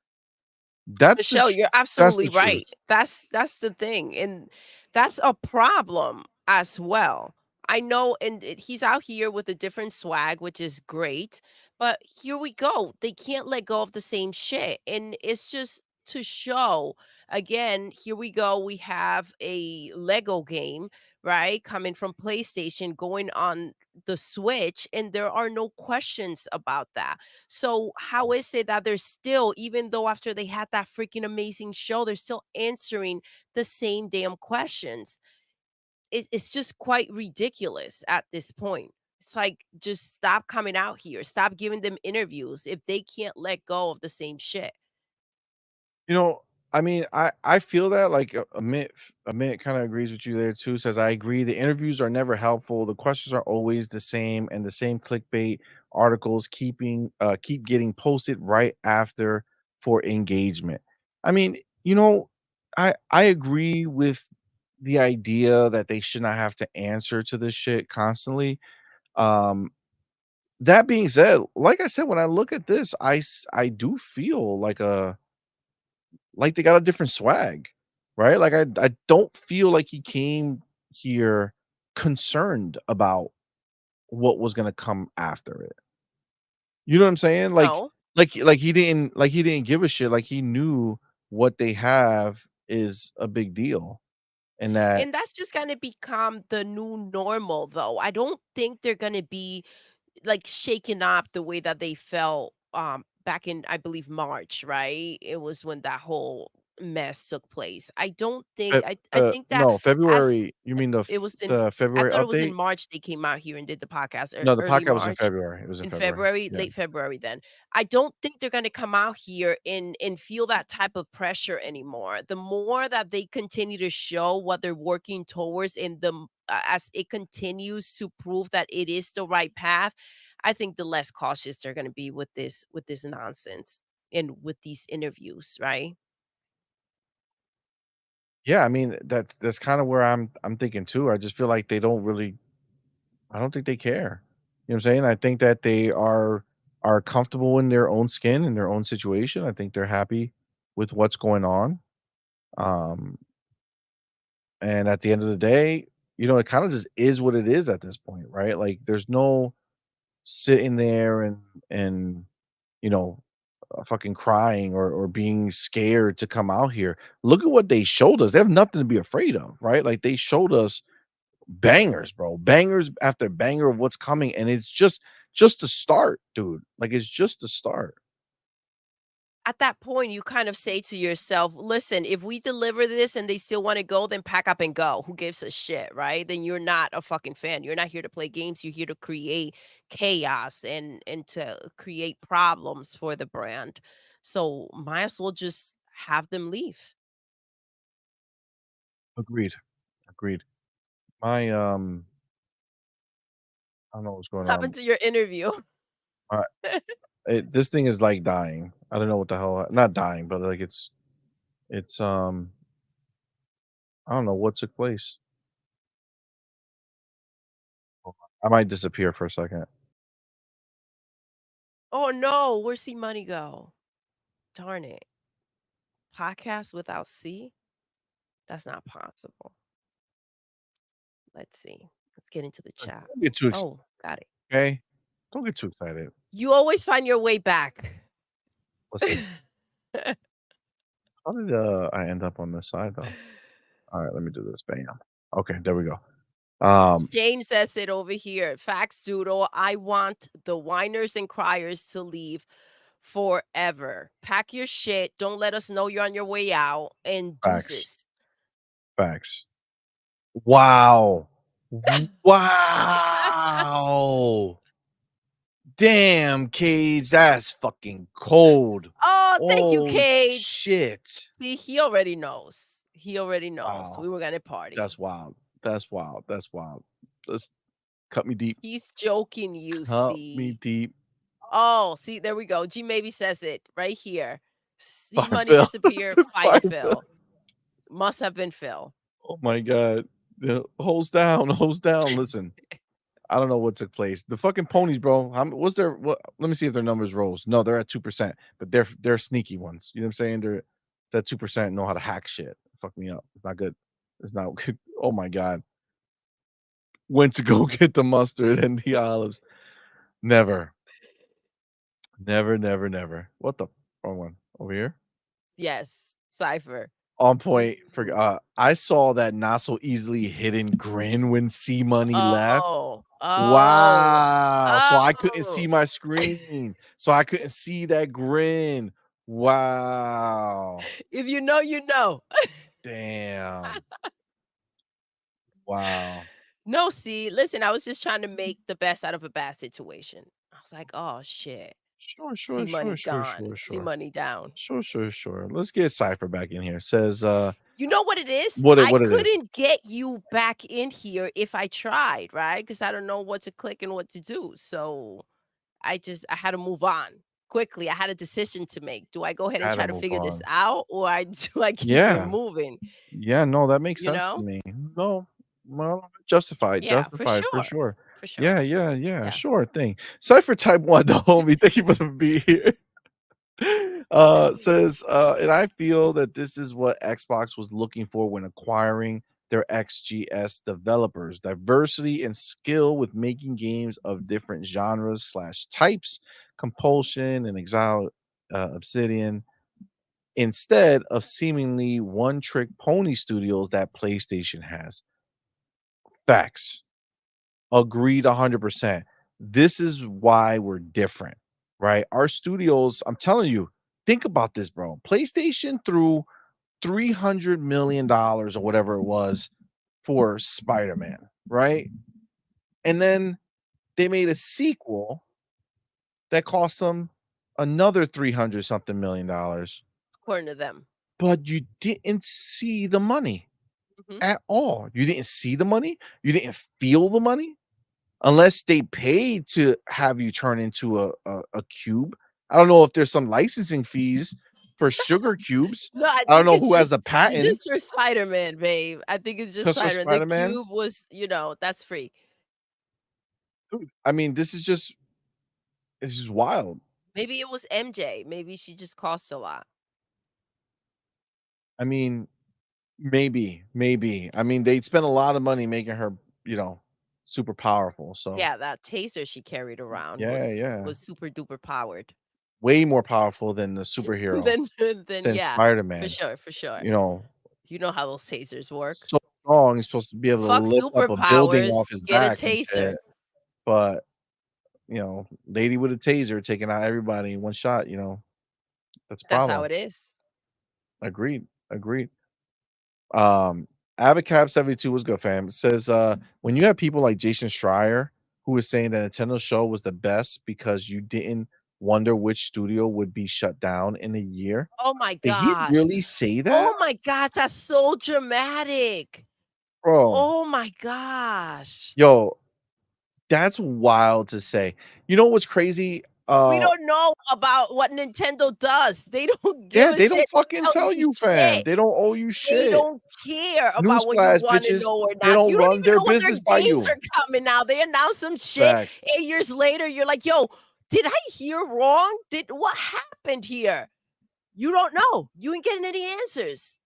That's the Michelle, you're that's the absolutely truth. right. That's the thing, and that's a problem as well. I know, and he's out here with a different swag, which is great. But here we go. They can't let go of the same shit, and it's just to show. Again, here we go. We have a Lego game, right, coming from PlayStation, going on the Switch, and there are no questions about that. So how is it that they're still, even though after they had that freaking amazing show, they're still answering the same damn questions? It's just quite ridiculous at this point. It's like, just stop coming out here. Stop giving them interviews if they can't let go of the same shit. You know, I mean, I feel that like Amit kind of agrees with you there too. Says I agree. The interviews are never helpful. The questions are always the same, and the same clickbait articles keep getting posted right after for engagement. I mean, I agree with the idea that they should not have to answer to this shit constantly. Um, that being said, like I said, when I look at this, I do feel like they got a different swag, right? Like I don't feel like he came here concerned about what was gonna come after it. You know what I'm saying? No. Like he didn't give a shit. Like he knew what they have is a big deal, and that And that's just going to become the new normal, though. I don't think they're going to be like shaken up the way that they felt back in, I believe, March, right? It was when that whole mess took place. I don't think I think that no, as February. You mean it was in the I February thought it was in update? March they came out here and did the podcast, No, the early podcast was in March. February. It was in In February. February, Yeah. late February then. I don't think they're gonna come out here and feel that type of pressure anymore. The more that they continue to show what they're working towards in as it continues to prove that it is the right path, I think the less cautious they're gonna be with this nonsense and with these interviews, right? Yeah, I mean, that's kinda where I'm thinking too. I just feel like they don't really I don't think they care. You know what I'm saying? I think that they are comfortable in their own skin, in their own situation. I think they're happy with what's going on. Um, and at the end of the day, it kinda just is what it is at this point, right? Like, there's no sitting there and, you know, fucking crying or being scared to come out here. Look at what they showed us. They have nothing to be afraid of, right? Like, they showed us bangers, bro. Bangers after banger of what's coming, and it's just the start, dude. Like, it's just the start. At that point, you kind of say to yourself, listen, if we deliver this and they still want to go, then pack up and go. Who gives a shit, right? Then you're not a fucking fan. You're not here to play games. You're here to create chaos and to create problems for the brand. So might as well just have them leave. Agreed. Agreed. My, I don't know what's going What happened on. to your interview? Uh, this thing is, like, dying. I don't know what the hell not dying, but, like, it's I don't know what took place. I might disappear for a second. Oh no, where's C-Money go? Darn it. Podcast without C? That's not possible. Let's see. Let's get into the chat. Don't get too excited, Oh, got it. okay? Don't get too excited. You always find your way back. Listen, how did, I end up on this side, though? Alright, let me do this. Bam. Okay, there we go. James says it over here. Facts, Doodle. I want the whiners and criers to leave forever. Pack your shit. Don't let us know you're on your way out. And Facts. deuces. Facts. Wow. Wow. Damn, Cage, that's fucking cold. Oh, thank you, Oh, Cage. shit. See, he already knows. He already knows. Wow. We were gonna party. That's wild. That's wild. That's wild. Let's cut me deep. He's joking, you Cut me see. deep. Oh, see, there we go. G maybe says it right here. See Fire money Phil. disappear. That's Fire Fire Phil. Phil. Must have been Phil. Oh my god. Hose down, hose down. Listen, I don't know what took place. The fucking ponies, bro. What's their what? Let me see if their numbers rose. No, they're at 2%, but they're sneaky ones. You know what I'm saying? They're that 2% know how to hack shit. Fuck me up. It's not good. It's not good. Oh my god. Went to go get the mustard and the olives. Never. Never, never, never. What the wrong one? Over here? Yes, Cypher. On point. For I saw that not so easily hidden grin when CMoney left. Oh, oh, Wow. So I couldn't oh. see my screen. So I couldn't see that grin. Wow. If you know, you know. Damn. Wow. No, see, listen, I was just trying to make the best out of a bad situation. I was like, "Oh, shit. Sure, See sure, sure, money sure, gone. sure, See sure. money down." Sure, sure, sure. Let's get Cypher back in here. Says You know what it is? what I it is. couldn't get you back in here if I tried, right? Because I don't know what to click and what to do. So I had to move on quickly. I had a decision to make. Do I go ahead and Had to try to move figure this on. out, or do I keep it Yeah. moving? Yeah, no, that makes You sense to know? me. No, well, justified, Yeah, for justified for sure. sure. For sure. Yeah, yeah, yeah, Yeah. sure thing. Cypher Type 1, the homie, thank you for the being here. Says, and I feel that this is what Xbox was looking for when acquiring their XGS developers: diversity and skill with making games of different genres slash types, Compulsion and Exile, Obsidian, instead of seemingly one trick pony studios that PlayStation has. Facts. Agreed 100%. This is why we're different, right? Our studios, I'm telling you, think about this, bro. PlayStation threw $300 million or whatever it was for Spider-Man, right? And then they made a sequel that cost them another 300 something million dollars, According to them. but you didn't see the money Mhm. at all. You didn't see the money. You didn't feel the money. Unless they paid to have you turn into a cube. I don't know if there's some licensing fees for sugar cubes. No, I I don't think know who has the it's patent just for Spider-Man, babe. I think it's just just for Spider-Man. The Spider-Man. cube was, that's free. Dude, I mean, it's just wild. Maybe it was MJ. Maybe she just cost a lot. I mean, maybe. I mean, they spent a lot of money making her, super powerful, so Yeah, that taser she carried around yeah, was yeah. was super duper powered. Way more powerful than the superhero, Then than yeah, for Spider-Man, sure, for sure. you know? You know how those tasers work. So strong, he's supposed to be able to Fuck lift up a building superpowers, off his get a back and taser. shit, but lady with a taser taking out everybody in one shot, that's a That's how problem. it is. Agreed. Agreed. Um, Avocab72 was good, fam. Says, when you have people like Jason Schreier who was saying that Nintendo show was the best because you didn't wonder which studio would be shut down in a year. Oh my Did he gosh. really say that? Oh my gosh, that's so dramatic. Bro, Oh my gosh. yo, that's wild to say. You know what's crazy? We don't know about what Nintendo does. They don't give Yeah, a they don't shit. fucking Tell tell you you, fam. shit. They don't owe you They shit. don't care about what you Newsflash, wanna bitches. know or They not. don't You don't run even their know what their business by games you. are coming out. They announce some shit, Facts. 8 years later, you're like, "Yo, did I hear wrong? What happened here?" You don't know. You ain't getting any answers.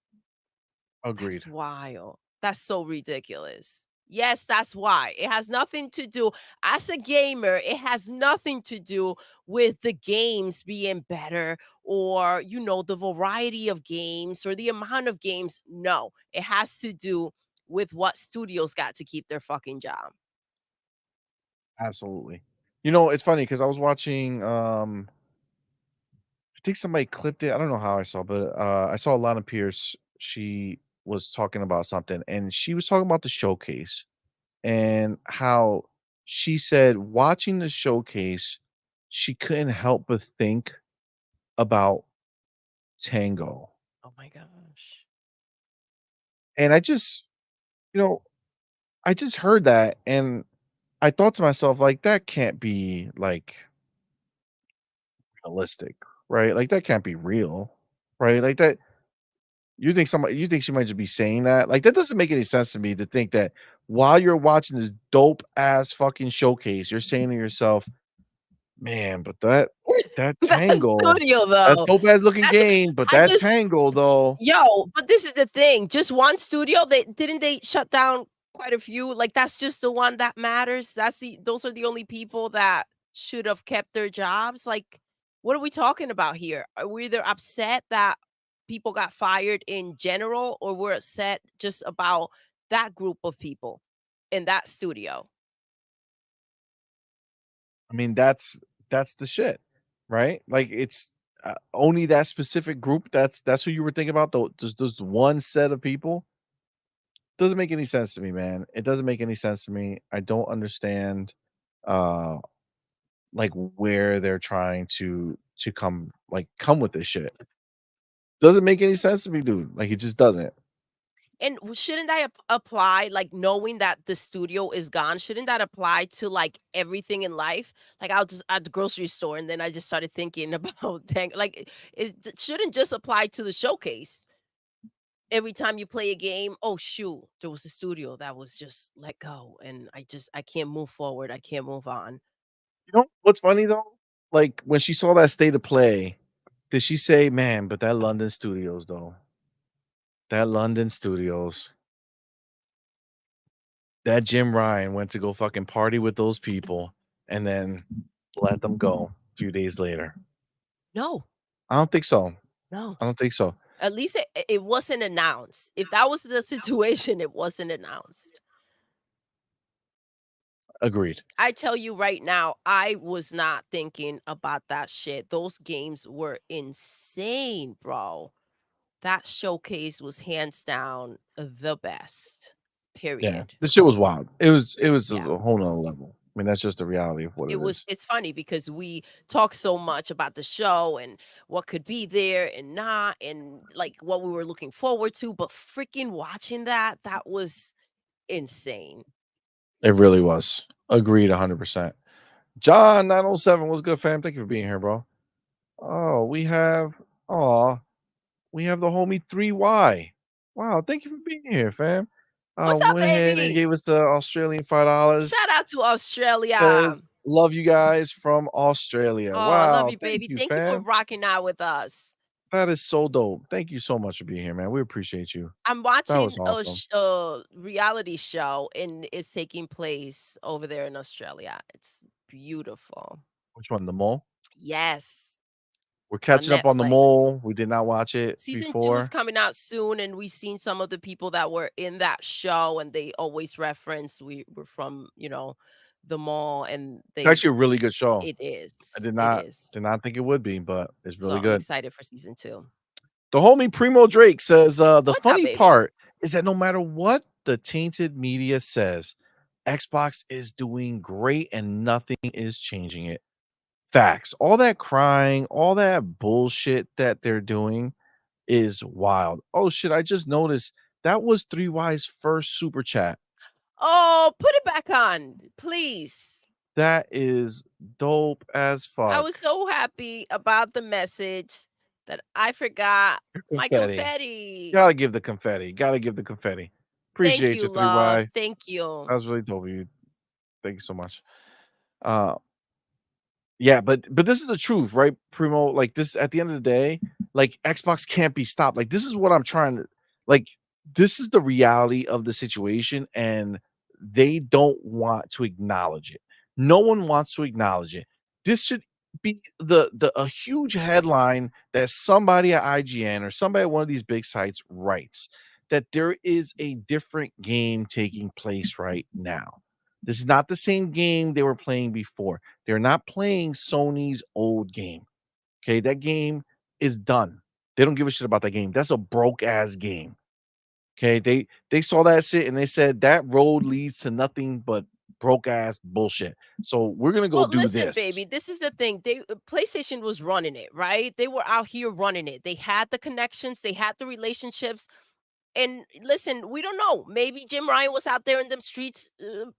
That's Agreed. wild. That's so ridiculous. Yes, that's why. It has nothing to do as a gamer, it has nothing to do with the games being better or, the variety of games or the amount of games. No, it has to do with what studios got to keep their fucking job. Absolutely. It's funny because I was watching, I think somebody clipped it. I don't know how I saw, but I saw Lana Pierce. She was talking about something, and she was talking about the showcase and how she said watching the showcase, she couldn't help but think about Tango. Oh my gosh. And you know, I just heard that and I thought to myself, like, that can't be like realistic, right? Like that can't be real, right? Like that you think she might just be saying that? Like that doesn't make any sense to me to think that while you're watching this dope ass fucking showcase, you're saying to yourself, "Man, but that That Tango, studio that's though, dope ass looking that's game, but I that just Tango though." yo, but this is the thing, just one studio, they shut down quite a few? Like, that's just the one that matters? Those are the only people that should have kept their jobs? Like, what are we talking about here? Are we either upset that people got fired in general, or we're upset just about that group of people in that studio? I mean, that's the shit, right? Like, it's, only that specific group, that's who you were thinking about, though, just one set of people? Doesn't make any sense to me, man. It doesn't make any sense to me. I don't understand, uh, like, where they're trying to come with this shit. Doesn't make any sense to me, dude. Like, it just doesn't. And shouldn't that apply, like, knowing that the studio is gone, shouldn't that apply to, like, everything in life? Like, I was just at the grocery store, and then I just started thinking about dang, like, it shouldn't just apply to the showcase. Every time you play a game, "Oh, shoot, there was a studio that was just let go, and I can't move forward, I can't move on." You know what's funny, though? Like, when she saw that state of play, did she say, "Man, but that London studios, though. That London studios. That Jim Ryan went to go fucking party with those people and then let them go a few days later." No, I don't think so. no. I don't think so. At least it wasn't announced. If that was the situation, it wasn't announced. Agreed. I tell you right now, I was not thinking about that shit. Those games were insane, bro. That showcase was hands down the best. Yeah, Period. this shit was wild. It was a Yeah. whole nother level. I mean, that's just the reality of what it is. It's funny because we talk so much about the show and what could be there and not and like what we were looking forward to, but freaking watching that was insane. It really was. Agreed 100%. John 907, what's good, fam? Thank you for being here, bro. Oh, aw, we have the homie 3Y. Wow, thank you for being here, fam. What's up, Went ahead and baby? gave us the Australian $5. Shout out to Australia. Says, "Love you guys from Australia." Oh, I love Wow, you, thank baby. you, Thank you for fam. rocking out with us. That is so dope. Thank you so much for being here, man. We appreciate you. I'm That was watching awesome. a reality show, and it's taking place over there in Australia. It's beautiful. Which one? The Mole? Yes, We're on catching up on The Netflix. Mole. We did not watch it Season 2 is before. coming out soon, and we've seen some of the people that were in that show, and they always reference we were from, the mall, and It's they actually a really good show. it is. I did It not is. did not think it would be, but it's So really I'm good. excited for season 2. The homie Primo Drake says, "The What's up, funny baby? part is that no matter what the tainted media says, Xbox is doing great and nothing is changing it." Facts. All that crying, all that bullshit that they're doing is wild. Oh shit, I just noticed that was 3Y's first super chat. Oh, put it back on, please. That is dope as I was fuck. so happy about the message that I forgot my Confetti. confetti. Gotta give the confetti. Gotta give the confetti. Thank Appreciate you, you, love. 3Y. Thank you. That was really dope of you. Thank you so much. Uh Yeah, but this is the truth, right, Primo? Like this at the end of the day, like Xbox can't be stopped. Like this is what I'm trying to like this is the reality of the situation and they don't want to acknowledge it. No one wants to acknowledge it. This should be the a huge headline that somebody at IGN or somebody at one of these big sites writes that there is a different game taking place right now. This is not the same game they were playing before. They're not playing Sony's old game. Okay, that game is done. They don't give a shit about that game. That's a broke ass game. Okay, they saw that shit and they said that road leads to nothing but broke ass bullshit. So we're gonna go Well, do listen, this. baby, this is the thing. PlayStation was running it, right? They were out here running it. They had the connections, they had the relationships. And listen, we don't know. Maybe Jim Ryan was out there in them streets,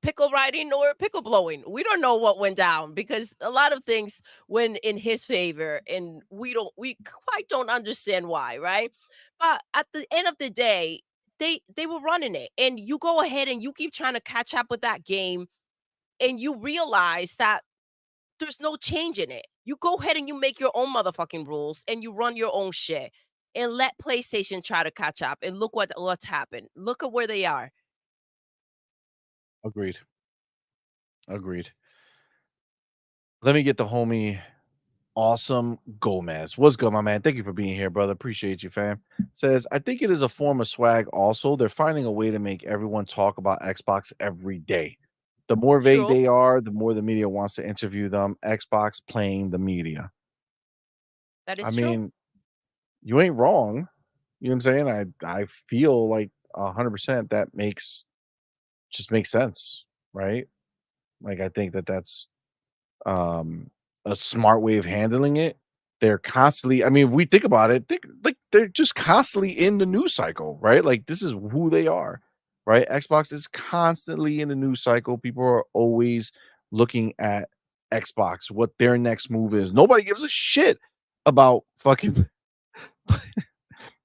pickle riding or pickle blowing. We don't know what went down because a lot of things went in his favor, and we quite don't understand why, right? But at the end of the day, they were running it, and you go ahead and you keep trying to catch up with that game, and you realize that there's no change in it. You go ahead and you make your own motherfucking rules, and you run your own shit, and let PlayStation try to catch up. And look what's happened. Look at where they are. Agreed. Agreed. Let me get the homie Awesome Gomez. What's good, my man? Thank you for being here, brother. Appreciate you, fam. Says, I think it is a form of swag also. They're finding a way to make everyone talk about Xbox every day. The more vague True. they are, the more the media wants to interview them. Xbox playing the media. That I is true. mean, you ain't wrong. You know what I'm saying? I feel like 100% that just makes sense, right? Like I think that's um a smart way of handling it. They're constantly, I mean, if we think about it, like they're just constantly in the news cycle, right? Like this is who they are, right? Xbox is constantly in the news cycle. People are always looking at Xbox, what their next move is. Nobody gives a shit about fucking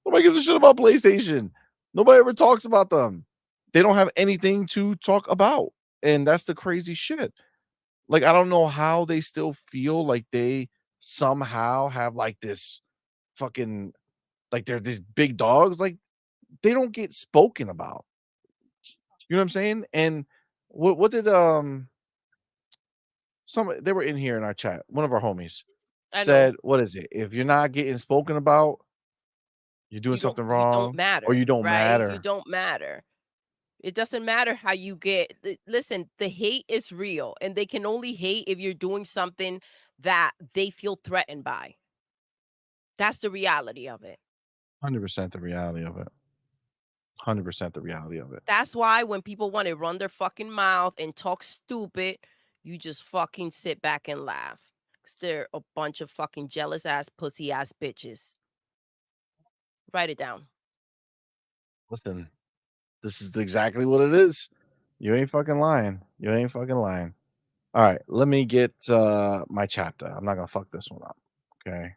nobody gives a shit about PlayStation. Nobody ever talks about them. They don't have anything to talk about. And that's the crazy shit. Like, I don't know how they still feel like they somehow have like this fucking like they're these big dogs. Like, they don't get spoken about. You know what I'm saying? And what did some they were in here in our chat. One of our homies I know. said, what is it? If you're not getting spoken about, you're doing something You don't wrong or matter, you don't right? You matter. don't matter. It doesn't matter how you get listen, the hate is real, and they can only hate if you're doing something that they feel threatened by. That's the reality of it. 100% the reality of it. 100% the reality of it. That's why when people want to run their fucking mouth and talk stupid, you just fucking sit back and laugh. Because they're a bunch of fucking jealous ass, pussy ass bitches. Write it down. Listen, this is exactly what it is. You ain't fucking lying. You ain't fucking lying. All right, let me get my chapter. I'm not gonna fuck this one up. Okay.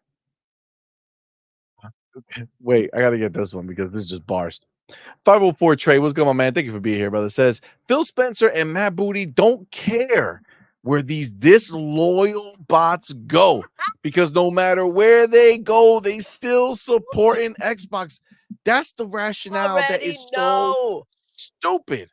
Wait, I gotta get this one because this is just bars. 504 Trey, what's good, my man? Thank you for being here, brother. Says Phil Spencer and Matt Booty don't care where these disloyal bots go because no matter where they go, they still supporting Xbox. That's the rationale that Already is so know. stupid.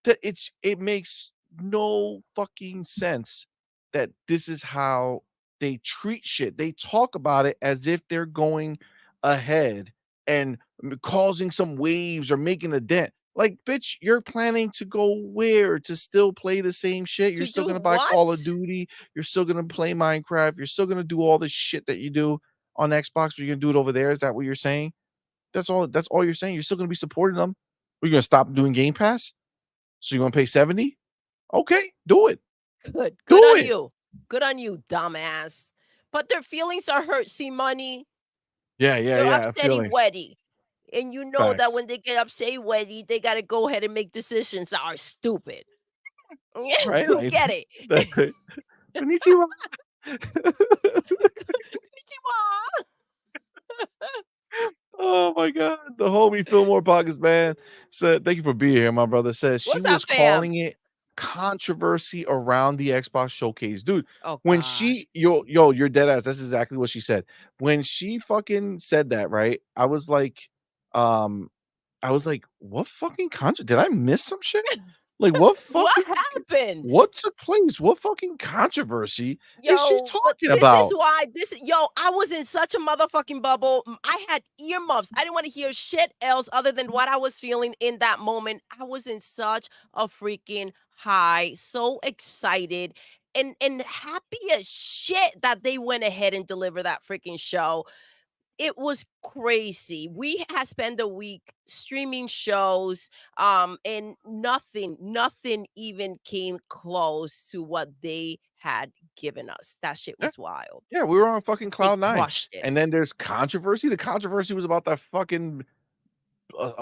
It makes no fucking sense that this is how they treat shit. They talk about it as if they're going ahead and causing some waves or making a dent. Like, bitch, you're planning to go where to still play the same shit? You're To still do gonna buy Call of what? Duty. You're still gonna play Minecraft. You're still gonna do all the shit that you do on Xbox, but you're gonna do it over there. Is that what you're saying? That's all you're saying. You're still gonna be supporting them. Are you gonna stop doing Game Pass? So you want to pay 70? Okay, do it. Good. Do Good on it. you. Good on you, dumbass. But their feelings are hurt. See, money. Yeah, yeah, They're yeah. upsetting Feelings. Weddy. And you know that Facts. when they get upset Weddy, they gotta go ahead and make decisions that are stupid. Right? You Like get it. that's it. Konnichiwa. Konnichiwa. Oh my god. The homie Fillmore Pockets man said, thank you for being here, my brother. Says she What's up, was fam? calling it controversy around the Xbox showcase. Dude, Oh when gosh. you're dead ass. That's exactly what she said. When she fucking said that, right? Um, I was like, what fucking did I miss some shit? Like What happened? what took place? What fucking controversy is she Yo, but talking this is about? why I was in such a motherfucking bubble. I had earmuffs. I didn't want to hear shit else other than what I was feeling in that moment. I was in such a freaking high, so excited and happy as shit that they went ahead and delivered that freaking show. It was crazy. We had spent a week streaming shows, and nothing even came close to what they had given us. That shit Yeah, was wild. yeah, we were on fucking They cloud nine. crushed it. And then there's controversy. The controversy was about that fucking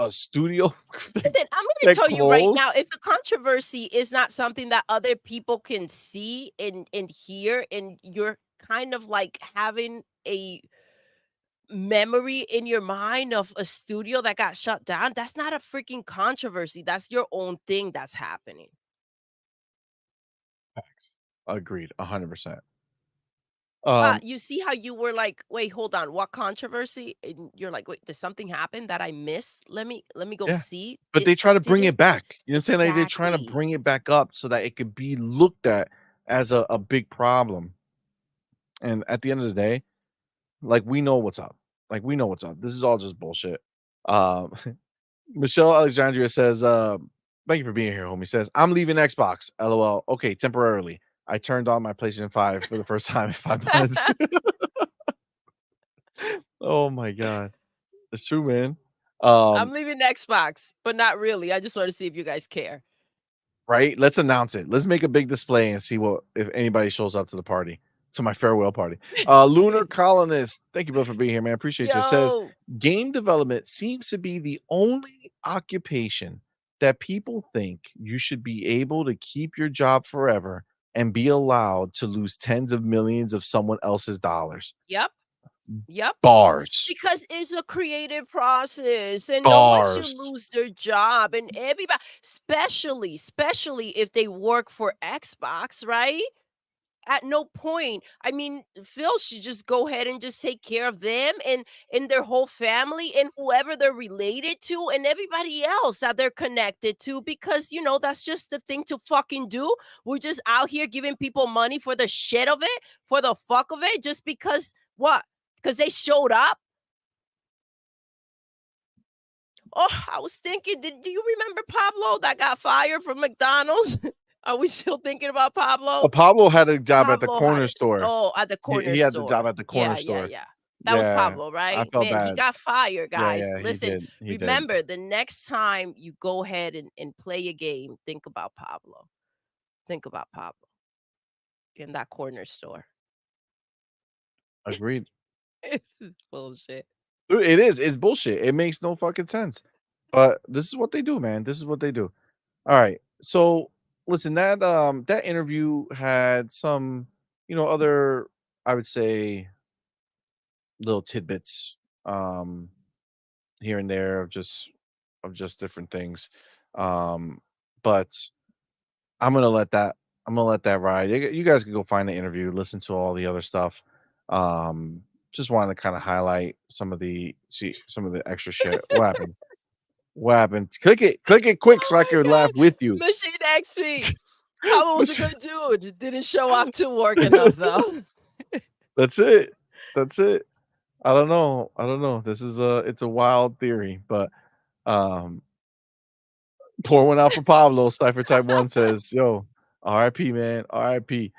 studio Listen, I'm gonna that tell you right closed. now, if the controversy is not something that other people can see and hear, and you're kind of like having a memory in your mind of a studio that got shut down, that's not a freaking controversy. That's your own thing that's happening. Agreed, 100%. You see how you were like, "Wait, hold on, what controversy?" And you're like, "Wait, did something happen that I missed? Let me go Yeah, see." but they try to bring Didn't it back. You know what I'm saying? Like, they're trying to exactly. bring it back up so that it could be looked at as a big problem, and at the end of the day, like, we know what's up. Like, we know what's up. This is all just bullshit. Um, Michelle Alexandria says, "Thank you for being here, homie." Says, "I'm leaving Xbox. LOL. Okay, temporarily. I turned on my PlayStation 5 for the first time in 5 months." Oh my god. It's true, man. I'm Um, leaving Xbox, but not really. I just wanna see if you guys care. right? Let's announce it. Let's make a big display and see what if anybody shows up to the party, to my farewell party. Lunar Colonist, thank you both for being here, man. Appreciate you. Says, Yo, game development seems to be the only occupation that people think you should be able to keep your job forever and be allowed to lose tens of millions of someone else's dollars. yep, yep. Bars. Because it's a creative process, and no one should Bars. lose their job, and everybody, especially if they work for Xbox, right? At no point, I mean, Phil should just go ahead and just take care of them and their whole family and whoever they're related to and everybody else that they're connected to, because that's just the thing to fucking do. We're just out here giving people money for the shit of it, for the fuck of it, just because what? Because they showed up. Oh, I was thinking, do you remember Pablo that got fired from McDonald's? Are we still thinking about Pablo? Pablo had a job at the Pablo had corner it. store. Oh, at the corner He had the job store. at the corner Yeah, yeah, store. yeah. That was Yeah, Pablo, I right? felt Man, he bad. got fired, Yeah, guys. yeah, Listen, he did. remember the next time you go ahead and play a game, think about Pablo. Think about Pablo in that corner store. Agreed. This is bullshit. Dude, it is. It's bullshit. It makes no fucking sense. But this is what they do, man. This is what they do. All right. So listen, that interview had some, other, I would say, little tidbits here and there of just different things. Um, but I'm gonna let that ride. You guys can go find the interview, listen to all the other stuff. Um, just wanted to kind of highlight some of the extra shit. What happened? What happened? Click it quick Oh so I my can laugh god. with you. Machine XP. Pablo was a Mich- good dude. Didn't show up to work enough though. That's it. That's it. I don't know. I don't know. It's a wild theory, but um pour one out for Pablo. Cypher Type 1 says, "Yo, RIP, man. RIP."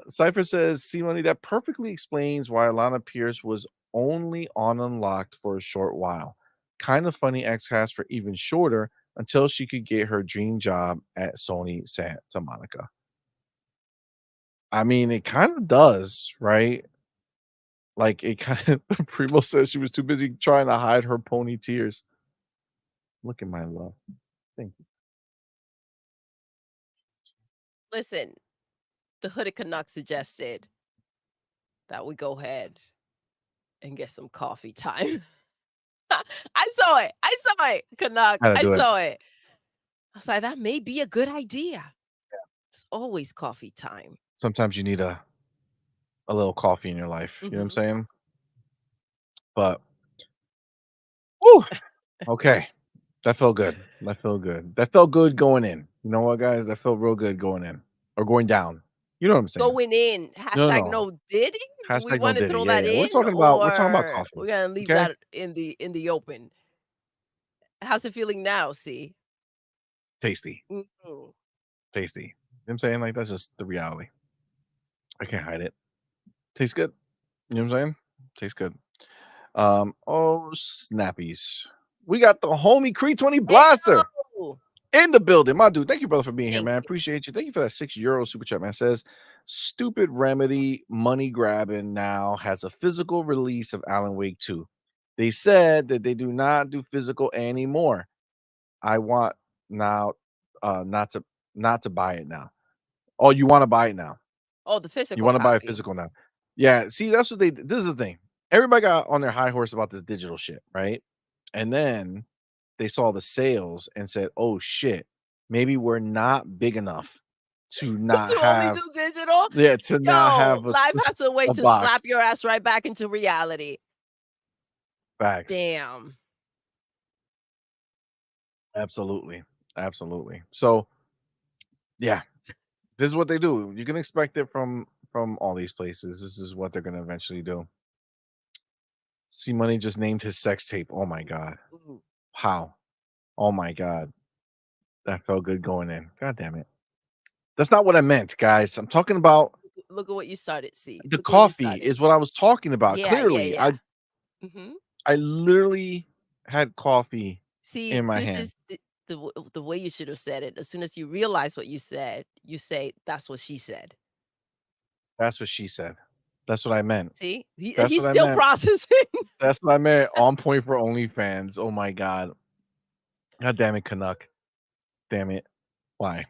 Cypher says, "CMoney, that perfectly explains why Alana Pierce was only on Unlocked for a short while. Kind of funny X-Cast for even shorter until she could get her dream job at Sony Santa Monica." I mean, it kind of does, right? Like, it kind of Primo says she was too busy trying to hide her pony tears. Look at my love. Thank you. Listen, the Hooded Canuck suggested that we go ahead and get some coffee time. I saw it. I saw it, Canuck. Gotta I do it. saw it. I was like, that may be a good idea. It's always coffee time. Sometimes you need a little coffee in your life. You know what I'm Mhm. saying? But woo, okay. That felt good. That felt good. That felt good going in. You know what, guys? That felt real good going in or going down. You know what I'm saying? Going in, No, hashtag no. no diddy? Do we Hashtag no wanna diddy. throw Yeah, that yeah. in, We're talking about or coffee. we're gonna leave Okay? that in the open? How's it feeling now, C? Tasty. Mhm. Tasty. You know what I'm saying? Like that's just the reality. I can't hide it. Tastes good. You know what I'm saying? Tastes good. Oh snappies. We got the homie Cree 20 Blaster Ayo! in the building. My dude, thank you, brother, for being here, Thank man. you. Appreciate you. Thank you for that €6 super chat, man. Says stupid remedy money grabbing now has a physical release of Alan Wake 2. They said that they do not do physical anymore. I want now not to buy it now. Oh, you want to buy it now. Oh, the You physical want to buy a copy. physical now. Yeah, see, that's what this is the thing. everybody got on their high horse about this digital shit, right? And then they saw the sales and said, "Oh shit, maybe we're not big enough to not To only have do digital? yeah, to not Yo, have life has a way a to slap box." your ass right back into reality. Facts. Damn. Absolutely. Absolutely. So, yeah, this is what they do. You can expect it from all these places. This is what they're gonna eventually do. CMoney just named his sex tape. Oh my god. Ooh, How? Oh my god. That felt good going in. God damn it. That's not what I meant, guys. I'm talking about look at what you started, see. the Look at what you coffee started. is what I was talking about. Yeah, yeah, Clearly, yeah. Mhm. I literally had coffee See, in my this hand. is the way you should have said it. As soon as you realize what you said, you say, "That's what she said." That's what she said. That's what I meant. See? That's He's what I still meant. processing. That's what I meant. On point for OnlyFans. Oh my god. God damn it, Canuck. Damn it. Why?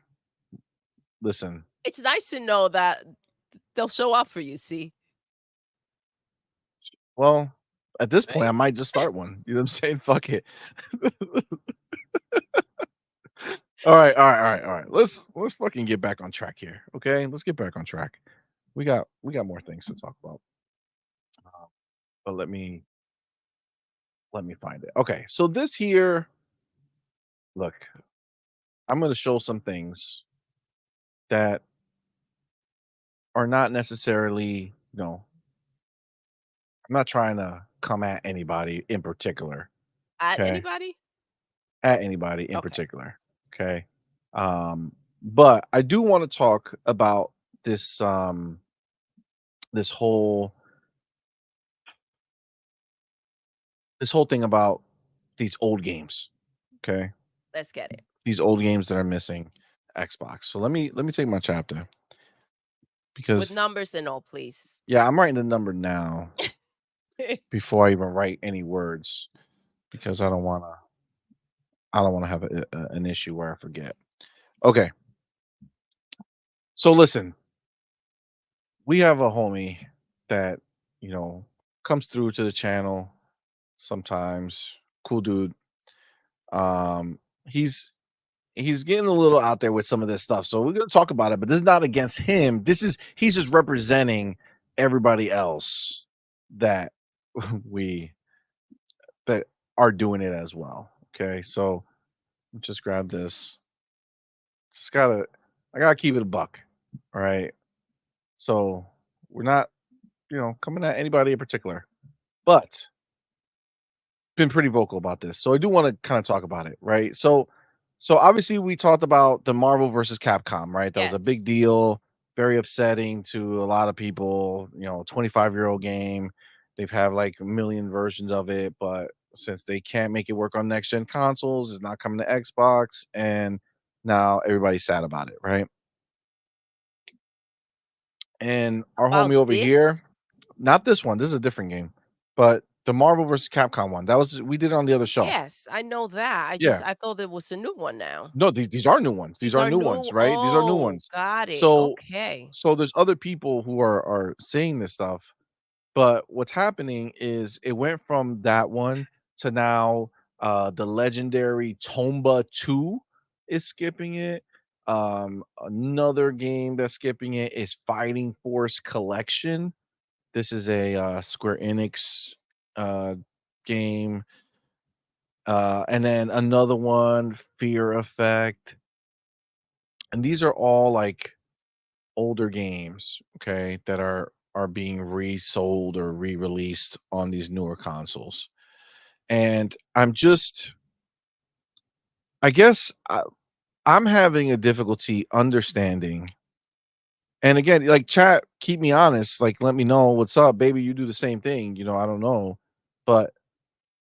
Listen. It's nice to know that they'll show up for you, see? Well, at this point, I Right? might just start one. You know what I'm saying? Fuck it. All right. Let's fucking get back on track here. Okay, let's get back on track. We got more things to talk about. Uh, but let me find it. Okay, so this here, look, I'm gonna show some things that are not necessarily, I'm not trying to come at anybody in particular. At Okay, anybody? at anybody in Okay. particular. Okay, but I do want to talk about this this whole this whole thing about these old games. Okay, Let's get it. these old games that are missing Xbox. So let me take my chapter With because numbers and all, please. yeah, I'm writing the number now before I even write any words because I don't want to have an issue where I forget. Okay, so listen, we have a homie that you know comes through to the channel sometimes. Cool dude. Um, he's he's getting a little out there with some of this stuff, so we're gonna talk about it. But this is not against him. He's just representing everybody else that we that are doing it as well. Okay, so just grab this. Just gotta, I gotta keep it a buck. All right. So we're not, coming at anybody in particular, but been pretty vocal about this. So I do want to kind of talk about it, right? So obviously we talked about the Marvel versus Capcom, right? That was a Yes. big deal, very upsetting to a lot of people, 25-year-old game. They've had like a million versions of it, but since they can't make it work on next gen consoles, it's not coming to Xbox, and now everybody's sad about it, right? And our homie About over this? here, not this one, this is a different game, but the Marvel versus Capcom one. That was we did it on the other show. Yes, I know that. Yeah. I thought there was a new one now. No, these are new ones. These These are are new ones, new. right? These are new Oh, ones. got it. So Okay. so there's other people who are saying this stuff, but what's happening is it went from that one to now the legendary Tomba 2 is skipping it. Another game that's skipping it is Fighting Force Collection. This is a Square Enix uh game. And then another one, Fear Effect. And these are all like older games, okay, that are being resold or re-released on these newer consoles. And I guess I'm having a difficulty understanding. And again, like chat, keep me honest, like let me know what's up, baby. You do the same thing, I don't know. But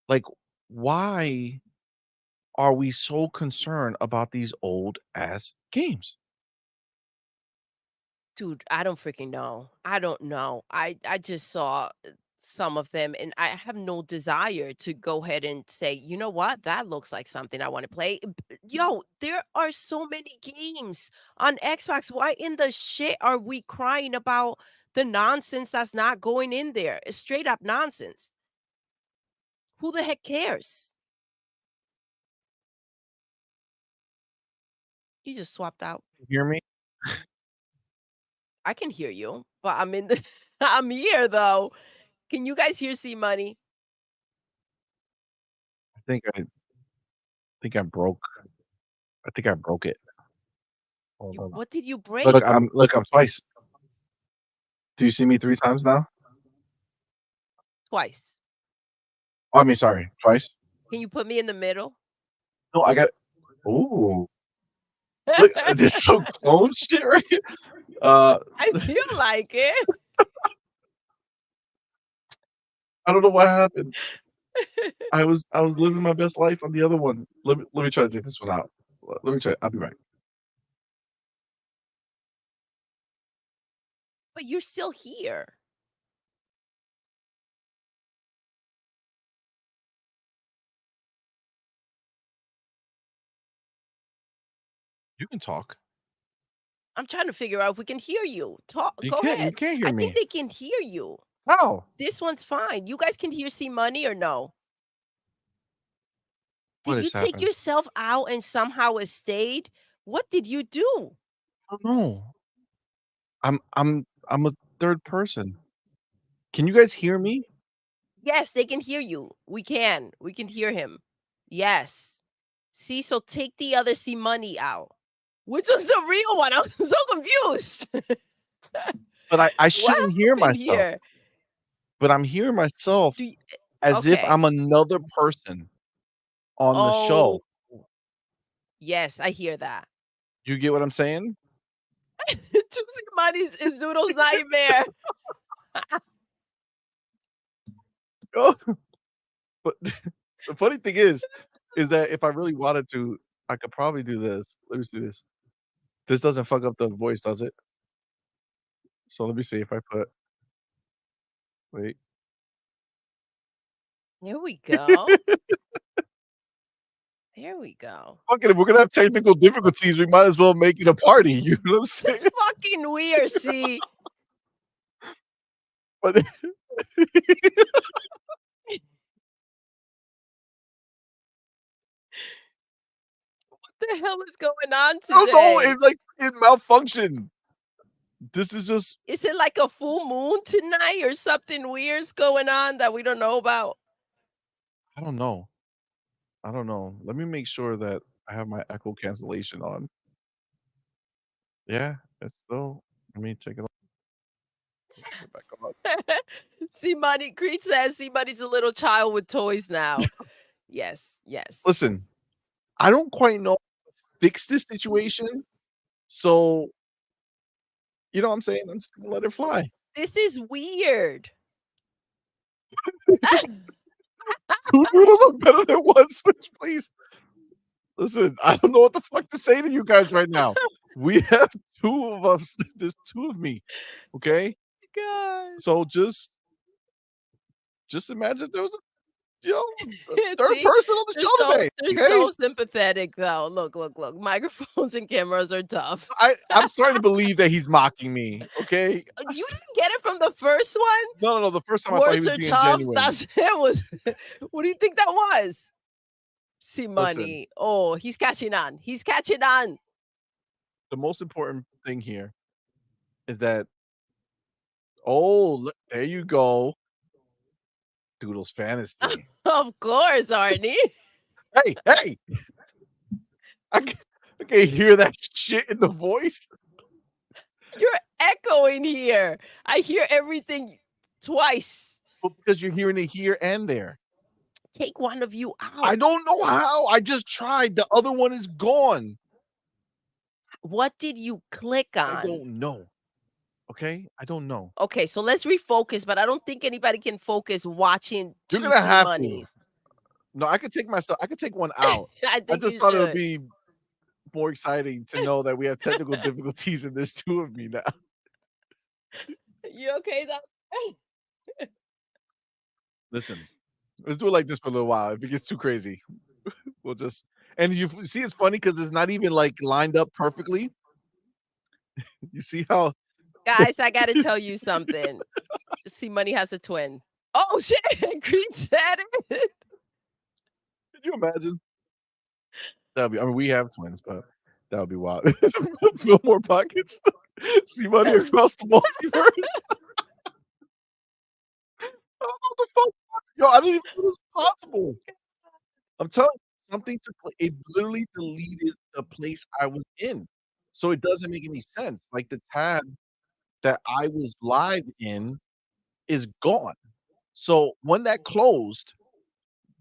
like why are we so concerned about these old ass games? Dude, I don't freaking know. I don't know. I just saw some of them and I have no desire to go ahead and say, "You know what? That looks like something I want to play." Yo, there are so many games on Xbox. Why in the shit are we crying about the nonsense that's not going in there. It's straight up nonsense. Who the heck cares? You just swapped out. You hear me? I can hear you, but I'm in the I'm here though. Can you guys hear CMoney? I think I broke. I think I broke it. Hold on. What did you break? Look, I'm twice. Do you see me 3 times now? Twice. Oh, I mean, sorry, twice? Can you put me in the middle? No, I got ooh. Look, this is some clone shit right here. I feel like it. I don't know what happened. I was living my best life on the other one. Let me try to take this one out. Let me try. I'll be right. But you're still here. You can talk. I'm trying to figure out if we can hear you. Talk. You Go can't. ahead. You can't hear I me. think they can hear you. How? This one's fine. You guys can hear CMoney or no? What Did you has take happened? yourself out and somehow it stayed? What did you do? I don't know. I'm a third person. Can you guys hear me? Yes, they can hear you. We can. We can hear him. Yes. See, so take the other CMoney out. Which was the real one? I'm so confused. But I What shouldn't hear happened myself. here? But I'm hearing myself Do you, as if okay. I'm another person on the show. Oh, yes, I hear that. You get what I'm saying? Choosing money is Doodle's nightmare. Oh, but the funny thing is that if I really wanted to, I could probably do this. Let me see this. This doesn't fuck up the voice, does it? So let me see if I put wait. There we go. There we go. Fuck it, if we're gonna have technical difficulties, we might as well make it a party. You know what I'm saying? It's fucking weird, see? But What the hell is going on I don't know, today? it malfunctioned. This is just Is it like a full moon tonight or something weird's going on that we don't know about? I don't know. I don't know. Let me make sure that I have my echo cancellation on. Yeah, it's still let me check it out. Put it back on. CMoney Creed says CMoney's a little child with toys now. Yes, yes. Listen, I don't quite know how to fix this situation, so you know what I'm saying? I'm just gonna let it fly. This is weird. 2 noodles are better than 1 switch, please. Listen, I don't know what the fuck to say to you guys right now. We have 2 of us. There's 2 of me, okay? God. So just imagine there was a 3rd See? person on the show today, They're okay? so sympathetic though. Look, look, look. Microphones and cameras are tough. I'm starting to believe that he's mocking me, okay? You didn't get it from the first one? No, the first time I thought he Words was are being tough. genuine. That's it was. What do you think that was? Listen. CMoney. Oh, he's catching on. He's catching on. The most important thing here is that oh, look, there you go. Doodle's fantasy. Of course, Arnie. Hey, hey! I can't hear that shit in the voice. You're echoing here. I hear everything twice. Well, because you're hearing it here and there. Take one of you out. I don't know how. I just tried. The other one is gone. What did you click on? I don't know. Okay? I don't know. Okay, so let's refocus, but I don't think anybody can focus watching You're 2 gonna have to. CMoneys. No, I could take one out. I I think just you thought it would should. be more exciting to know that we have technical difficulties and there's 2 of me now. You okay though? Listen, let's do it like this for a little while. If it gets too crazy, we'll just and you see it's funny because it's not even like lined up perfectly. You see how Guys, I gotta tell you something. CMoney has a twin. Oh, shit. Green said it. Can you imagine? That'd be. I mean, we have twins, but that would be wild. Fill more pockets. See money across the multiverse. I don't know what the fuck. Yo, I didn't even know this was possible. I'm telling you, something took it literally deleted the place I was in. So it doesn't make any sense. Like the tab that I was live in is gone. So when that closed,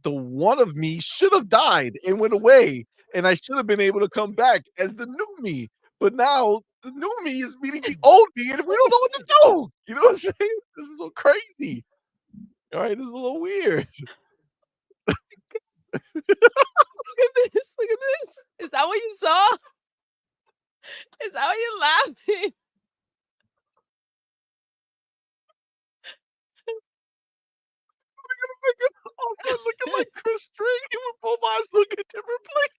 the one of me should have died and went away, and I should have been able to come back as the new me. But now the new me is meeting the old me, and we don't know what to do. You know what I'm saying? This is so crazy. All right, this is a little weird. Look at this. Look at this. Is that what you saw? Is that why you're laughing? All of a sudden looking like Chris String, and with both eyes looking at different places.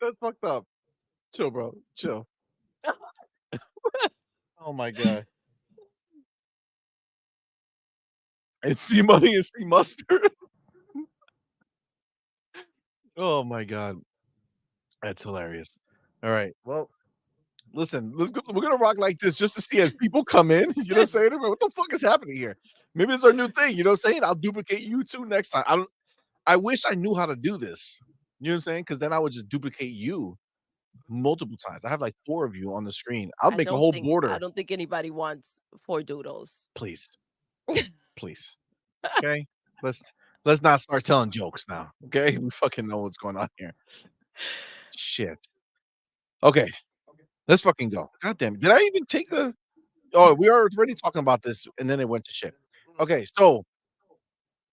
That's fucked up. Chill, bro. Chill. Oh my god. And C money and C mustard. Oh my god. That's hilarious. All right. Well, listen, let's go. We're gonna rock like this just to see as people come in. You know what I'm saying? What the fuck is happening here? Maybe it's our new thing. You know what I'm saying? I'll duplicate you two next time. I wish I knew how to do this. You know what I'm saying? Because then I would just duplicate you multiple times. I have like 4 of you on the screen. I'll make a whole I border. don't think anybody wants 4 doodles. Please. Please. Okay? Let's not start telling jokes now. Okay? We fucking know what's going on here. Shit. Okay. Let's fucking go. God damn it. Did I even take the Oh, we are already talking about this and then it went to shit. Okay, so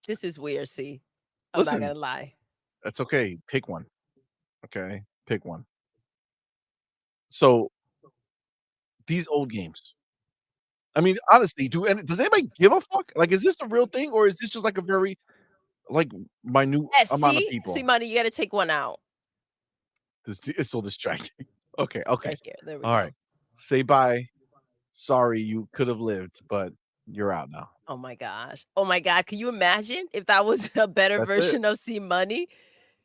This is weird, see? I'm not listen, gonna lie. that's okay. Pick one. Okay? Pick one. So these old games. I mean, honestly, does anybody give a fuck? Like, is this the real thing or is this just like a very like minute Yes, amount of see? people? CMoney, you gotta take one out. This is so distracting. Okay, okay. Right here. There we All go. right. Say bye. Sorry, you could have lived, but you're out now. Oh my gosh. Oh my god. Can you imagine if that was a better That's it. version of CMoney?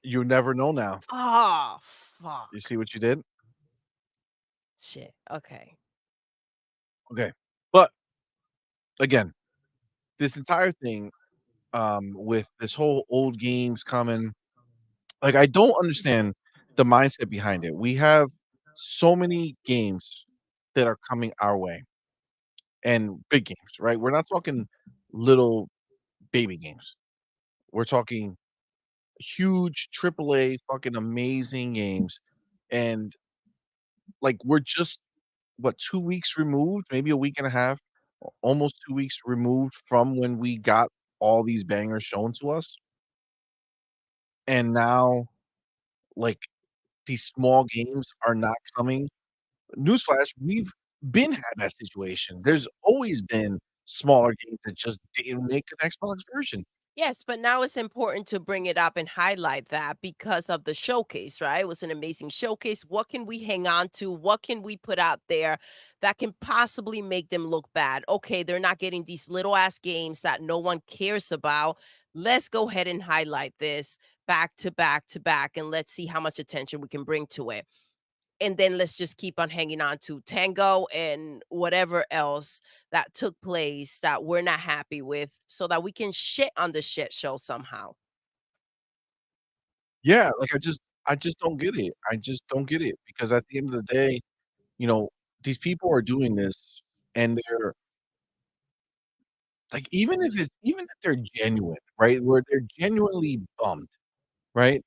You never know now. Oh, You fuck. see what you did? Shit. Okay. Okay. But again, this entire thing with this whole old games coming, like I don't understand the mindset behind it. We have so many games that are coming our way and big games, right? We're not talking little baby games. We're talking huge AAA fucking amazing games. And like we're just what 2 weeks removed, maybe a week and a half, almost 2 weeks removed from when we got all these bangers shown to us. And now like these small games are not coming. Newsflash, we've been had that situation. There's always been smaller games that just didn't make an Xbox version. Yes, but now it's important to bring it up and highlight that because of the showcase, right? It was an amazing showcase. What can we hang on to? What can we put out there that can possibly make them look bad? Okay, they're not getting these little ass games that no one cares about. Let's go ahead and highlight this back to back to back and let's see how much attention we can bring to it. And then let's just keep on hanging on to Tango and whatever else that took place that we're not happy with so that we can shit on the shit show somehow. Yeah, like I just don't get it. I just don't get it because at the end of the day, you know, these people are doing this and they're like even if they're genuine, right? Where they're genuinely bummed, right?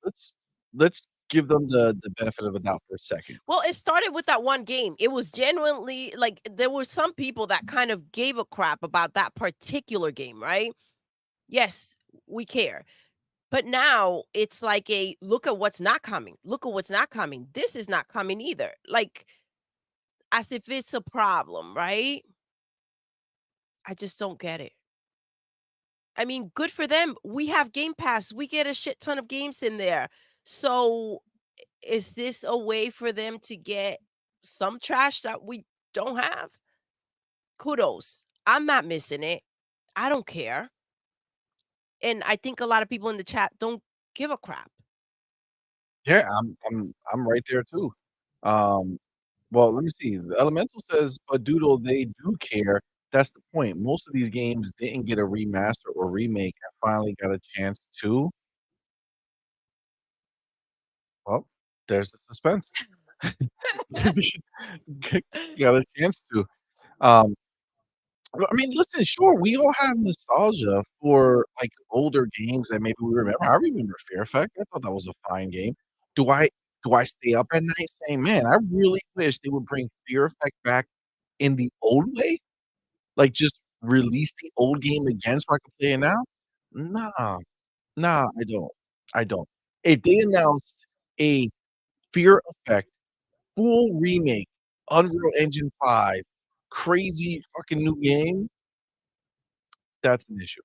Let's give them the benefit of the doubt for a second. Well, it started with that one game. It was genuinely like there were some people that kind of gave a crap about that particular game, right? Yes, we care. But now it's like a look at what's not coming. Look at what's not coming. This is not coming either. Like as if it's a problem, right? I just don't get it. I mean, good for them. We have Game Pass. We get a shit ton of games in there. So, is this a way for them to get some trash that we don't have? Kudos. I'm not missing it. I don't care. And I think a lot of people in the chat don't give a crap. Yeah, I'm right there too. Um, well, let me see. The Elemental says, but Doodle, they do care. That's the point. Most of these games didn't get a remaster or remake and finally got a chance to. Well, there's the suspense. Got a chance to. Um, well, I mean, listen, sure, we all have nostalgia for, like, older games that maybe we remember. I remember Fear Effect. I thought that was a fine game. Do I do I stay up at night saying, "Man, I really wish they would bring Fear Effect back in the old way?" Like, just release the old game again so I can play it now? Nah, nah, I don't. I don't. If they announced a Fear Effect full remake, Unreal Engine 5, crazy fucking new game, that's an issue.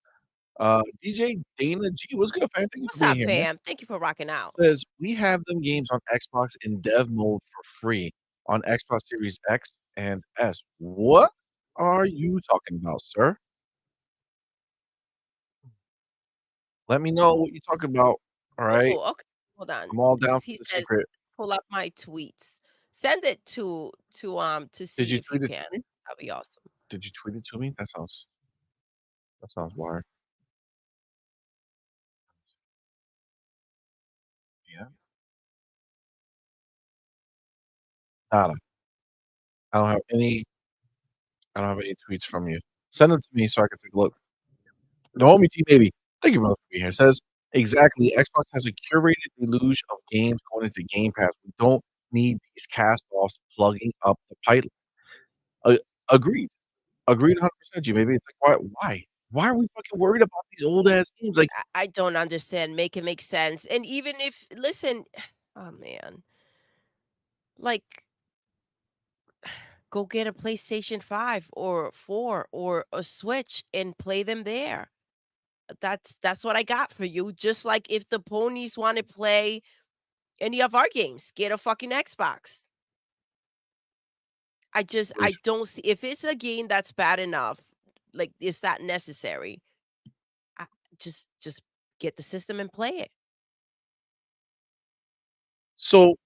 DJ Dana G, what's good, fam? Thank you for What's being up, here, man. fam? Thank you for rocking out. Says, "We have them games on Xbox in dev mode for free on Xbox Series X and S." What are you talking about, sir? Let me know what you're talking about, alright? Oh, okay. Hold on. I'm all down Because for he the says, secret. pull up my tweets. Send it to Did see you if you tweet it can. to me? That'd be awesome. Did you tweet it to me? That sounds wired. Yeah. Nada. I don't have any I don't have any tweets from you. Send them to me so I can take a look. The homie G Baby, thank you, brother, for being here. Says, exactly. Xbox has a curated deluge of games going into Game Pass. We don't need these cast offs plugging up the pipeline. Uh, agreed. Agreed 100%, G Baby. It's like, why? Why are we fucking worried about these old ass games? Like, I don't understand. Make it make sense. And even if, listen, oh man, like, go get a PlayStation 5 or 4 or a Switch and play them there. That's what I got for you. Just like if the ponies want to play any of our games, get a fucking Xbox. I don't see if it's a game that's bad enough, like is that necessary? I, just get the system and play it. so,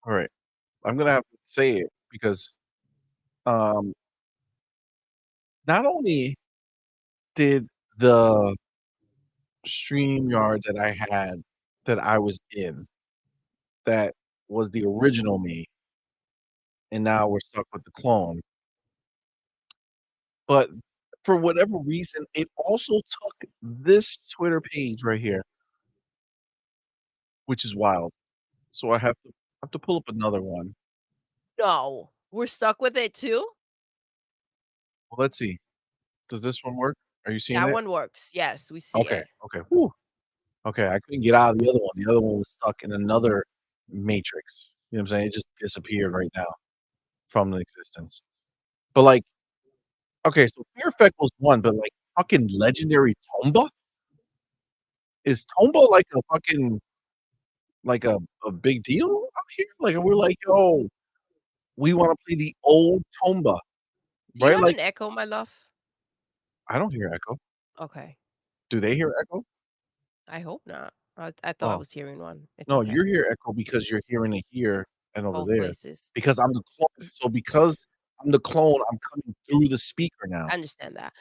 all right. I'm gonna have to say it because um not only did the StreamYard that I had that I was in that was the original me, and now we're stuck with the clone. But for whatever reason, it also took this Twitter page right here, which is wild. So I have to pull up another one. No, we're stuck with it too. Well, let's see. Does this one work? Are you seeing That it? one works. Yes, we see Okay. it. Okay. Whew. Okay. I couldn't get out of the other one. The other one was stuck in another matrix. You know what I'm saying? It just disappeared right now from the existence. But like, okay, so Fear Effect was one, but like fucking legendary Tomba? Is Tomba like a fucking like a big deal out here? Like we're like, yo, we want to play the old Tomba, Do you right? have Like an echo, my love? I don't hear echo. Okay. Do they hear echo? I hope not. I thought I Oh was hearing one. It's no, okay. you hear echo because you're hearing it here and over Both there. places. Because I'm the clone. So because I'm the clone, I'm coming through the speaker now. I understand that.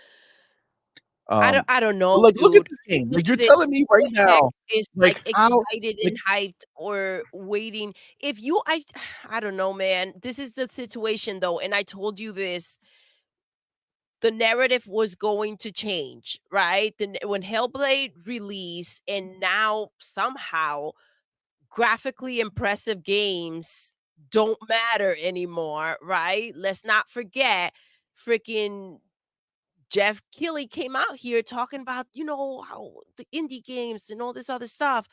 Um, I don't but know, like, look at dude. this game. Look Like at you're this. telling me right Who the heck now, is, like like, how, excited like and hyped or waiting? If you I don't know, man. This is the situation, though, and I told you this. The narrative was going to change, right? When Hellblade released and now somehow graphically impressive games don't matter anymore, right? Let's not forget freaking Jeff Keighley came out here talking about, how the indie games and all this other stuff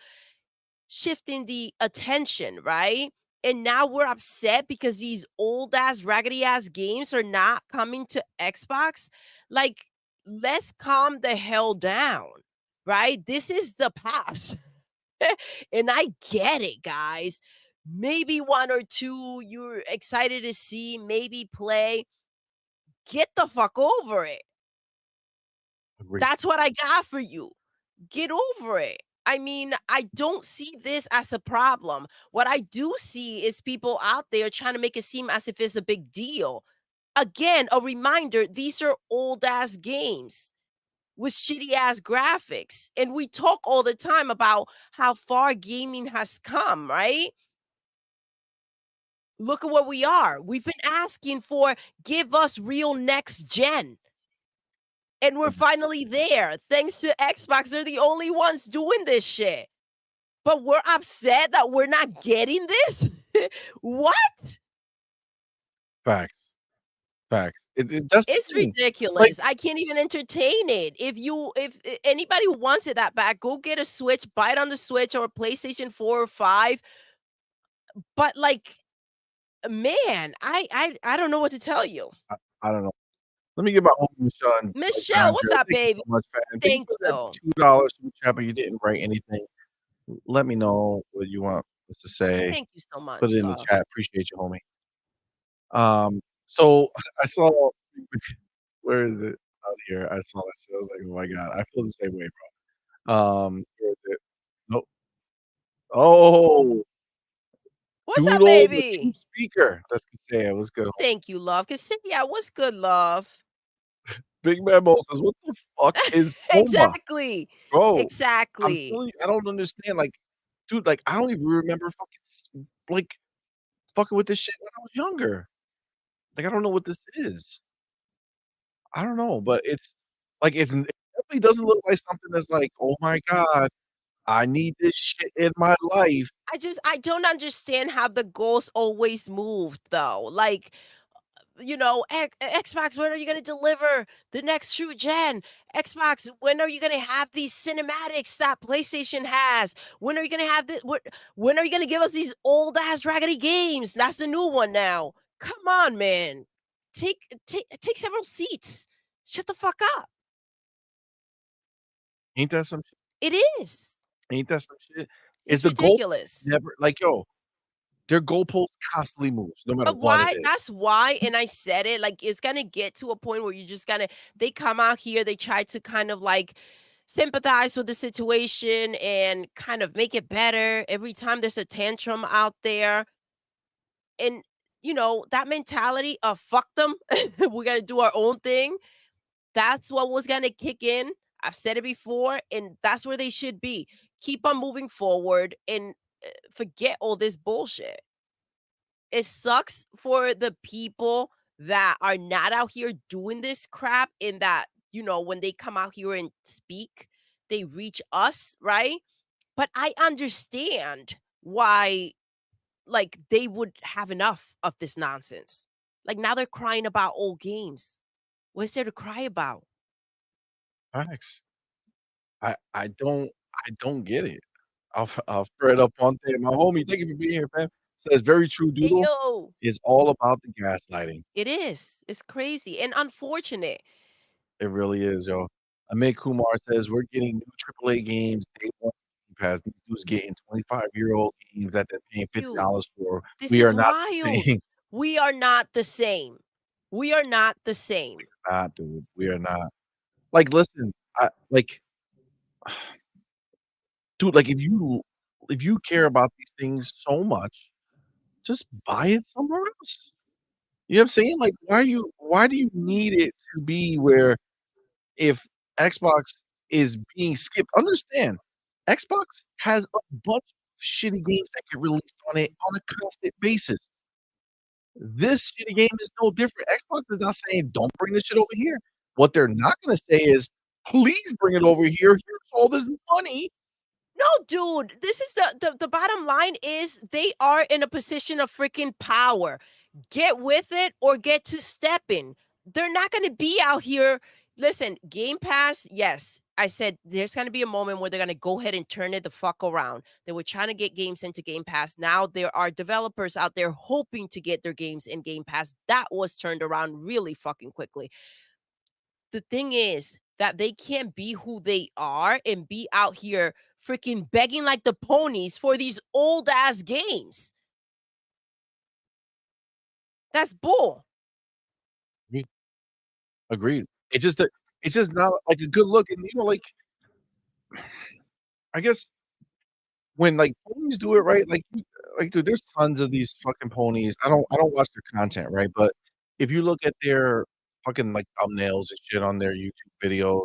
shifting the attention, right? And now we're upset because these old ass, raggedy ass games are not coming to Xbox. Like, let's calm the hell down, right? This is the past. And I get it, guys. Maybe one or two you're excited to see, maybe play. Get the fuck over it. Agreed. That's what I got for you. Get over it. I mean, I don't see this as a problem. What I do see is people out there trying to make it seem as if it's a big deal. Again, a reminder, these are old ass games with shitty ass graphics. And we talk all the time about how far gaming has come, right? Look at where we are. We've been asking for give us real next gen. And we're finally there. Thanks to Xbox, they're the only ones doing this shit. But we're upset that we're not getting this? What? Facts. Facts. That's the It's thing. ridiculous. I can't even entertain it. If anybody who wants it that bad, go get a Switch, buy it on the Switch or PlayStation 4 or 5. But like, man, I don't know what to tell you. I don't know. Let me get my homie Sean. Michelle, what's up, Thank you baby? so much, fam. Thank you Thank for that you. $2 super chat, but you didn't write anything. Let me know what you want us to say. Thank you so much, Put it in the love. chat. Appreciate you, homie. So I saw where is it? Out here. I saw that shit. I was like, oh my god, I feel the same way, bro. Where is it? Nope. Oh, What's up, Doodle the baby? true speaker. That's good say it. Let's go. Thank you, love. Yeah, what's good, love? Big Memo says, what the fuck is Toma? Exactly. Bro, I'm Exactly. telling you, I don't understand. Like, dude, like I don't even remember fucking with this shit when I was younger. Like, I don't know what this is. I don't know, but it definitely doesn't look like something that's like, "Oh my god, I need this shit in my life." I don't understand how the goals always moved though. Like, Xbox, when are you gonna deliver the next true gen? Xbox, when are you gonna have these cinematics that PlayStation has? When are you gonna have this? When are you gonna give us these old ass raggedy games? That's the new one now. Come on, man. Take several seats. Shut the fuck up. Ain't that some shit? It is. Ain't that some shit? Is It's the goal ridiculous. never like, yo, their goalpost constantly moves no matter But what it why? is. That's why, and I said it, like, it's gonna get to a point where you just gotta they come out here, they try to kind of, like, sympathize with the situation and kind of make it better every time there's a tantrum out there, and, that mentality of "Fuck them, we gotta do our own thing," that's what was gonna kick in. I've said it before, and that's where they should be. Keep on moving forward and, forget all this bullshit. It sucks for the people that are not out here doing this crap in that, when they come out here and speak, they reach us, right? But I understand why, like, they would have enough of this nonsense. Like, now they're crying about old games. What is there to cry about? Facts. I don't get it. I'll spread up on there. My homie, thank you for being here, fam. Says very true, Hey, Doodle yo. is all about the gaslighting. It is. It's crazy and unfortunate. It really is, yo. Amit Kumar says we're getting new AAA games day one Game Pass. These dudes getting 25-year-old games that they're paying Dude, $50 for. this We is are not the wild. same. We are not the same. We are not the same. Not, dude. We are not. Like, listen, dude, like if you care about these things so much, just buy it somewhere else. You know what I'm saying? Like, why do you need it to be where if Xbox is being skipped understand, Xbox has a bunch of shitty games that get released on a constant basis. This shitty game is no different. Xbox is not saying, "Don't bring this shit over here." What they're not gonna say is, "Please bring it over here. Here's all this money." No, dude, this is the bottom line is they are in a position of freaking power. Get with it or get to stepping. They're not going to be out here. Listen, Game Pass, yes. I said there's going to be a moment where they're going to go ahead and turn it the fuck around. They were trying to get games into Game Pass. Now there are developers out there hoping to get their games in Game Pass. That was turned around really fucking quickly. The thing is that they can't be who they are and be out here freaking begging like the ponies for these old ass games. That's bull. Agreed. Agreed. It's just not like a good look, and like I guess when like ponies do it right, like dude, there's tons of these fucking ponies. I don't watch their content, right? But if you look at their fucking like thumbnails and shit on their YouTube videos,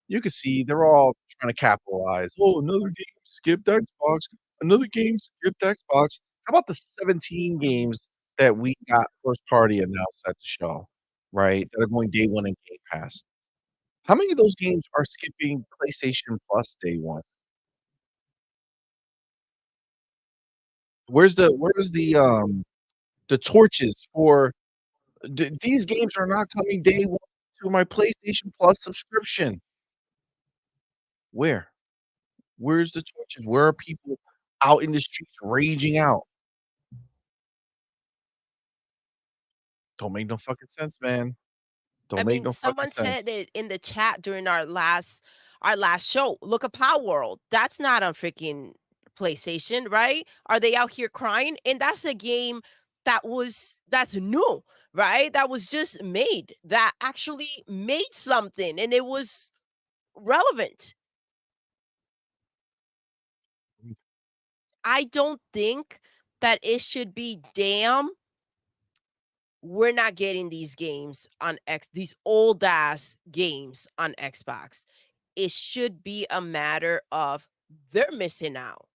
you can see they're all trying to capitalize. Oh, another game skipped Xbox, another game skipped Xbox. How about the 17 games that we got first party announced at the show, right? That are going day one in Game Pass. How many of those games are skipping PlayStation Plus day one? The torches for these games are not coming day one to my PlayStation Plus subscription. Where? Where's the torches? Where are people out in the streets raging out? Don't make no fucking sense, man. I Don't make mean, no fucking someone sense. said it in the chat during our last show. Look at Power World. That's not on freaking PlayStation, right? Are they out here crying? And that's a game that's new, right? That was just made. That actually made something and it was relevant. I don't think that it should be damn we're not getting these games on these old ass games on Xbox. It should be a matter of they're missing out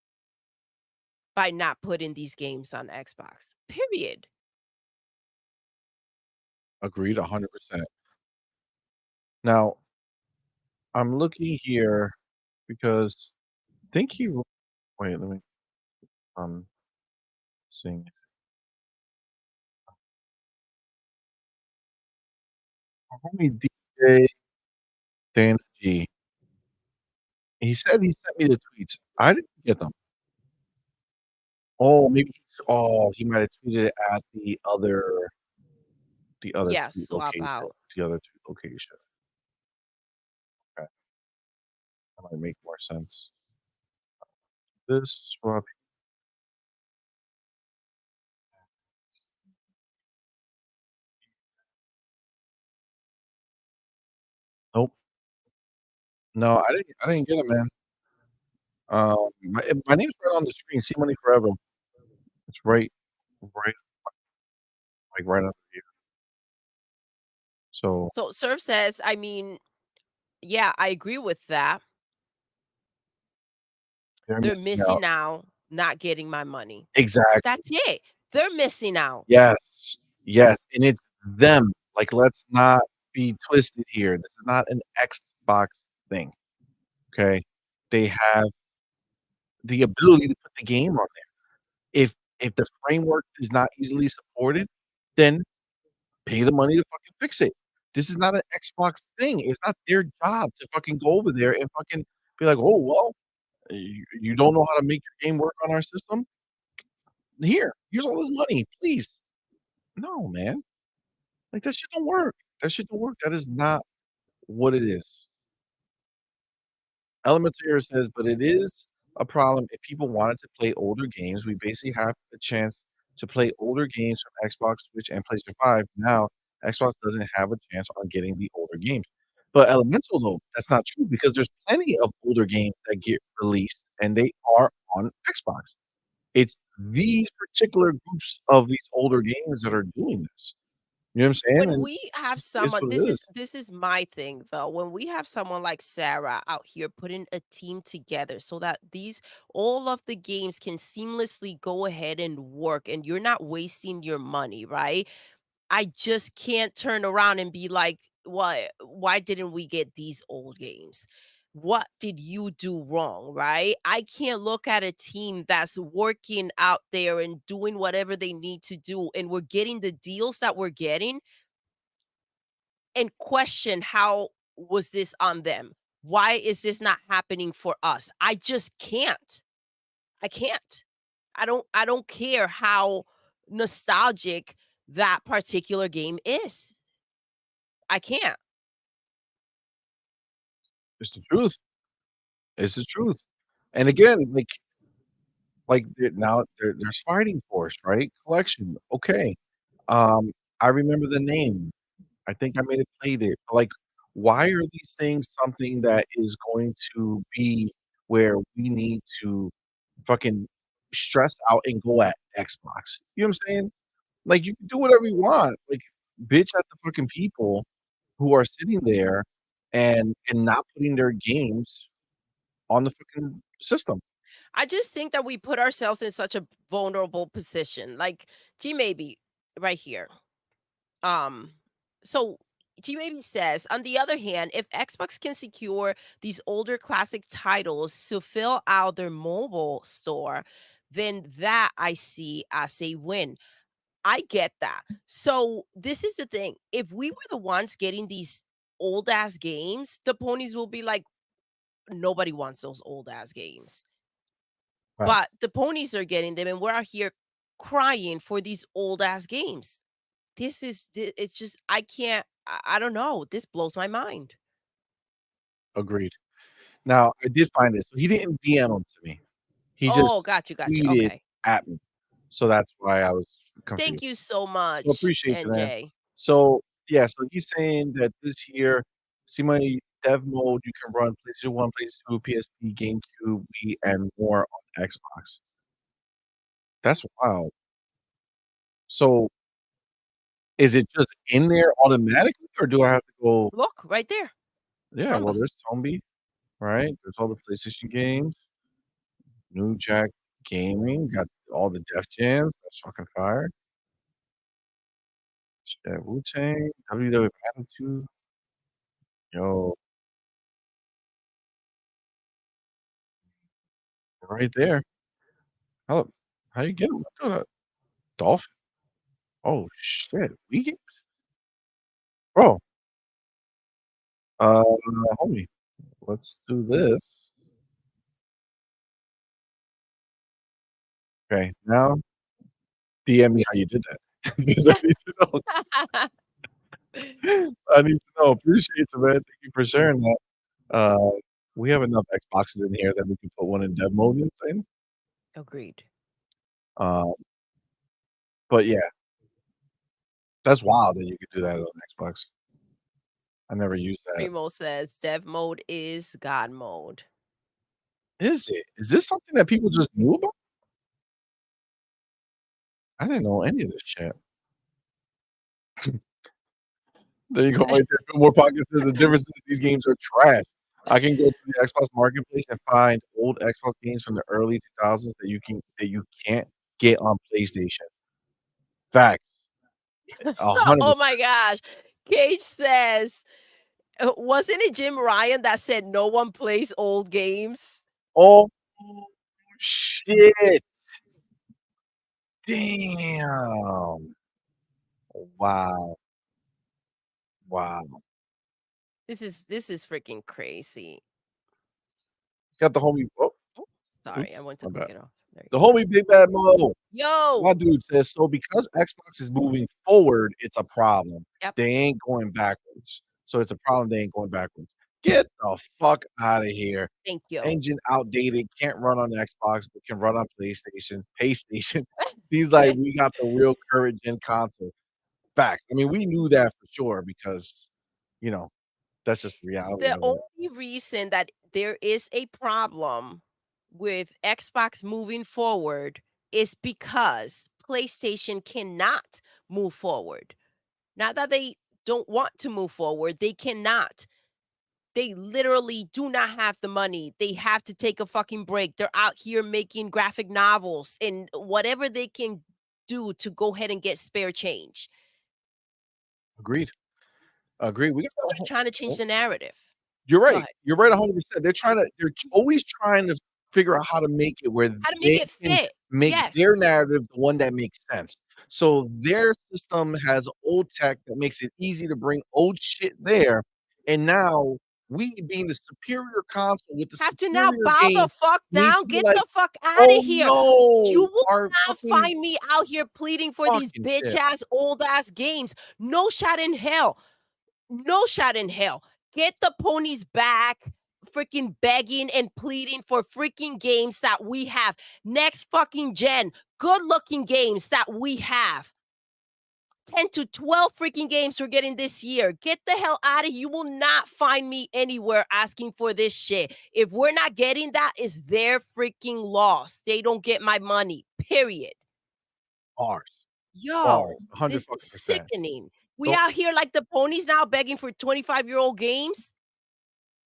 by not putting these games on Xbox. Period. Agreed 100%. Now, I'm looking here because I think he wait, let me um sing. Homie DJ Dan G. He said he sent me the tweets. I didn't get them. Oh, he might have tweeted it at the other Yes, 2 swap out. locations. Okay, that might make more sense. This swap nope. No, I didn't get it, man. My name's right on the screen, CMoney forever. It's right, right under you. So, So Surf says, I mean, yeah, I agree with that. they're They're missing out. missing out, not getting my money. Exactly. That's it. They're missing out. Yes. Yes, and it's them. Like, let's not be twisted here. This is not an Xbox thing, okay? They have the ability to put the game on there. If the framework is not easily supported, then pay the money to fucking fix it. This is not an Xbox thing. It's not their job to fucking go over there and fucking be like, "Oh, well, you don't know how to make your game work on our system? Here's all this money, please." No, man. Like, that shit don't work. That shit don't work. That is not what it is. Elemental says, "But it is a problem if people wanted to play older games. We basically have a chance to play older games from Xbox, Switch, and PlayStation 5. Now, Xbox doesn't have a chance on getting the older games." But Elemental, though, that's not true because there's plenty of older games that get released, and they are on Xbox. It's these particular groups of these older games that are doing this. You know what I'm saying? When And we it's have just is someone what this it is is. this is my thing though. When we have someone like Sarah out here putting a team together so that these all of the games can seamlessly go ahead and work and you're not wasting your money, right? I just can't turn around and be like, why didn't we get these old games? What did you do wrong, right? I can't look at a team that's working out there and doing whatever they need to do and we're getting the deals that we're getting and question how was this on them? Why is this not happening for us? I just can't. I can't. I don't care how nostalgic that particular game is. I can't. It's the truth. It's the truth. And again, now there's fighting force, right? Collection. Okay. Um, I remember the name. I think I may have played it. Like, why are these things something that is going to be where we need to fucking stress out and go at Xbox? You know what I'm saying? Like, you can do whatever you want. Like, bitch at the fucking people who are sitting there and not putting their games on the fucking system. I just think that we put ourselves in such a vulnerable position. Like G maybe right here. Um, so G maybe says, on the other hand, if Xbox can secure these older classic titles to fill out their mobile store, then that I see as a win. I get that. So this is the thing. If we were the ones getting these old ass games, the ponies will be like, nobody wants those old ass games. Right. But the ponies are getting them, and we're out here crying for these old ass games. It's just I can't I don't know. This blows my mind. Agreed. Now, I did find this. So he didn't DM them to me. He Oh, just got you, got you. tweeted Okay. at me. So that's why I was Thank confused. you so So much, appreciate you, man. NJ. So, yeah, so he's saying that this year, CMoney dev mode, you can run PlayStation 1, PlayStation 2, PSP, GameCube, Wii, and more on Xbox. That's wild. So, is it just in there automatically, or do I have to go Look, right there. Yeah, well, Trumba. there's Tombi, right? There's all the PlayStation games, New Jack Gaming, got all the Def Jams, that's fucking fire. Yeah, Wu-Tang, WW Attitude, yo, right there. How you get 'em? Dolphin? Oh, shit, Wii games? Bro, uh, homie, let's do this. Okay, now DM me how you did that, because I need to know. I need to know. Appreciate you, man. Thank you for sharing that. Uh, we have enough Xboxes in here that we can put one in dev mode, you know what I'm saying? Agreed. Uh, but yeah, that's wild that you could do that on Xbox. I never used that. Primo says dev mode is God mode. Is it? Is this something that people just knew about? I didn't know any of this shit. There you go, right there. Fillmore Pocket says the difference is these games are trash. I can go to the Xbox Marketplace and find old Xbox games from the early 2000s that you can't get on PlayStation. Facts. 100%. Oh my gosh. Cage says, wasn't it Jim Ryan that said no one plays old games? Oh, shit. Damn. Wow. Wow. This is freaking crazy. Got the homie Oh, sorry, oops, I went to my click bad. it off. There The you go. homie Big Bad Mo. Yo. My dude says, so because Xbox is moving forward, it's a problem. Yep. They ain't going backwards. So it's a problem they ain't going backwards. Get the fuck out of here. Thank you. Engine outdated, can't run on Xbox, but can run on PlayStation. PlayStation. Seems like we got the real current gen console. Facts. I mean, we knew that for sure because, you know, that's just the reality The of it. only reason that there is a problem with Xbox moving forward is because PlayStation cannot move forward. Not that they don't want to move forward, they cannot. They literally do not have the money. They have to take a fucking break. They're out here making graphic novels and whatever they can do to go ahead and get spare change. Agreed. Agreed. We got So they're trying to change the narrative. You're Go right. ahead. You're right 100%. They're always trying to figure out how to make it where How to make they it can fit. make Yes. their narrative the one that makes sense. So their system has old tech that makes it easy to bring old shit there, and now we being the superior console with the Have to now superior bow the game fuck need to down. be Get like, the fuck out "Oh, of here. You no, will our not fucking find me out here pleading for these fucking bitch shit." ass old ass games. No shot in hell. No shot in hell. Get the ponies back freaking begging and pleading for freaking games that we have. Next fucking gen, good looking games that we have. 10 to 12 freaking games we're getting this year. Get the hell out of here. You will not find me anywhere asking for this shit. If we're not getting that, it's their freaking loss. They don't get my money, period. Bars. Yo, 100 this fucking is percent. sickening. We Don't- out here like the ponies now begging for 25-year-old games?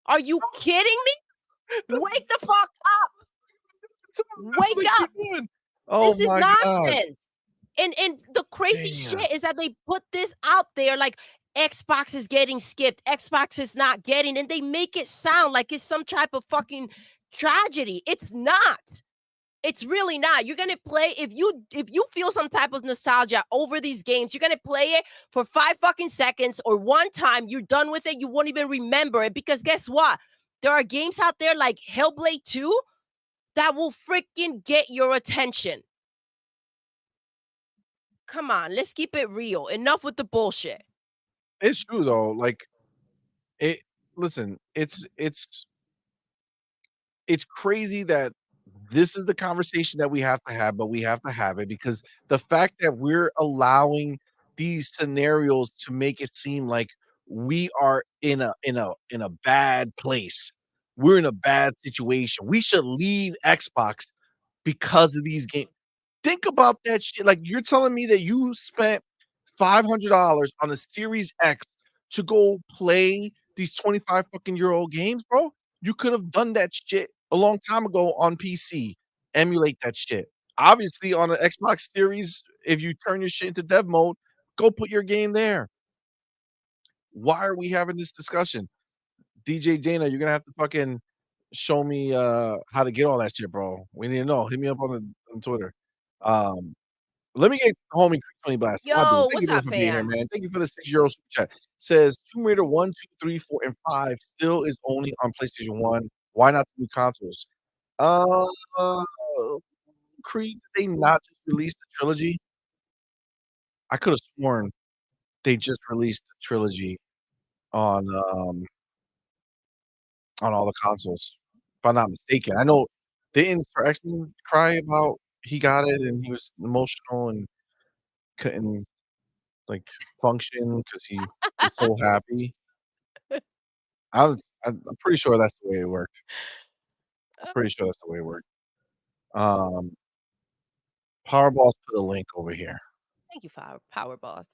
Are you kidding me? Wake the fuck up. That's what Wake they up. keep doing. Oh This is my God. nonsense. And the crazy Damn. shit is that they put this out there like Xbox is getting skipped, Xbox is not getting, and they make it sound like it's some type of fucking tragedy. It's not. It's really not. You're gonna play if you feel some type of nostalgia over these games, you're gonna play it for 5 fucking seconds or one time. You're done with it. You won't even remember it because guess what? There are games out there like Hellblade 2 that will freaking get your attention. Come on, let's keep it real. Enough with the bullshit. It's true though. Like it. Listen, it's crazy that this is the conversation that we have to have, but we have to have it because the fact that we're allowing these scenarios to make it seem like we are in a bad place. We're in a bad situation. We should leave Xbox because of these games. Think about that shit. Like you're telling me that you spent $500 on a Series X to go play these 25 fucking year old games, bro. You could have done that shit a long time ago on PC. Emulate that shit. Obviously, on an Xbox Series, if you turn your shit into dev mode, go put your game there. Why are we having this discussion? DJ Dana, you're gonna have to fucking show me how to get all that shit, bro. We need to know. Hit me up on Twitter. Um, let me get homie 20 blast. Abdul, Yo, thank you what's brother up, for being here, fam? man. Thank you for the €6 super chat. Says Tomb Raider 1, 2, 3, 4, and 5 still is only on PlayStation 1. Why not the new consoles? Uh, Creed, did they not just release the trilogy? I could have sworn they just released the trilogy on on all the consoles, if I'm not mistaken. I know didn't Sir X-Men cry about he got it and he was emotional and couldn't like function because he was so happy. I'm pretty sure that's the way it worked. I'm pretty sure that's the way it worked. Um, Powerball's put a link over here, Thank you, Power Boss.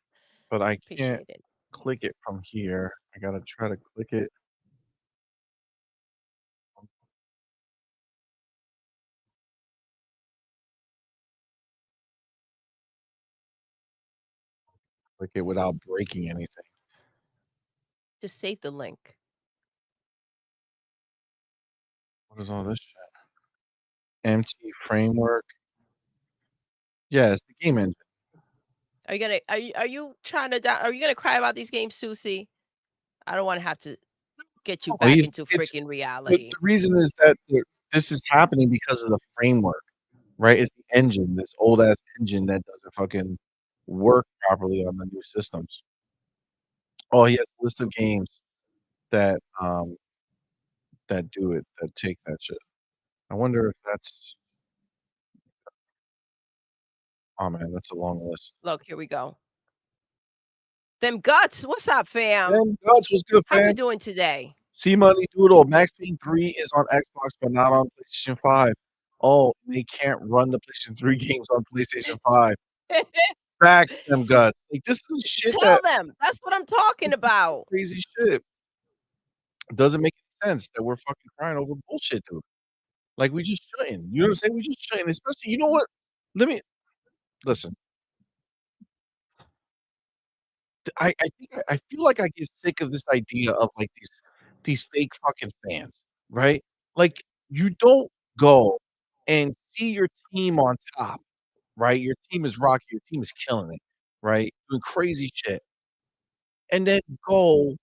but I can't Appreciate it. click it from here. I gotta try to click it. Click it without breaking anything. Just save the link. What is all this shit? MT framework. Yeah, it's the game engine. Are you trying to are you gonna cry about these games, Susie? I don't want to have to get you Oh, back he's into it's freaking the reality. reason is that this is happening because of the framework, right? It's the engine, this old ass engine that doesn't fucking work properly on the new systems. Oh, he has a list of games that that do it, that take that shit. I wonder if that's oh man, that's a long list. Look, here we go. Them guts. What's up, fam? Man, Guts, what's good, How we fam? doing today? CMoney Doodle, Max Payne 3 is on Xbox, but not on PlayStation 5. Oh, they can't run the PlayStation 3 games on PlayStation 5. Back them guts. Like this is shit Tell that them. That's what I'm talking about. crazy shit. It doesn't make any sense that we're fucking crying over bullshit, dude. Like we just shouldn't. You know what I'm saying? We just shouldn't. Especially, you know what? Let me listen. I think I feel like I get sick of this idea of like these fake fucking fans, right? Like you don't go and see your team on top, right? Your team is rocking, your team is killing it, right? Doing crazy shit. And then go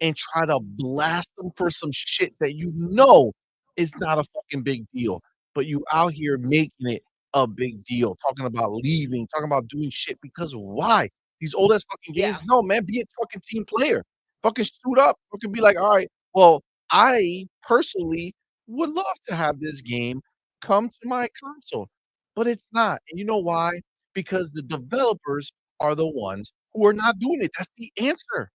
and try to blast them for some shit that you know is not a fucking big deal, but you out here making it a big deal, talking about leaving, talking about doing shit because why? These old ass fucking Yeah. games? No, man, be a fucking team player. Fucking suit up. Fucking be like, all right, well, I personally would love to have this game come to my console, but it's not. And you know why? Because the developers are the ones who are not doing it. That's the answer.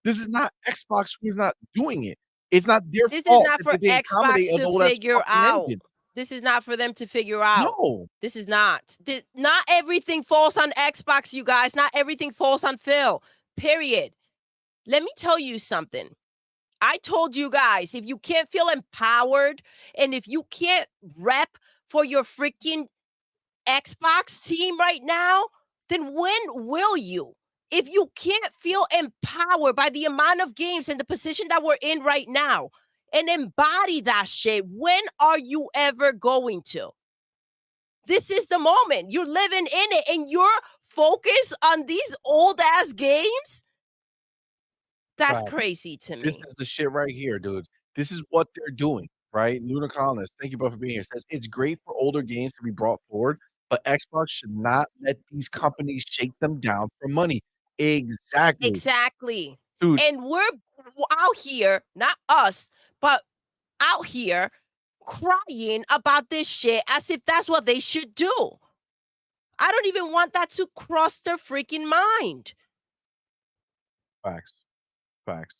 This is not Xbox who's not doing it. It's not their This is fault not that for they accommodate Xbox an to old ass figure fucking out. engine. This is not for them to figure out. No. This is not. Not everything falls on Xbox, you guys. Not everything falls on Phil. Period. Let me tell you something. I told you guys, if you can't feel empowered and if you can't rep for your freaking Xbox team right now, then when will you? If you can't feel empowered by the amount of games and the position that we're in right now and embody that shit, when are you ever going to? This is the moment. You're living in it and you're focused on these old ass games. That's Facts. crazy to This me. is the shit right here, dude. This is what they're doing, right? Lunar Colonist, thank you both for being here. Says it's great for older games to be brought forward, but Xbox should not let these companies shake them down for money. Exactly. Exactly. Dude, And we're out here, not us, but out here crying about this shit as if that's what they should do. I don't even want that to cross their freaking mind. facts. Facts.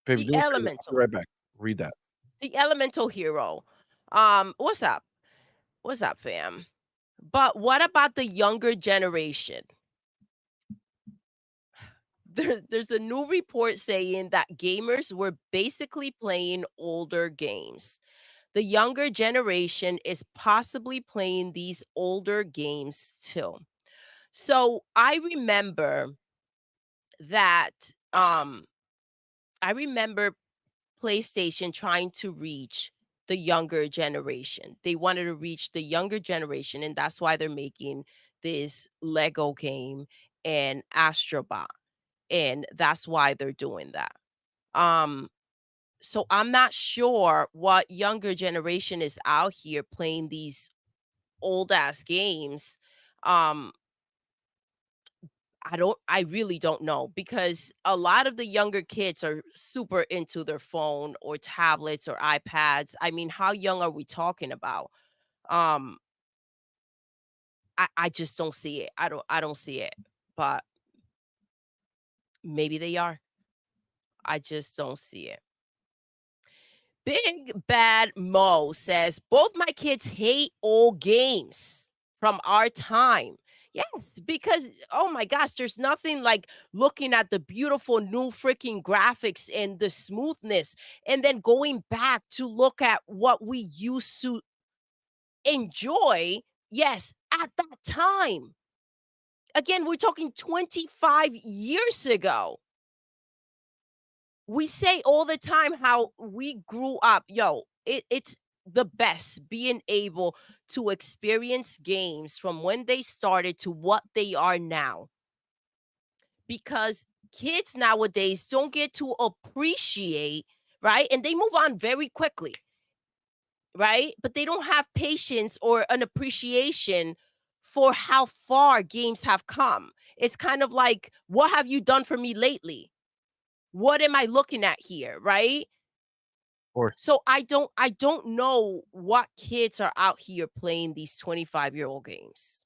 Baby, The do me a favor, I'll be elemental, right back. Read that. the elemental hero. What's up? What's up, fam? But what about the younger generation? There's a new report saying that gamers were basically playing older games. The younger generation is possibly playing these older games too. So I remember that I remember PlayStation trying to reach the younger generation. They wanted to reach the younger generation, and that's why they're making this Lego game and Astrobot. And that's why they're doing that. Um, so I'm not sure what younger generation is out here playing these old ass games. Um, I really don't know because a lot of the younger kids are super into their phone or tablets or iPads. I mean, how young are we talking about? Um, I just don't see it. I don't see it. But maybe they are. I just don't see it. Big Bad Mo says, both my kids hate old games from our time. Yes, because oh my gosh, there's nothing like looking at the beautiful new freaking graphics and the smoothness, and then going back to look at what we used to enjoy. Yes, at that time. Again, we're talking 25 years ago. We say all the time how we grew up. Yo, it's the best being able to experience games from when they started to what they are now. Because kids nowadays don't get to appreciate, right? And they move on very quickly, right? But they don't have patience or an appreciation for how far games have come. It's kind of like, what have you done for me lately? What am I looking at here, right? Or So I don't know what kids are out here playing these 25-year-old games.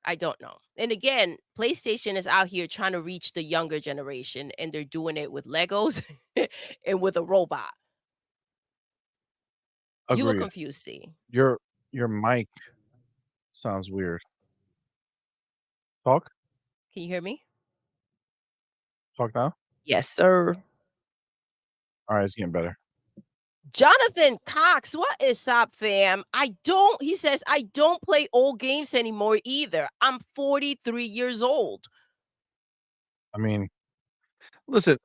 I don't know. And again, PlayStation is out here trying to reach the younger generation and they're doing it with Legos and with a robot. You look agreed. confused, see. Your mic sounds weird. Talk? Can you hear me? Talk now? Yes, sir. Alright, it's getting better. Jonathan Cox, what is up, fam? He says, I don't play old games anymore either. I'm 43 years old. I mean, listen,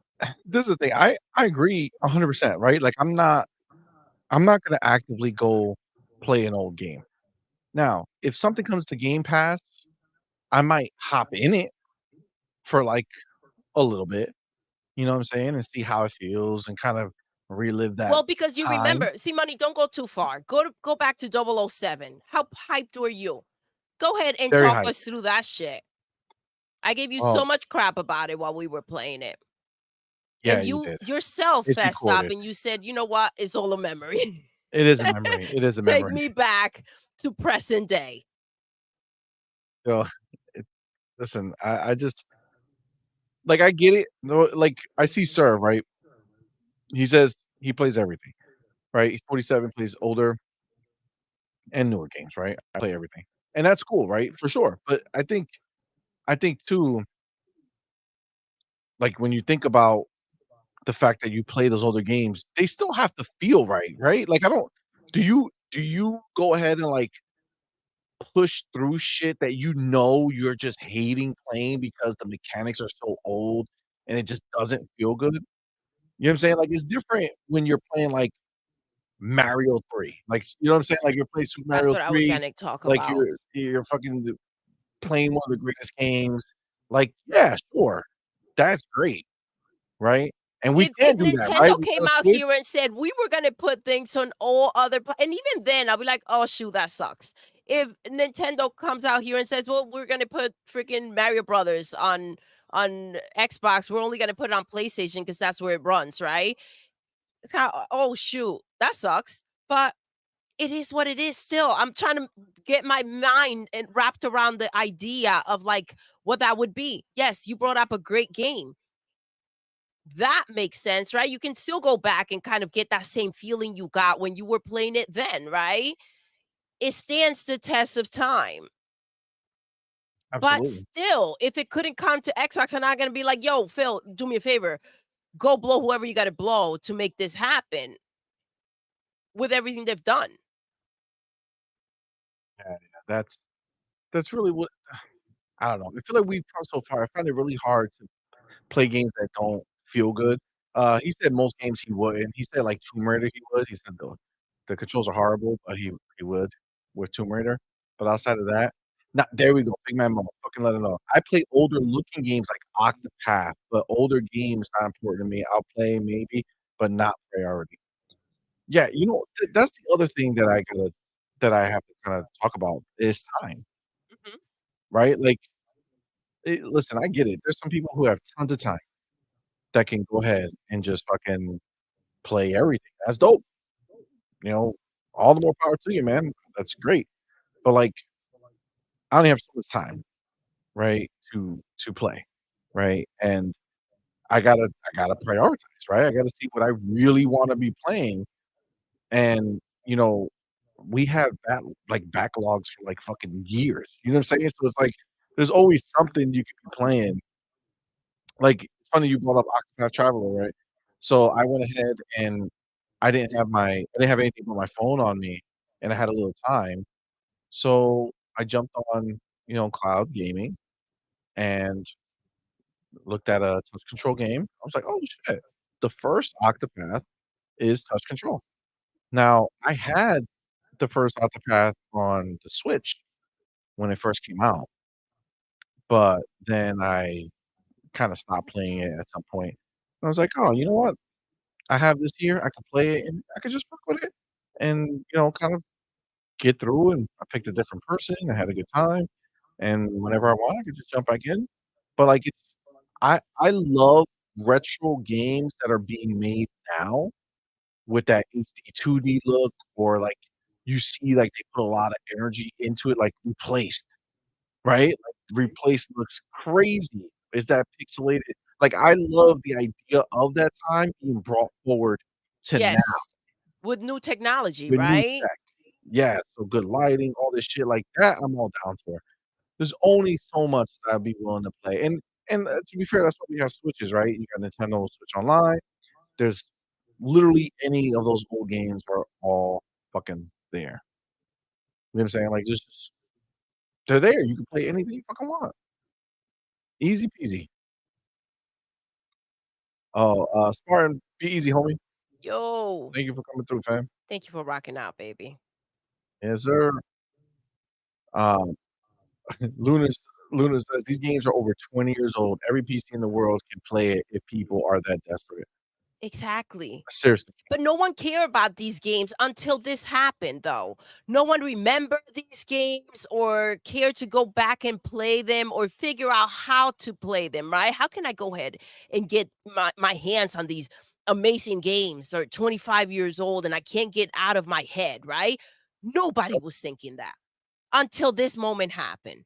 this is the thing. I agree 100%, right? Like I'm not gonna actively go play an old game. Now, if something comes to Game Pass, I might hop in it for, like, a little bit, you know what I'm saying, and see how it feels and kind of relive that Well, because you time. remember, CMoney, don't go too far. Go back to 007. How hyped were you? Go ahead and Very talk hyped. us through that shit. I gave you so Oh, much crap about it while we were playing it. Yeah, And you you did. yourself It's fessed up recorded. and you said, "You know what? It's all a memory." It is a memory. It is a Take memory. me back to present day. So, it listen, I just like, I get it. No, like, I see Sir, right? He says he plays everything, right? He's 47, plays older and newer games, right? I play everything. And that's cool, right? For sure. But I think too, like, when you think about the fact that you play those older games, they still have to feel right, right? Like, I don't do you go ahead and, like, push through shit that you know you're just hating playing because the mechanics are so old and it just doesn't feel good? You know what I'm saying? Like, it's different when you're playing, like, Mario 3. Like, you know what I'm saying? Like, you're playing Super That's Mario what I was 3, gonna talk like, about. you're fucking playing one of the greatest games. Like, yeah, sure. That's great, right? And we If can do that, right? Nintendo We came got a out here Switch. and said, "We were gonna put things on all other pla," and even then, I'll be like, "Oh, shoot, that sucks." If Nintendo comes out here and says, "Well, we're gonna put freaking Mario Brothers on Xbox, we're only gonna put it on PlayStation because that's where it runs," right? It's kinda, "Oh, shoot, that sucks," but it is what it is still. I'm trying to get my mind and wrapped around the idea of, like, what that would be. Yes, you brought up a great game. That makes sense, right? You can still go back and kind of get that same feeling you got when you were playing it then, right? It stands the test of time. But Absolutely. still, if it couldn't come to Xbox, I'm not gonna be like, "Yo, Phil, do me a favor. Go blow whoever you gotta blow to make this happen," with everything they've done. Yeah, yeah. That's really what I don't know. I feel like we've come so far. I find it really hard to play games that don't feel good. He said most games he wouldn't. He said, like, Tomb Raider he would. He said the controls are horrible, but he would with Tomb Raider. But outside of that, not there we go, big man mama, fucking let it know. I play older looking games like Octopath, but older games not important to me. I'll play maybe, but not priority. Yeah, that's the other thing that I have to kinda talk about is time, Mhm. right? Like, listen, I get it. There's some people who have tons of time that can go ahead and just fucking play everything. That's dope. You know, all the more power to you, man. That's great. But, like, I only have so much time, right, to play, right? And I gotta prioritize, right? I gotta see what I really wanna be playing. And, we have backlogs for, like, fucking years. You know what I'm saying? So it's like, there's always something you could be playing. Like, it's funny you brought up Octopath Traveler, right? So I went ahead and I didn't have anything but my phone on me, and I had a little time. So I jumped on, cloud gaming and looked at a touch control game. I was like, "Oh, shit. The first Octopath is touch control." Now, I had the first Octopath on the Switch when it first came out, but then I kinda stopped playing it at some point. I was like, "Oh, you know what? I have this here, I can play it, and I can just fuck with it and, kind of get through." And I picked a different person, I had a good time, and whenever I want, I could just jump back in. But, like, I love retro games that are being made now with that HD 2D look, or, like, you see, like, they put a lot of energy into it, like Replaced, right? Like, Replaced looks crazy. Is that pixelated? Like, I love the idea of that time being brought forward to now Yes, with new technology, with new right? tech. Yeah, so good lighting, all this shit like that, I'm all down for. There's only so much that I'd be willing to play, and to be fair, that's why we have Switches, right? You got Nintendo Switch Online. There's literally any of those old games are all fucking there. You know what I'm saying? Like, just they're there. You can play anything you fucking want. Easy peasy. Oh, Spartan, be easy, homie. Yo, Thank you for coming through, fam. thank you for rocking out, baby. Yes, sir. Um, Luna Luna says these games are over 20 years old. Every PC in the world can play it if people are that desperate. Exactly. Seriously. But no one cared about these games until this happened, though. No one remembered these games or cared to go back and play them or figure out how to play them, right? How can I go ahead and get my hands on these amazing games that are 25 years old and I can't get out of my head, right? Nobody was thinking that until this moment happened.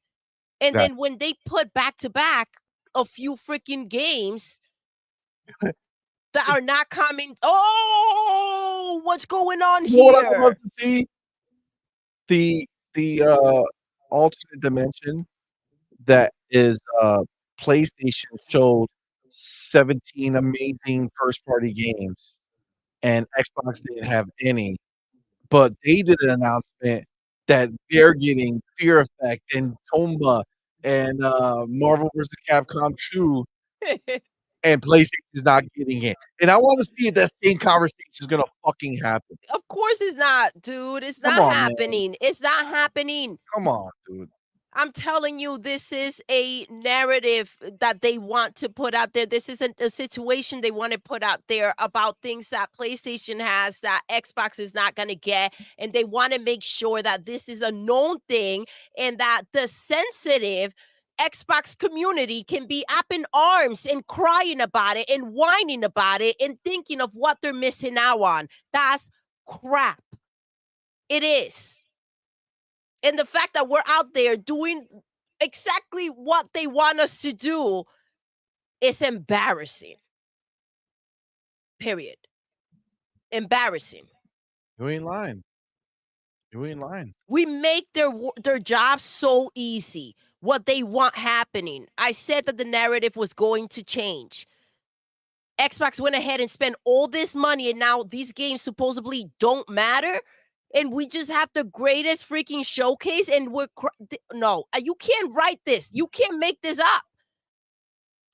And Exactly. then when they put back to back a few freaking games that are not coming. Oh, what's going on You know what I would love here? to see? The alternate dimension that is PlayStation showed 17 amazing first party games and Xbox didn't have any, but they did an announcement that they're getting Fear Effect and Tomba and Marvel vs. Capcom 2 and PlayStation's not getting it. And I want to see if that same conversation is gonna fucking happen. Of course it's not, dude. It's Come not on, man. happening. It's not happening. Come on, dude. I'm telling you, this is a narrative that they want to put out there. This isn't a situation they want to put out there about things that PlayStation has that Xbox is not going to get. And they want to make sure that this is a known thing and that the sensitive Xbox community can be up in arms and crying about it and whining about it and thinking of what they're missing out on. That's crap. It is. And the fact that we're out there doing exactly what they want us to do is embarrassing. Period. Embarrassing. You ain't lying. You ain't lying. We make their job so easy. What they want happening. I said that the narrative was going to change. Xbox went ahead and spent all this money, and now these games supposedly don't matter. And we just have the greatest freaking showcase, and no, you can't write this. You can't make this up.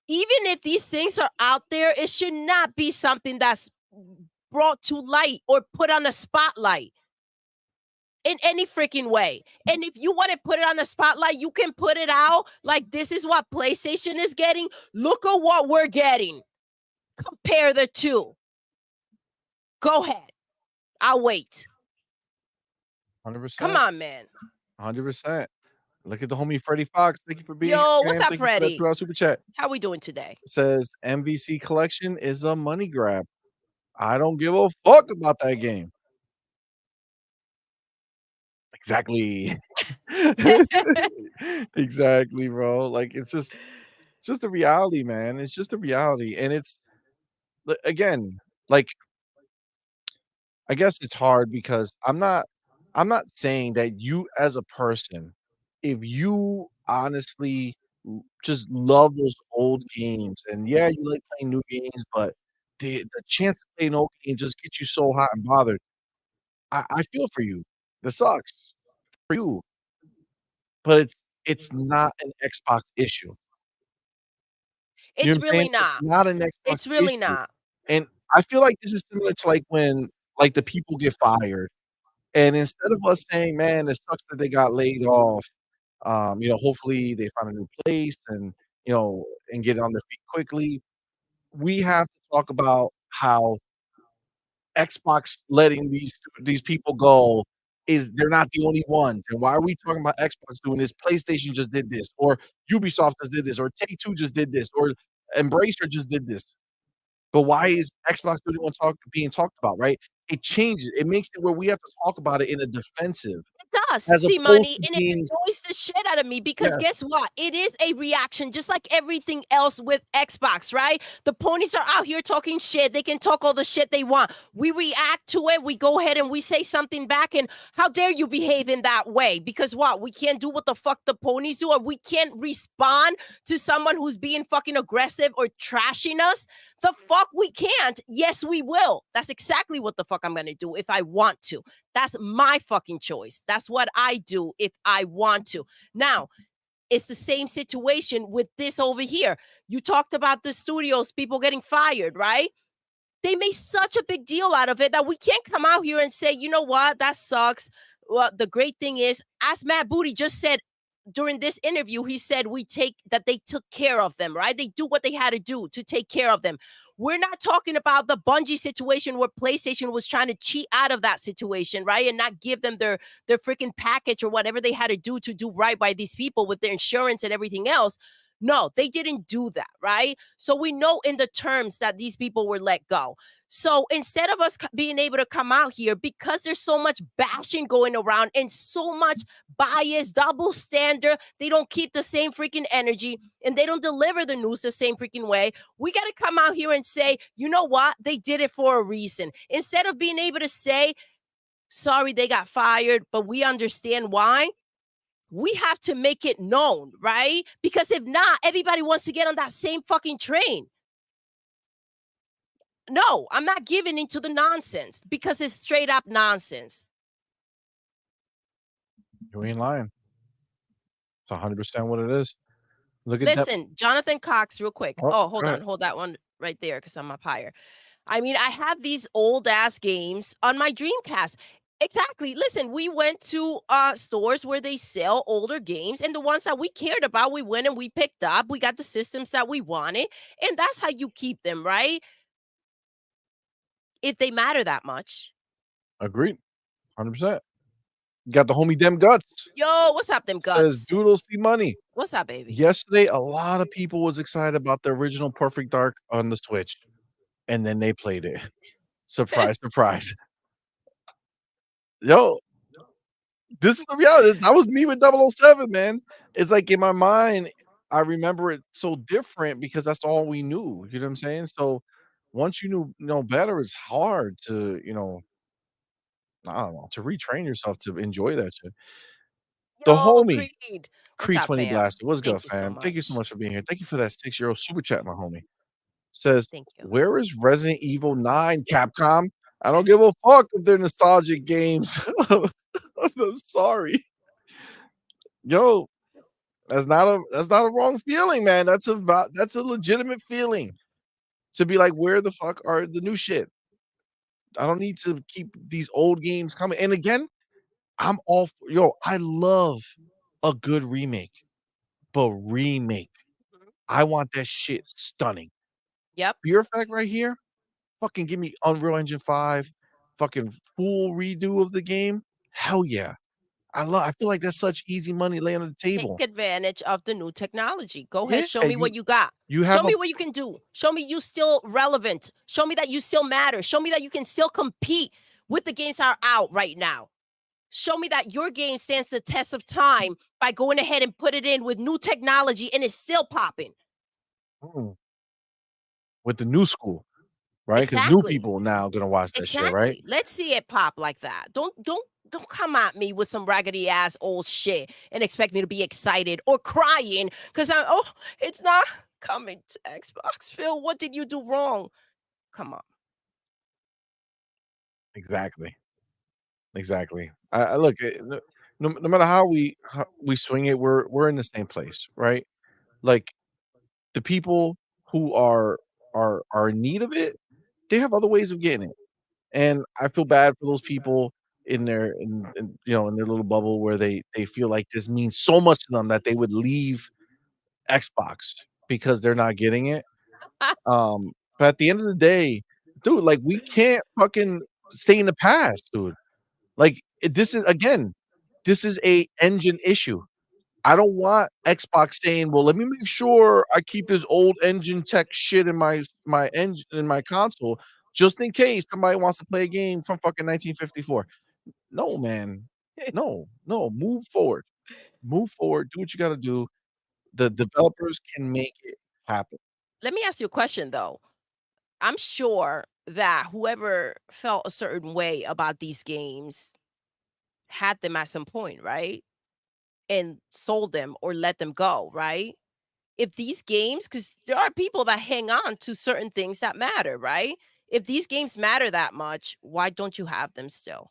Even if these things are out there, it should not be something that's brought to light or put on a spotlight in any freaking way. And if you want to put it on a spotlight, you can put it out like this is what PlayStation is getting. Look at what we're getting. Compare the two. Go ahead. I'll wait. 100%. Come on, man. 100%. Look at the homie Freddie Fox. Thank you for being Yo, here, what's man. up, Thank you for that Freddie? $2 super chat. How we doing today? It says MVC collection is a money grab. I don't give a fuck about that game. Exactly. Exactly, bro. Like it's just the reality, man. It's just the reality. And it's again, like I guess it's hard because I'm not saying that you as a person, if you honestly just love those old games and yeah, you like playing new games, but the chance to play an old game just gets you so hot and bothered. I feel for you. This sucks for you, but it's not an Xbox issue. You know It's what I'm saying? really It's not. not an Xbox It's really issue. not. And I feel like this is similar to like when like the people get fired. And instead of us saying, "Man, it sucks that they got laid off," hopefully they find a new place and, and get on their feet quickly, we have to talk about how Xbox letting these people go is they're not the only ones, and why are we talking about Xbox doing this? PlayStation just did this, or Ubisoft just did this, or Take-Two just did this, or Embracer just did this. But why is Xbox the only one being talked about, right? It changes. It makes it where we have to talk about it in a defensive It does, as see opposed money, to and it being annoys the shit out of me because yes, guess what? It is a reaction, just like everything else with Xbox, right? The ponies are out here talking shit. They can talk all the shit they want. We react to it. We go ahead and we say something back. And how dare you behave in that way? Because what? We can't do what the fuck the ponies do, or we can't respond to someone who's being fucking aggressive or trashing us. The fuck we can't. Yes, we will. That's exactly what the fuck I'm gonna do if I want to. That's my fucking choice. That's what I do if I want to. Now, it's the same situation with this over here. You talked about the studios, people getting fired, right? They made such a big deal out of it that we can't come out here and say, you know what, that sucks. Well, the great thing is, as Matt Booty just said during this interview, he said that they took care of them, right? They do what they had to do to take care of them. We're not talking about the Bungie situation where PlayStation was trying to cheat out of that situation, right? And not give them their freaking package or whatever they had to do right by these people with their insurance and everything else. No, they didn't do that, right? So we know in the terms that these people were let go. So instead of us being able to come out here, because there's so much bashing going around and so much bias, double standard, they don't keep the same freaking energy and they don't deliver the news the same freaking way. We got to come out here and say, you know what? They did it for a reason. Instead of being able to say, sorry, they got fired, but we understand why. We have to make it known, right? Because if not, everybody wants to get on that same fucking train. No, I'm not giving into the nonsense because it's straight up nonsense. You ain't lying. It's 100% what it is. Look at that. Listen, Jonathan Cox, real quick. Oh, Oh, go hold ahead. on. Hold that one right there because I'm up higher. I mean, I have these old ass games on my Dreamcast. Exactly. Listen, we went to stores where they sell older games, and the ones that we cared about, we went and we picked up. We got the systems that we wanted, and that's how you keep them, right? If they matter that much. Agreed. 100%. Got the homie Dem Guts. Yo, what's up, them Says guts? Doodle CMoney. What's up, baby? Yesterday, a lot of people was excited about the original Perfect Dark on the Switch, and then they played it. Surprise, surprise. Yo, this is the reality. That was me with 007, man. It's like in my mind, I remember it so different because that's all we knew. You know what I'm saying? So once you know better, it's hard to, I don't know, to retrain yourself to enjoy that shit. The Yo, homie, Creed. What's Creed up, 20 fam? Blaster. What's good, Thank you so fam? Thank you so much. much for being here. Thank you for that 6-year super chat, my homie. Says, Thank you. where is Resident Evil 9, Capcom? I don't give a fuck if they're nostalgic games. I'm sorry. Yo, that's not a wrong feeling, man. That's a legitimate feeling to be like, where the fuck are the new shit? I don't need to keep these old games coming. And again, I'm all for, I love a good remake, but remake. Mhm. I want that shit stunning. Yep. Fear Effect right here, fucking give me Unreal Engine 5, fucking full redo of the game. Hell yeah. I feel like that's such easy money laying on the Take table. advantage of the new technology. Go Yeah, ahead, show me what you got. you Show have a me what you can do. Show me you still relevant. Show me that you still matter. Show me that you can still compete with the games that are out right now. Show me that your game stands the test of time by going ahead and put it in with new technology and it's still popping. mm, with the new school, right? Because new Exactly. people now gonna watch that shit, right? Exactly. Let's see it pop like that. Don't come at me with some raggedy ass old shit and expect me to be excited or crying because it's not coming to Xbox. Phil, what did you do wrong? Come on. Exactly. Exactly. I look, no matter how we swing it, we're in the same place, right? Like, the people who are in need of it, they have other ways of getting it. And I feel bad for those people in their little bubble where they feel like this means so much to them that they would leave Xbox because they're not getting it. But at the end of the day, dude, like, we can't fucking stay in the past, dude. Like, this is a engine issue. I don't want Xbox saying, "Well, let me make sure I keep this old engine tech shit in my engine in my console just in case somebody wants to play a game from fucking 1954." No, man. No, no, move forward. Move forward, do what you gotta do. The developers can make it happen. Let me ask you a question though. I'm sure that whoever felt a certain way about these games had them at some point, right? And sold them or let them go, right? If these games, because there are people that hang on to certain things that matter, right? If these games matter that much, why don't you have them still?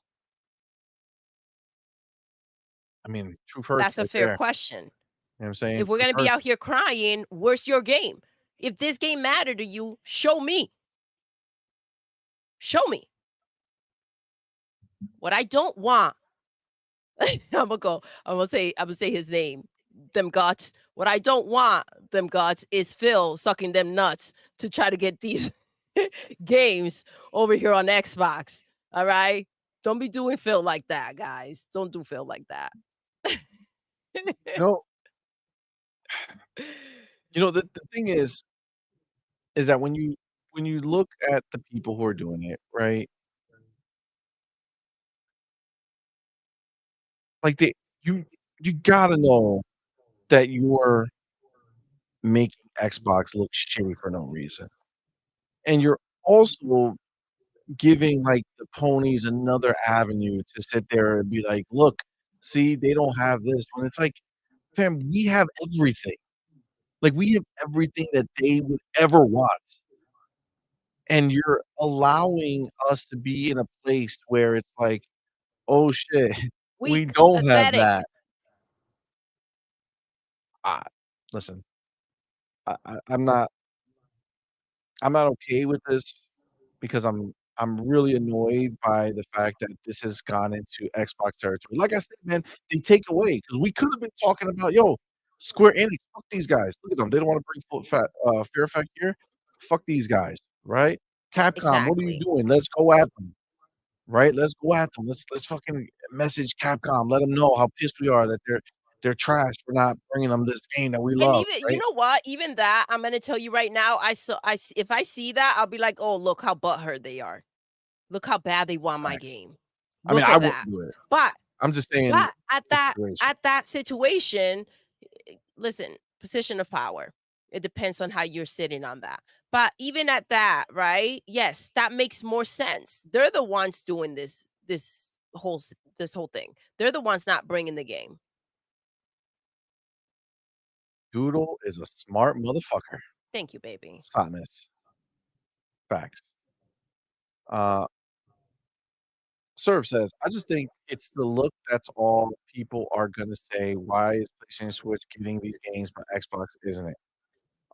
I mean, truth hurts That's a right fair there. question. You know what I'm saying? If we're Truth gonna be hurts. out here crying, where's your game? If this game mattered to you, show me. Show me. What I don't want, I'm gonna say his name. them guts. What I don't want them guts is Phil sucking them nuts to try to get these games over here on Xbox. All right? Don't be doing Phil like that, guys. Don't do Phil like that. No, the thing is that when you look at the people who are doing it, right? Like you you gotta know that you're making Xbox look shitty for no reason. And you're also giving, like, the ponies another avenue to sit there and be like, "Look, see, they don't have this." When it's like, "Fam, we have everything." Like, we have everything that they would ever want, and you're allowing us to be in a place where it's like, "Oh, shit, we Weak, don't have pathetic. that." Ah, listen, I'm not okay with this because I'm really annoyed by the fact that this has gone into Xbox territory. Like I said, man, they take away because we could have been talking about, "Yo, Square Enix, fuck these guys. Look at them. They don't wanna bring full fat Fear Effect here. Fuck these guys," right? "Capcom, what are you Exactly. doing? Let's go at them." Right? Let's go at them. Let's fucking message Capcom, let them know how pissed we are that they're trash for not bringing them this game that we And love, even you right? know what? Even that, I'm gonna tell you right now, if I see that, I'll be like, "Oh, look how butthurt they are. Look how bad they want my Facts. game. I mean, Look I at wouldn't that." do it. But I'm just saying but at the that situation. at that situation, listen, position of power. It depends on how you're sitting on that. But even at that, right? Yes, that makes more sense. They're the ones doing this whole thing. They're the ones not bringing the game. Doodle is a smart motherfucker. Thank you, baby. Sotness. Facts. Uh, Serve says, "I just think it's the look that's all people are gonna say, 'Why is PlayStation Switch getting these games, but Xbox isn't it?'"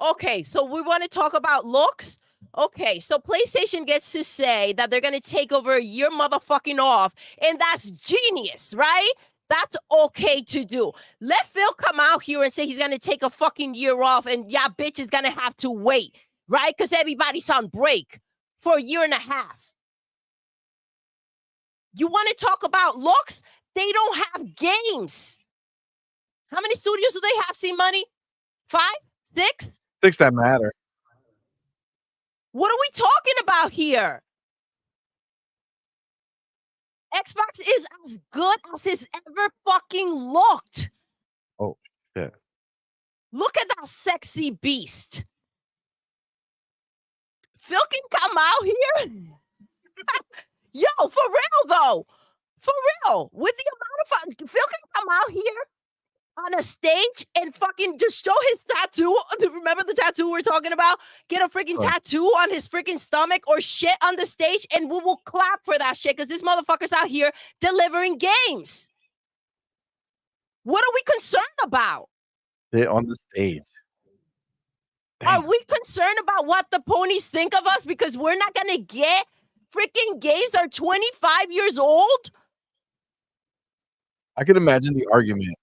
Okay, so we want to talk about looks. Okay, so PlayStation gets to say that they're going to take over a year motherfucking off, and that's genius, right? That's okay to do. Let Phil come out here and say he's going to take a fucking year off, and yeah, bitch is going to have to wait, right? Because everybody's on break for a year and a half. You want to talk about looks? They don't have games. How many studios do they have, CMoney? 5? 6? Things that matter. What are we talking about here? Xbox is as good as it's ever fucking looked. Oh, shit. Look at that sexy beast. Phil can come out here. Yo, for real though. For real. With the amount of Phil can come out here on a stage and fucking just show his tattoo. Remember the tattoo we're talking about? Get a freaking Sure. tattoo on his freaking stomach or shit on the stage, and we will clap for that shit because this motherfucker's out here delivering games. What are we concerned about? They're on the stage. Are Damn. we concerned about what the ponies think of us because we're not gonna get freaking games that are 25 years old? I can imagine the argument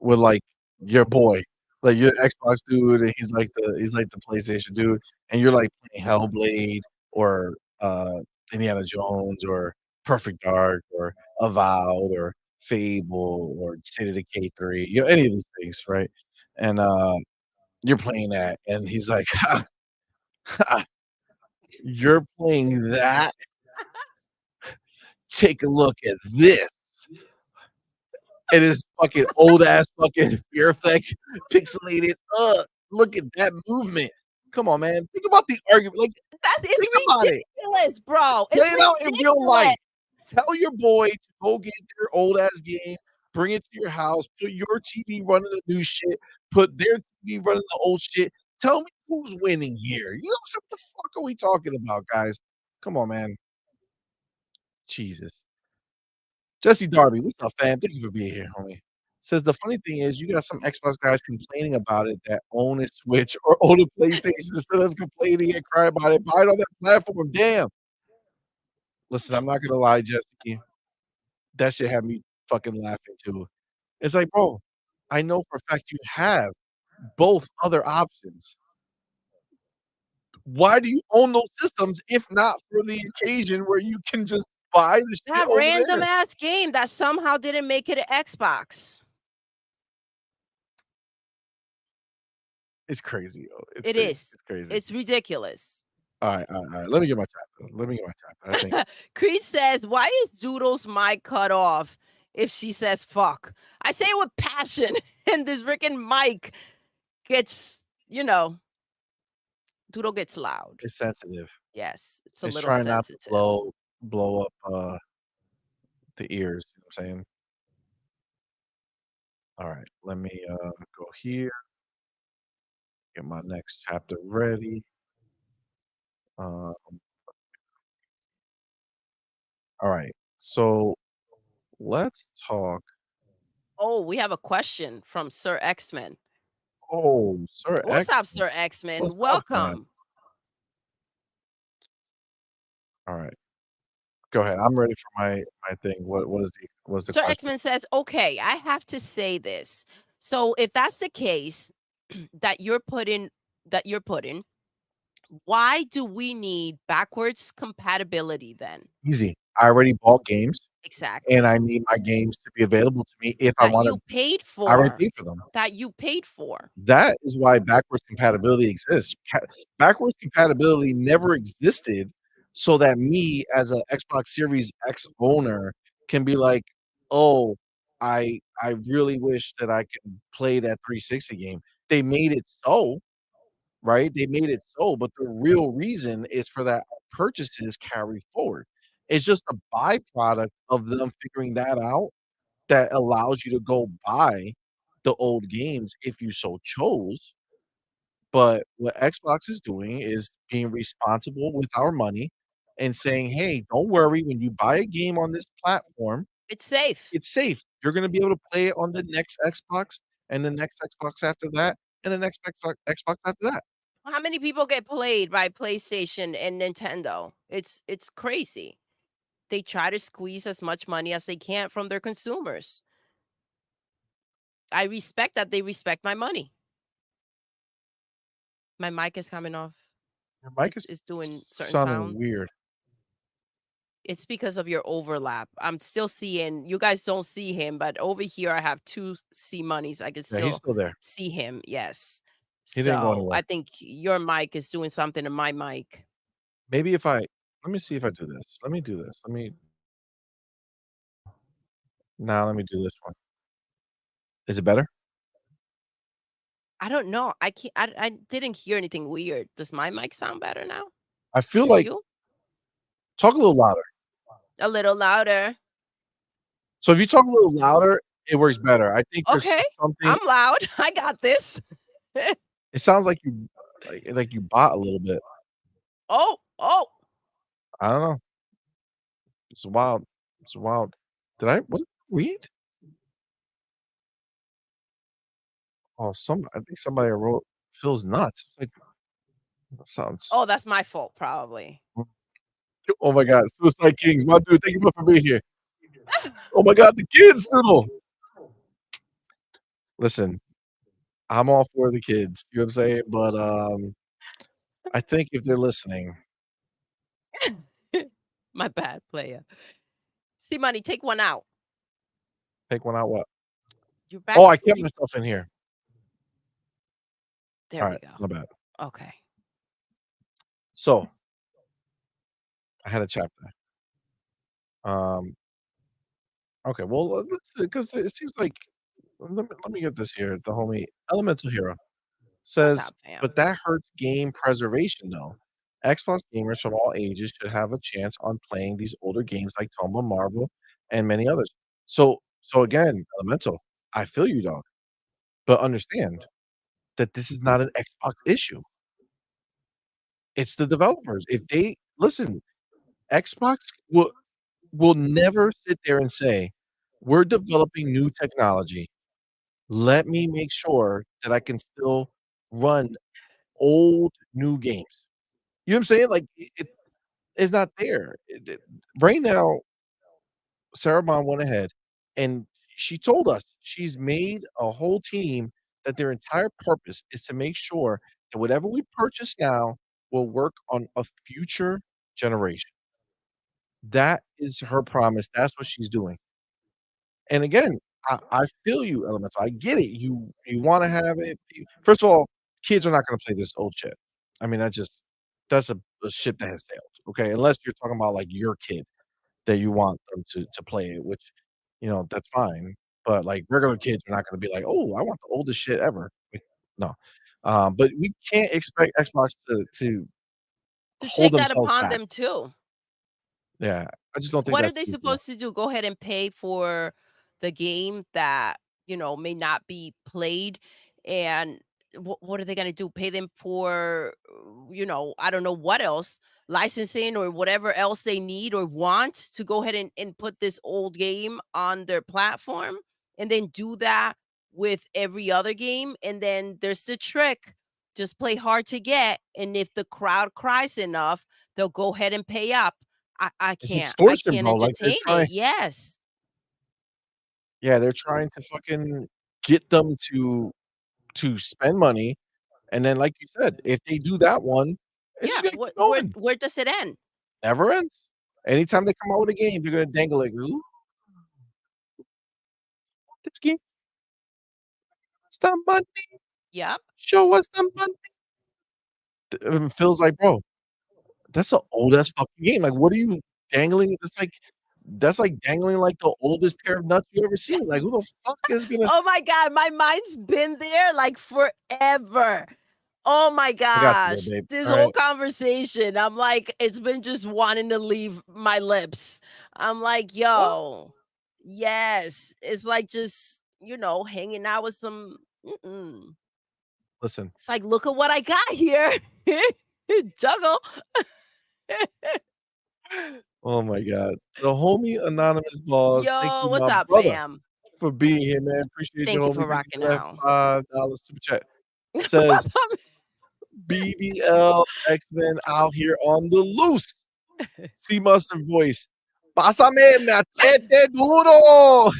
with, like, your boy, like, your Xbox dude, and he's like the PlayStation dude, and you're, like, playing Hellblade or, Indiana Jones or Perfect Dark or Avowed or Fable or State of Decay 3, any of these things, right? And, you're playing that, and he's like, "Ha, ha, you're playing that? Take a look at this." And his fucking old ass fucking Fear Effect pixelated. Look at that movement. Come on, man. Think about the argument. Like, That is think about it. ridiculous, bro. Play It's it out in real ridiculous. life. Tell your boy to go get their old ass game, bring it to your house, put your TV running the new shit, put their TV running the old shit. Tell me who's winning here. What the fuck are we talking about, guys? Come on, man. Jesus. Jesse Darby, what's up, fam? Thank you for being here, homie. Says the funny thing is, you got some Xbox guys complaining about it that own a Switch or own a PlayStation instead of complaining and cry about it. Buy it on that platform. Damn. Listen, I'm not gonna lie, Jesse. That shit had me fucking laughing too. It's like, bro, I know for a fact you have both other options. Why do you own those systems if not for the occasion where you can just buy the shit That over random there? ass game that somehow didn't make it an Xbox. It's crazy, yo. It's It crazy. is. It's crazy. It's ridiculous. Alright. Let me get my chapter. Let me get my chapter. I think Creed says, "Why is Doodle's mic cut off if she says fuck?" I say it with passion, and this freaking mic gets, Doodle gets loud. it's sensitive. Yes, it's a It's little trying not to sensitive. blow up, the ears, you know what I'm saying? Alright, let me, go here, get my next chapter ready. Um, alright, so let's talk. Oh, we have a question from Sir X-Men. Oh, Sir What's X. up, Sir X-Men? What's up, man? Welcome. Alright, go ahead. I'm ready for my thing. What's the Sir question? X-Men says, "Okay, I have to say this. So if that's the case that you're putting, why do we need backwards compatibility then?" Easy. I already bought games, and Exactly. I need my games to be available to me if I That wanna you paid I already for. paid for them. That you paid for. That is why backwards compatibility exists. Backwards compatibility never existed so that me as a Xbox Series X owner can be like, "Oh, I really wish that I could play that 360 game." They made it so, right? They made it so, but the real reason is for that purchases carry forward. It's just a byproduct of them figuring that out that allows you to go buy the old games if you so chose. But what Xbox is doing is being responsible with our money and saying, "Hey, don't worry, when you buy a game on this platform, It's safe. it's safe. You're gonna be able to play it on the next Xbox and the next Xbox after that, and the next Xbox after that." How many people get played by PlayStation and Nintendo? It's crazy. They try to squeeze as much money as they can from their consumers. I respect that they respect my money. My mic is coming off. Your mic It's is it's doing certain sounding sounds. weird. It's because of your overlap. I'm still seeing you guys don't see him, but over here I have two CMoneys. I can Yeah, he's still still there. see him. Yes. He didn't go So anywhere. I think your mic is doing something to my mic. Maybe if I let me see if I do this. Let me do this. Let me do this one. Is it better? I don't know. I can't. I didn't hear anything weird. Does my mic sound better now I feel to like you? talk a little louder. A little louder. So if you talk a little louder, it works better. I think there's Okay, something. I'm loud. I got this. It sounds like you like you bought a little bit. Oh. I don't know. It's wild. It's wild. What did I read? Oh, I think somebody wrote Phil's nuts. It's like that sounds. Oh, that's my fault, probably. Oh my God, Suicide Kings, my dude. Thank you for being here. Oh my God, the kids, Doodle. Listen, I'm all for the kids. You know what I'm saying? But I think if they're listening, My bad, player. See, money, take one out. take one out. What? You're back. Oh, I kept myself in here. There All we right, go. my bad. Okay. So I had a chapter. Um, okay, well, let's because it seems like let me get this here. The homie Elemental Hero What's says, up, fam? but that hurts game preservation though. Xbox gamers from all ages should have a chance on playing these older games like Tomba Marvel and many others. So again, Elemental, I feel you, dog, but understand that this is not an Xbox issue. It's the developers. If they listen, Xbox will never sit there and say, "We're developing new technology. Let me make sure that I can still run old new games." You know what I'm saying? Like, it's not there. Right now, Sarah Bond went ahead and she told us she's made a whole team that their entire purpose is to make sure that whatever we purchase now will work on a future generation. That is her promise. That's what she's doing. And again, I feel you, Elemental. I get it. You wanna have it. First of all, kids are not gonna play this old shit. I mean, that's a ship that has sailed, okay? Unless you're talking about, like, your kid that you want them to play it, which, that's fine. But, like, regular kids are not gonna be like, "Oh, I want the oldest shit ever." Like, no. But we can't expect Xbox to To hold take that themselves upon back. them too. Yeah, I just don't think What are that's they feasible. supposed to do? Go ahead and pay for the game that, may not be played, and what are they gonna do? Pay them for, I don't know what else, licensing or whatever else they need or want to go ahead and put this old game on their platform, and then do that with every other game, and then there's the trick, just play hard to get, and if the crowd cries enough, they'll go ahead and pay up. I It's I extortion, can't bro, like, entertain it, yes. they're trying to fucking get them to spend money, and then, like you said, if they do that one, it's just Yeah, gonna keep what going. where does it end? Never ends. Anytime they come out with a game, they're gonna dangle it. "Ooh, this game, some money, Yep. show us some money." Phil's like, "Bro, that's a old ass fucking game. Like, what are you dangling? That's like dangling like the oldest pair of nuts you ever seen. Like, who the fuck is gonna?" Oh my god, my mind's been there, like, forever. Oh my I got you, little gosh, babe. this whole Alright. conversation, I'm like, it's been just wanting to leave my lips. I'm like, What? "Yo, yes." It's like just, hanging out with some Listen. It's like, "Look at what I got here." Juggle. Oh my god. The homie anonymous boss, thank Yo, you, what's my up, brother, fam? for being here, man. Appreciate you, Thank you homie. for Thank you rocking for that out. $5 super chat. Says What's up? BBL X-Men out here on the loose. C Mustard voice. Pásame machete duro.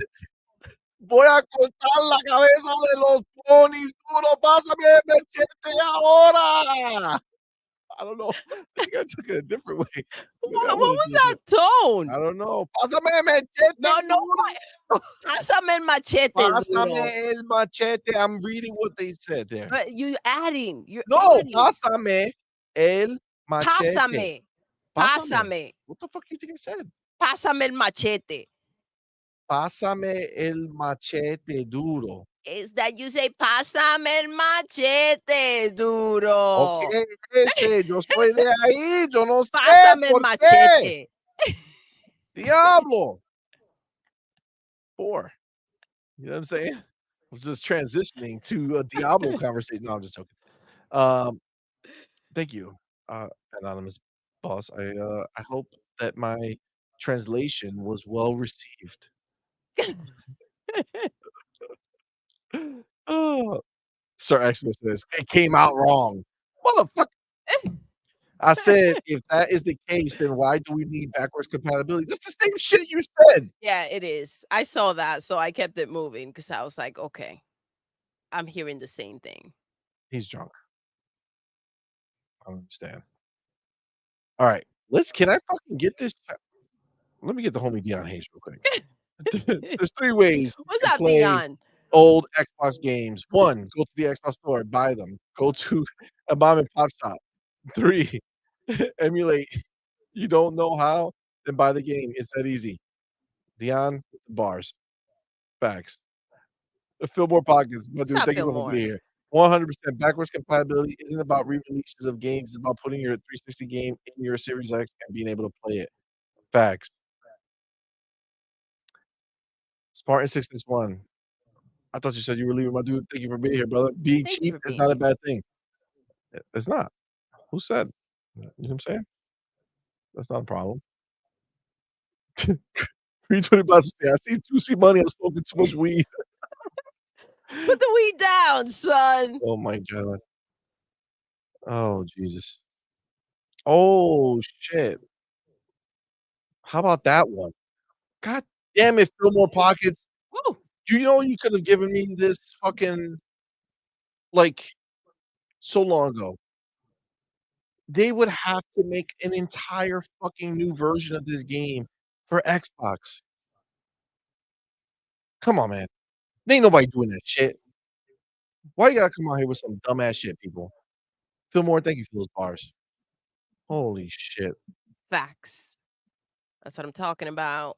Voy a cortar la cabeza de los ponis duro. Pásame machete ahora. I don't know. I think I took it a different way. Maybe I What wanna was do that it. tone? I don't know. Pásame machete No, no, duro. pásame el machete duro. Pásame el machete. I'm reading what they said there. But you're No, adding. pásame el machete. Pásame, Pásame. pásame, What the fuck you think I said? pásame el machete. Pásame el machete duro. Is that you say, pásame el machete duro. Okey, ese, yo soy de ahí, yo no sé Pásame el por qué. machete. Diablo. 4. You know what I'm saying? I was just transitioning to a Diablo conversation. No, I'm just joking. Um, thank you, anonymous boss. I hope that my translation was well received. Oh, Sir Xmas says, "It came out wrong." Motherfucker. I said, "If that is the case, then why do we need backwards compatibility?" That's the same shit you said. Yeah, it is. I saw that, so I kept it moving because I was like, "Okay, I'm hearing the same thing." He's drunk. I don't understand. Alright, can I fucking get this let me get the homie Dion Hayes real quick. There's 3 ways you What's can up, play Dion? old Xbox games. 1, go to the Xbox store, buy them. Go to a mom and pop shop. 3, emulate. You don't know how? Then buy the game. It's that easy. Dion, bars. Facts. Fill more pockets. My What's dude, up, thank you for being Fillmore? here. 100% backwards compatibility isn't about re-releases of games, it's about putting your 360 game in your Series X and being able to play it. Facts. Spartan661. I thought you said you were leaving, my dude. Thank you for being here, brother. Being Thank you cheap for is being not a here. bad thing. It's not. Who said? You know what I'm saying? That's not a problem. 320 bucks. I see 2C money. I'm smoking too much weed. Put the weed down, son. Oh my god. Oh, Jesus. Oh, shit. How about that one? God damn it, Fillmore Pockets. Woo. Do you know you could have given me this fucking like so long ago? They would have to make an entire fucking new version of this game for Xbox. Come on, man. Ain't nobody doing that shit. Why you gotta come out here with some dumbass shit, people? Fillmore, thank you for those bars. Holy shit. Facts. That's what I'm talking about.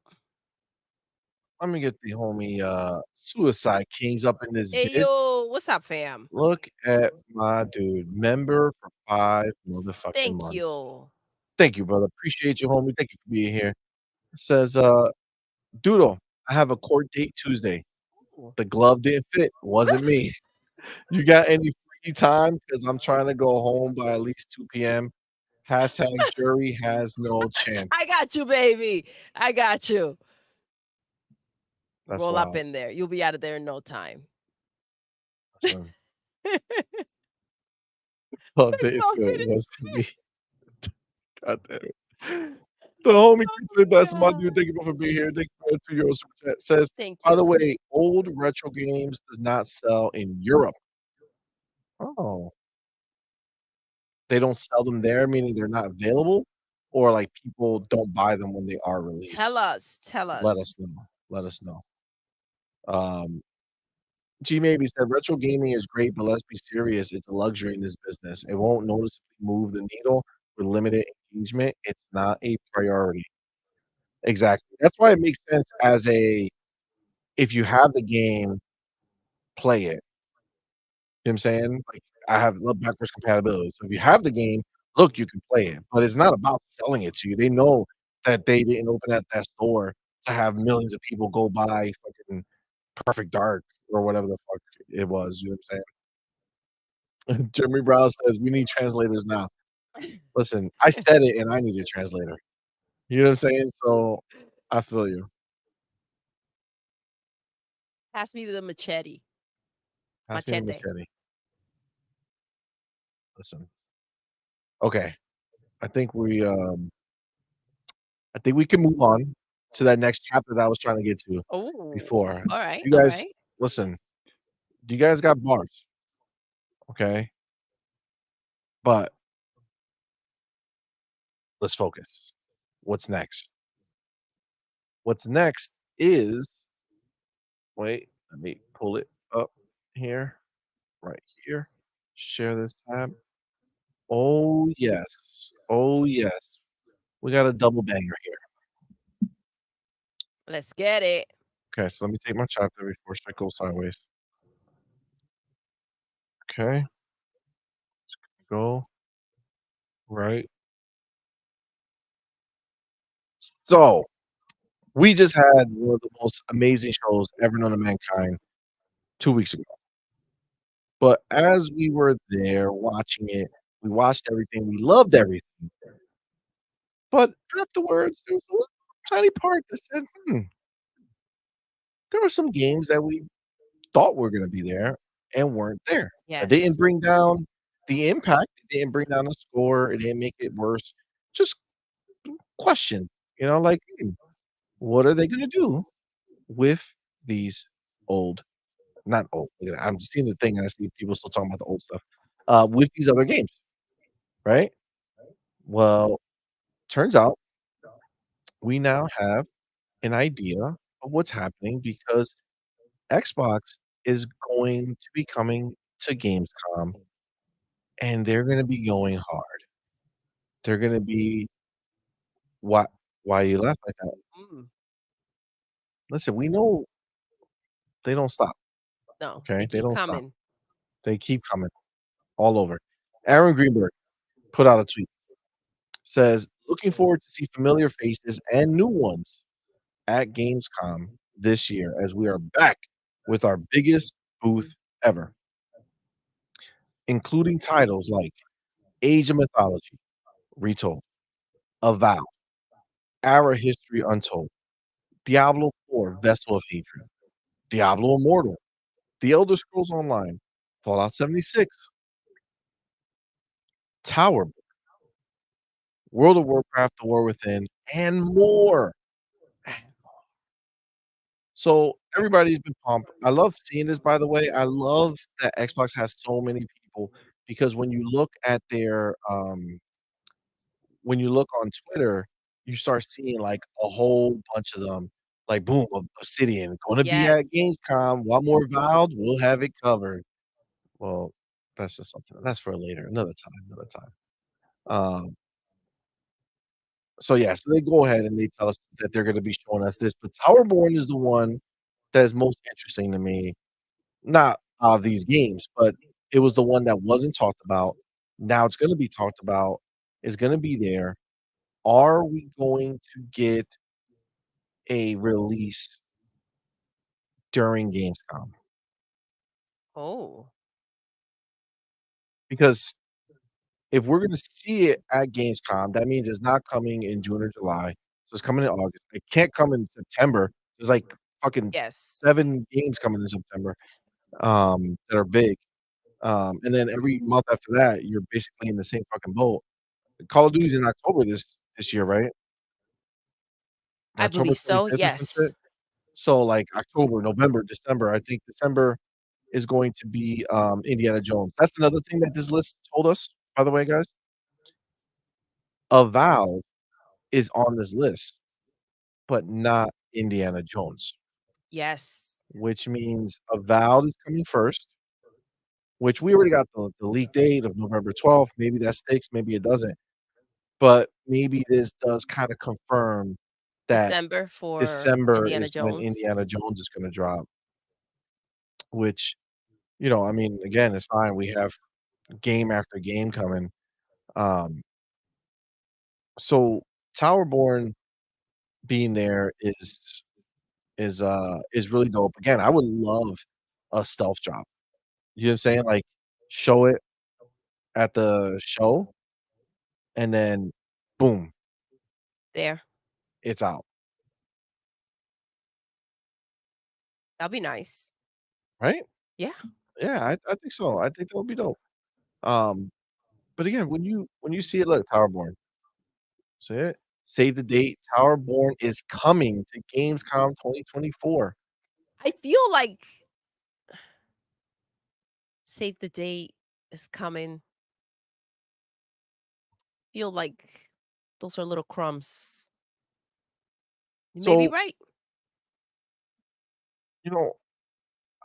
Let me get the homie, Suicide Kings up in this Hey, bitch. yo, what's up, fam? Look at my dude. Member for 5 motherfucking Thank months. you. Thank you, brother. Appreciate you, homie. Thank you for being here. Says, Doodle, I have a court date Tuesday. Ooh. The glove didn't fit. Wasn't me. You got any free time? Because I'm trying to go home by at least 2 p.m. Hashtag jury has no chance. I got you, baby. I got you. That's Roll up wild. in there. You'll be out of there in no time. Listen, glove didn't Glove fit. didn't Wasn't me. God damn it. The homie the best my God. dude. Thank you both for being here. Thank you for €2 super chat. Says, Thank by the you. way, old retro games does not sell in Europe. Oh. They don't sell them there, meaning they're not available, or like people don't buy them when they are released? Tell us. Tell Let us. us know. Let us know. G maybe said retro gaming is great, but let's be serious. It's a luxury in this business. It won't noticeably move the needle with limited engagement. It's not a priority. Exactly. That's why it makes sense as a if you have the game, play it. You know what I'm saying? Like, I have love backwards compatibility. So if you have the game, look, you can play it, but it's not about selling it to you. They know that they didn't open up that store to have millions of people go buy fucking Perfect Dark or whatever the fuck it was. You know what I'm saying? Jeremy Brown says we need translators now. Listen, I said it and I need a translator. You know what I'm saying? So I feel you. Pass me the machete. Pass me the Machete. machete. Listen. Okay. I think we can move on to that next chapter that I was trying to get to Oh, before. all right. You All guys right. listen, you guys got bars, okay? But let's focus. What's next? What's next is wait, let me pull it up here, right here. Share this tab. Oh, yes. Oh, yes. We got a double banger here. Let's get it. Okay, so let me take my chapter before shit goes sideways. Okay. Go right. So we just had one of the most amazing shows ever known to mankind 2 weeks ago. But as we were there watching it, we watched everything, we loved everything. But afterwards, there was a little tiny part that said, there were some games that we thought were gonna be there and weren't there. It didn't Yes. bring down the impact, it didn't bring down the score, it didn't make it worse. Just question, like, what are they gonna do with these old not old, look at that, I'm seeing the thing and I see people still talking about the old stuff, with these other games, right? Well, turns out we now have an idea of what's happening because Xbox is going to be coming to Gamescom, and they're gonna be going hard. They're gonna be why you laugh like that? Mm, Listen, we know they don't stop, no, okay? they They keep don't stop. coming. They keep coming all over. Aaron Greenberg put out a tweet, says, "Looking forward to see familiar faces and new ones at Gamescom this year as we are back with our biggest booth ever, including titles like Age of Mythology, Retold, Avowed, Our History Untold, Diablo 4, Vessel of Hatred, Diablo Immortal, The Elder Scrolls Online, Fallout 76, Tower, World of Warcraft: The War Within, and more." So everybody's been pumped. I love seeing this, by the way. I love that Xbox has so many people because when you look on Twitter, you start seeing, like, a whole bunch of them, like, boom, Obsidian gonna be Yes. at Gamescom, want more Valve, we'll have it covered. Well, that's just something that's for later, another time. Um, so, yeah, so they go ahead and they tell us that they're gonna be showing us this, but Towerborn is the one that is most interesting to me, not out of these games, but it was the one that wasn't talked about. Now it's gonna be talked about, it's gonna be there. Are we going to get a release during Gamescom? Oh, Because if we're gonna see it at Gamescom, that means it's not coming in June or July, so it's coming in August. It can't come in September. There's, like, fucking yes. 7 games coming in September, that are big, and then every month after that, you're basically in the same fucking boat. Call of Duty's in October this year, right? I October believe so, 25th or some yes. shit? So, like, October, November, December, I think December is going to be, Indiana Jones. That's another thing that this list told us, by the way, guys. Avowed is on this list, but not Indiana Jones, Yes. which means Avowed is coming first, which we already got the leak date of November 12th. Maybe that sticks, maybe it doesn't. But maybe this does kinda confirm that December for December Indiana is when Jones. Indiana Jones is gonna drop, which, I mean, again, it's fine. We have game after game coming. Um, so Towerborn being there is really dope. Again, I would love a stealth drop. You know what I'm saying? Like, show it at the show, and then boom, There. it's out, That'll be nice. right? Yeah. Yeah, I think so. I think that would be dope. Um, but again, when you see it, look, Towerborn, see it? Save the date. Towerborn is coming to Gamescom 2024. I feel like save the date is coming. Feel like those are little crumbs. You may be So, right. you know,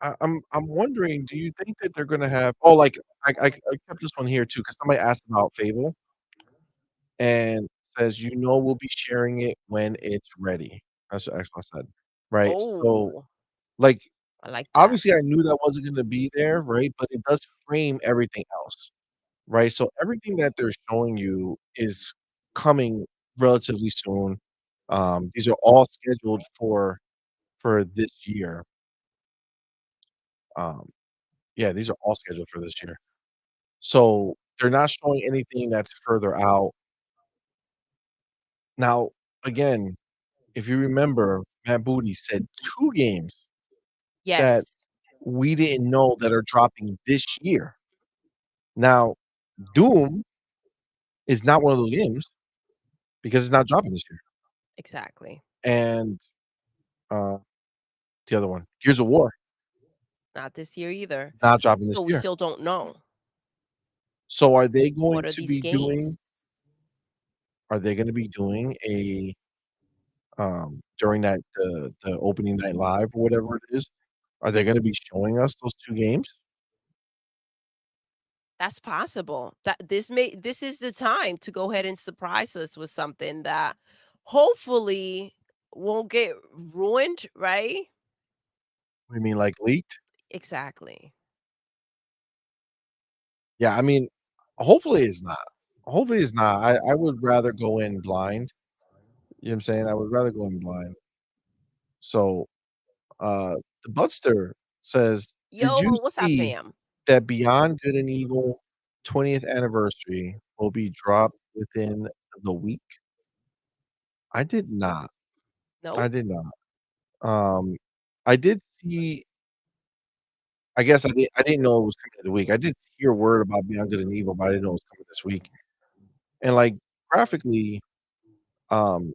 I'm wondering, do you think that they're gonna have like, I kept this one here too because somebody asked about Fable and says, we'll be sharing it when it's ready." That's what Xbox said, right? So, Oh, like, I like that. obviously, I knew that wasn't gonna be there, right? But it does frame everything else, right? So everything that they're showing you is coming relatively soon. These are all scheduled for this year. Um, yeah, these are all scheduled for this year. So, they're not showing anything that's further out. Now, again, if you remember, Matt Booty said 2 games that Yes, we didn't know that are dropping this year. Now, Doom is not one of those games because it's not dropping this year, exactly. and, uh, the other one, Gears of War, Not this year either. not dropping this So we year. still don't know. So, What are these games? are they gonna be doing a, during that the opening night live or whatever it is, are they gonna be showing us those 2 games? That's possible. This is the time to go ahead and surprise us with something that hopefully won't get ruined, right? What do you mean, like, leaked? Exactly. Yeah, I mean, hopefully it's not. Hopefully it's not. I would rather go in blind. You know what I'm saying? I would rather go in blind. So, uh, the Budster says, "Did you Yo, what's up, see fam? that Beyond Good and Evil 20th anniversary will be dropped within the week?" I did not. No? I did not. Um, I did see I guess I didn't know it was coming in the week. I did hear word about Beyond Good and Evil, but I didn't know it was coming this week. And, like, graphically, um,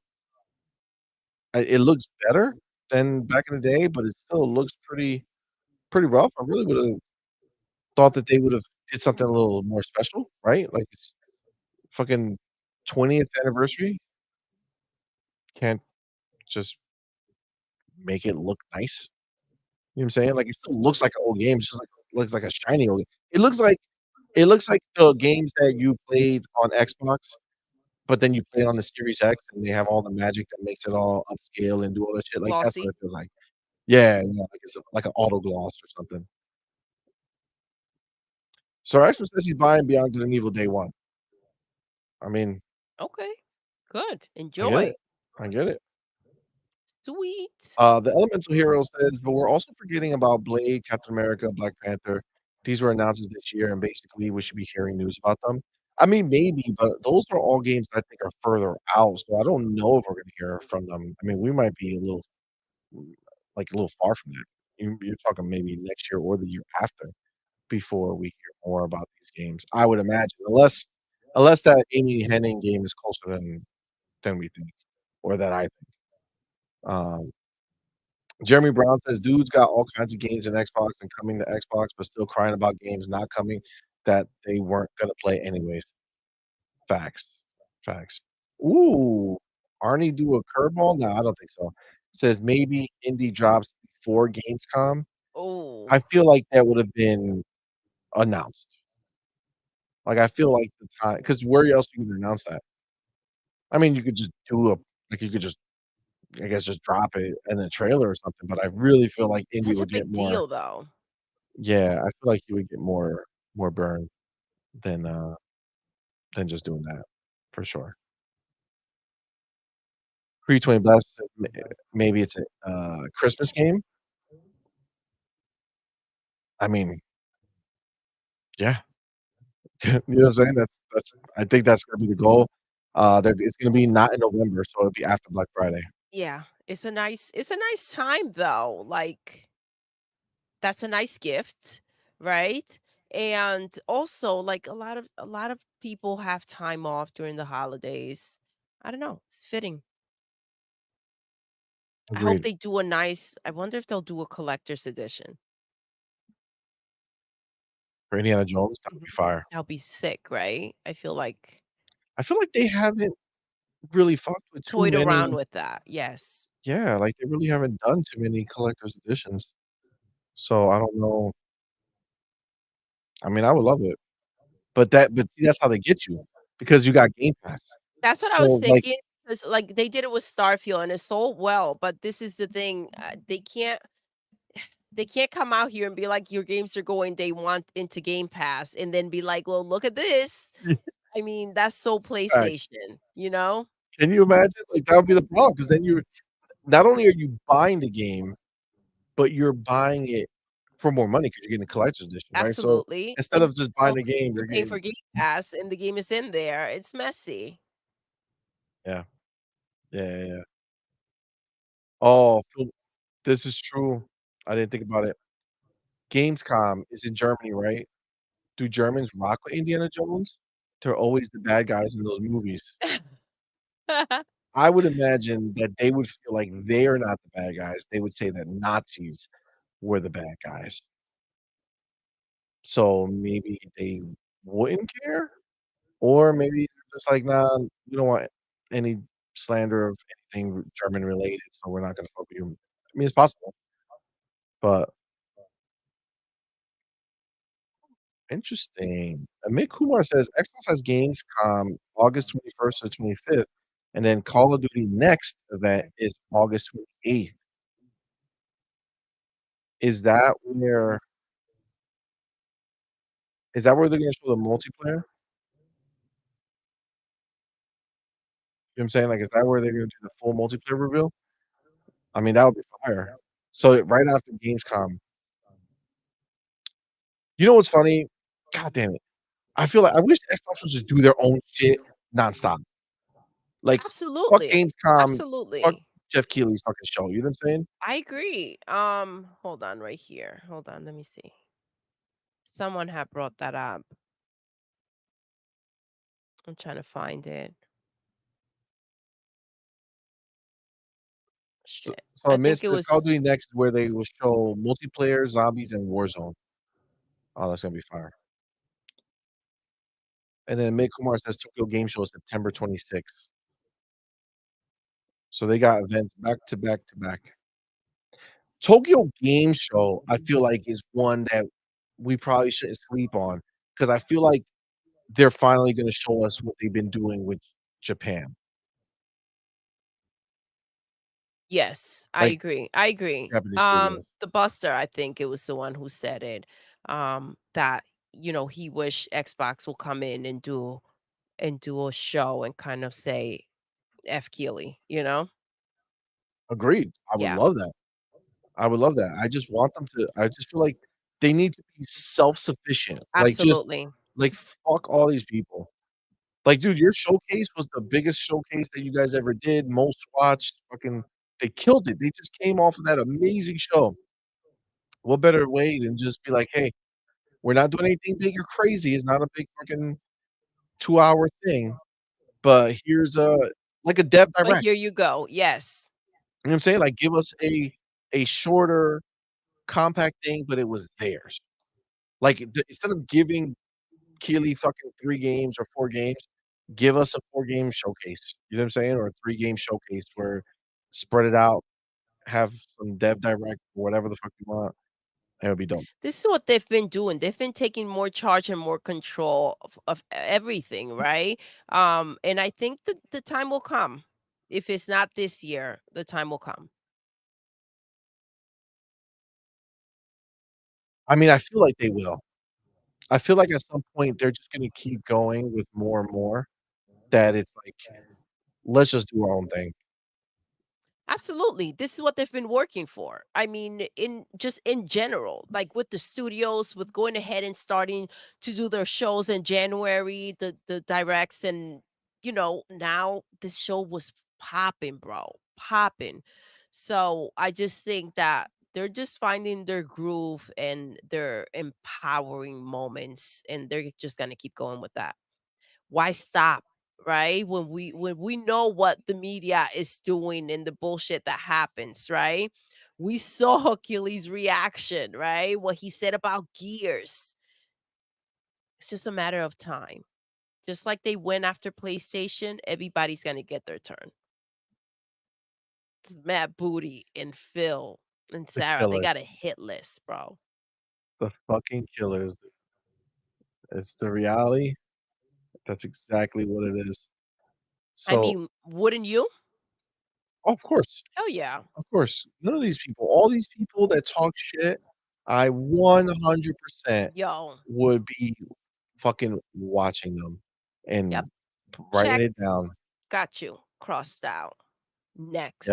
it looks better than back in the day, but it still looks pretty rough. I really would've thought that they would've did something a little more special, right? Like, it's fucking 20th anniversary. Can't just make it look nice. You know what I'm saying? Like, it still looks like an old game, it's just like looks like a shiny old it looks like the games that you played on Xbox, but then you play it on the Series X, and they have all the magic that makes it all upscale and do all that shit, like, that's what Glossy. it feels like. Yeah, yeah, like it's like an auto gloss or something. So Xmas says he's buying Beyond Good and Evil day 1. I mean, Okay. Good. I get Enjoy. it. I get it. Sweet. The Elemental Hero says, "But we're also forgetting about Blade, Captain America, Black Panther. These were announcements this year, and basically we should be hearing news about them." I mean, maybe, but those are all games I think are further out, so I don't know if we're gonna hear from them. I mean, we might be a little like, a little far from that. You're talking maybe next year or the year after before we hear more about these games. I would imagine, unless that Amy Hennig game is closer than we think or that I think. Um Jeremy Brown says, "Dude's got all kinds of games in Xbox and coming to Xbox, but still crying about games not coming that they weren't gonna play anyways." Facts. Facts. Ooh, Arnie do a curveball? No, I don't think so. Says, "Maybe indie drops before Gamescom." Oh, I feel like that would have been announced. Like, I feel like the time, because where else you can announce that? I mean, you could just do a like, you could just, I guess, just drop it in a trailer or something, but I really feel like indie such a would get big more. deal though. Yeah, I feel like you would get more burn than, than just doing that, for sure. Pre-20 Blast said maybe it's a, Christmas game? I mean, yeah. You know what I'm saying? That's I think that's gonna be the goal. There it's gonna be not in November, so it'll be after Black Friday. Yeah. It's a nice time though. Like that's a nice gift, right? And also like a lot of people have time off during the holidays. I don't know. It's fitting. I hope Agreed. they do a nice I wonder if they'll do a collector's edition. For Indiana Jones, that would be Mhm. fire. That'll be sick, right? I feel like I feel like they haven't really fucked with too toyed around many. with that. Yes. Yeah, like, they really haven't done too many collector's editions. So, I don't know. I mean, I would love it, but see, that's how they get you, because you got Game Pass. That's what I So, was like, thinking. Cause like, they did it with Starfield, and it sold well, but this is the thing, they can't come out here and be like, "Your games are going day 1 into Game Pass," and then be like, "Well, look at this." I mean, that's so facts. PlayStation, you know? Can you imagine? Like, that would be the problem, because then you're not only are you buying the game, but you're buying it for more money because 'cause you're getting a collector's edition, right? So, Absolutely, instead and of just so buying the game, you're you're paying for getting. Game Pass, and the game is in there. It's messy. Yeah. Yeah, yeah, yeah. Oh, Phil, this is true. I didn't think about it. Gamescom is in Germany, right? Do Germans rock with Indiana Jones? They're always the bad guys in those movies. I would imagine that they would feel like they are not the bad guys. They would say that Nazis were the bad guys. So maybe they wouldn't care? Or maybe they're just like, "Nah, we don't want any slander of anything German related, so we're not gonna fuck with you." I mean, it's possible, but interesting. Mick Kumar says, "Xbox has Gamescom August 21st to 25th, and then Call of Duty next event is August 28th." Is that where is that where they're gonna show the multiplayer? You know what I'm saying? Like, is that where they're gonna do the full multiplayer reveal? I mean, that would be fire. So, right after Gamescom. You know what's funny? God damn it. I feel like I wish Xbox would just do their own shit nonstop. Like, fuck Absolutely. Gamescom, fuck Absolutely. Jeff Keighley's fucking show, you know what I'm saying? I agree. Hold on right here. Hold on, let me see. Someone had brought that up. I'm trying to find it. So shit. so I amidst think it this Call of was Duty Next where they will show multiplayer, zombies, and Warzone. Oh, that's gonna be fire. And then May Kumar says Tokyo Game Show is September 26th. So they got events back to back to back. Tokyo Game Show, I feel like, is one that we probably shouldn't sleep on because I feel like they're finally gonna show us what they've been doing with Japan, yes, I like agree. I agree. Japanese studios. The Buster, I think it was the one who said it. That he wished Xbox will come in and do a show and kind of say F Keely. Agreed. I would Yeah, love that. I would love that. I just want them to I just feel like they need to be self-sufficient. Like, just absolutely. like, fuck all these people. Like, dude, your showcase was the biggest showcase that you guys ever did, most watched, fucking they killed it. They just came off of that amazing show. What better way than just be like, "Hey, we're not doing anything big or crazy. It's not a big fucking 2-hour thing, but here's like a dev But direct." here you go. Yes. You know what I'm saying? Like, give us a shorter, compact thing, but it was theirs. Like, instead of giving Keeley fucking 3 games or 4 games, give us a 4-game showcase. You know what I'm saying? Or a 3-game showcase where spread it out, have some dev direct or whatever the fuck you want, and it'll be dope. This is what they've been doing. They've been taking more charge and more control of everything, right? And I think that the time will come. If it's not this year, the time will come. I mean, I feel like they will. I feel like at some point they're just gonna keep going with more and more that it's like, let's just do our own thing. Absolutely. This is what they've been working for. I mean, in general, like with the studios, with going ahead and starting to do their shows in January, the directs, and now this show was popping, bro. Popping. So I just think that they're just finding their groove and their empowering moments, and they're just gonna keep going with that. Why stop, right? When we know what the media is doing and the bullshit that happens, right? We saw Achilles' reaction, right? What he said about Gears. It's just a matter of time. Just like they went after PlayStation, everybody's gonna get their turn. It's Matt Booty and Phil and The Sarah. They killers, got a hit list, bro. the fucking killers. It's the reality. That's exactly what it is. I So, mean, wouldn't you? of course, Hell yeah. of course, none of these people, all these people that talk shit, I 100% Yo. would be fucking watching them Yep. and writing Check. it down. Got you. Crossed out. Yep. Next.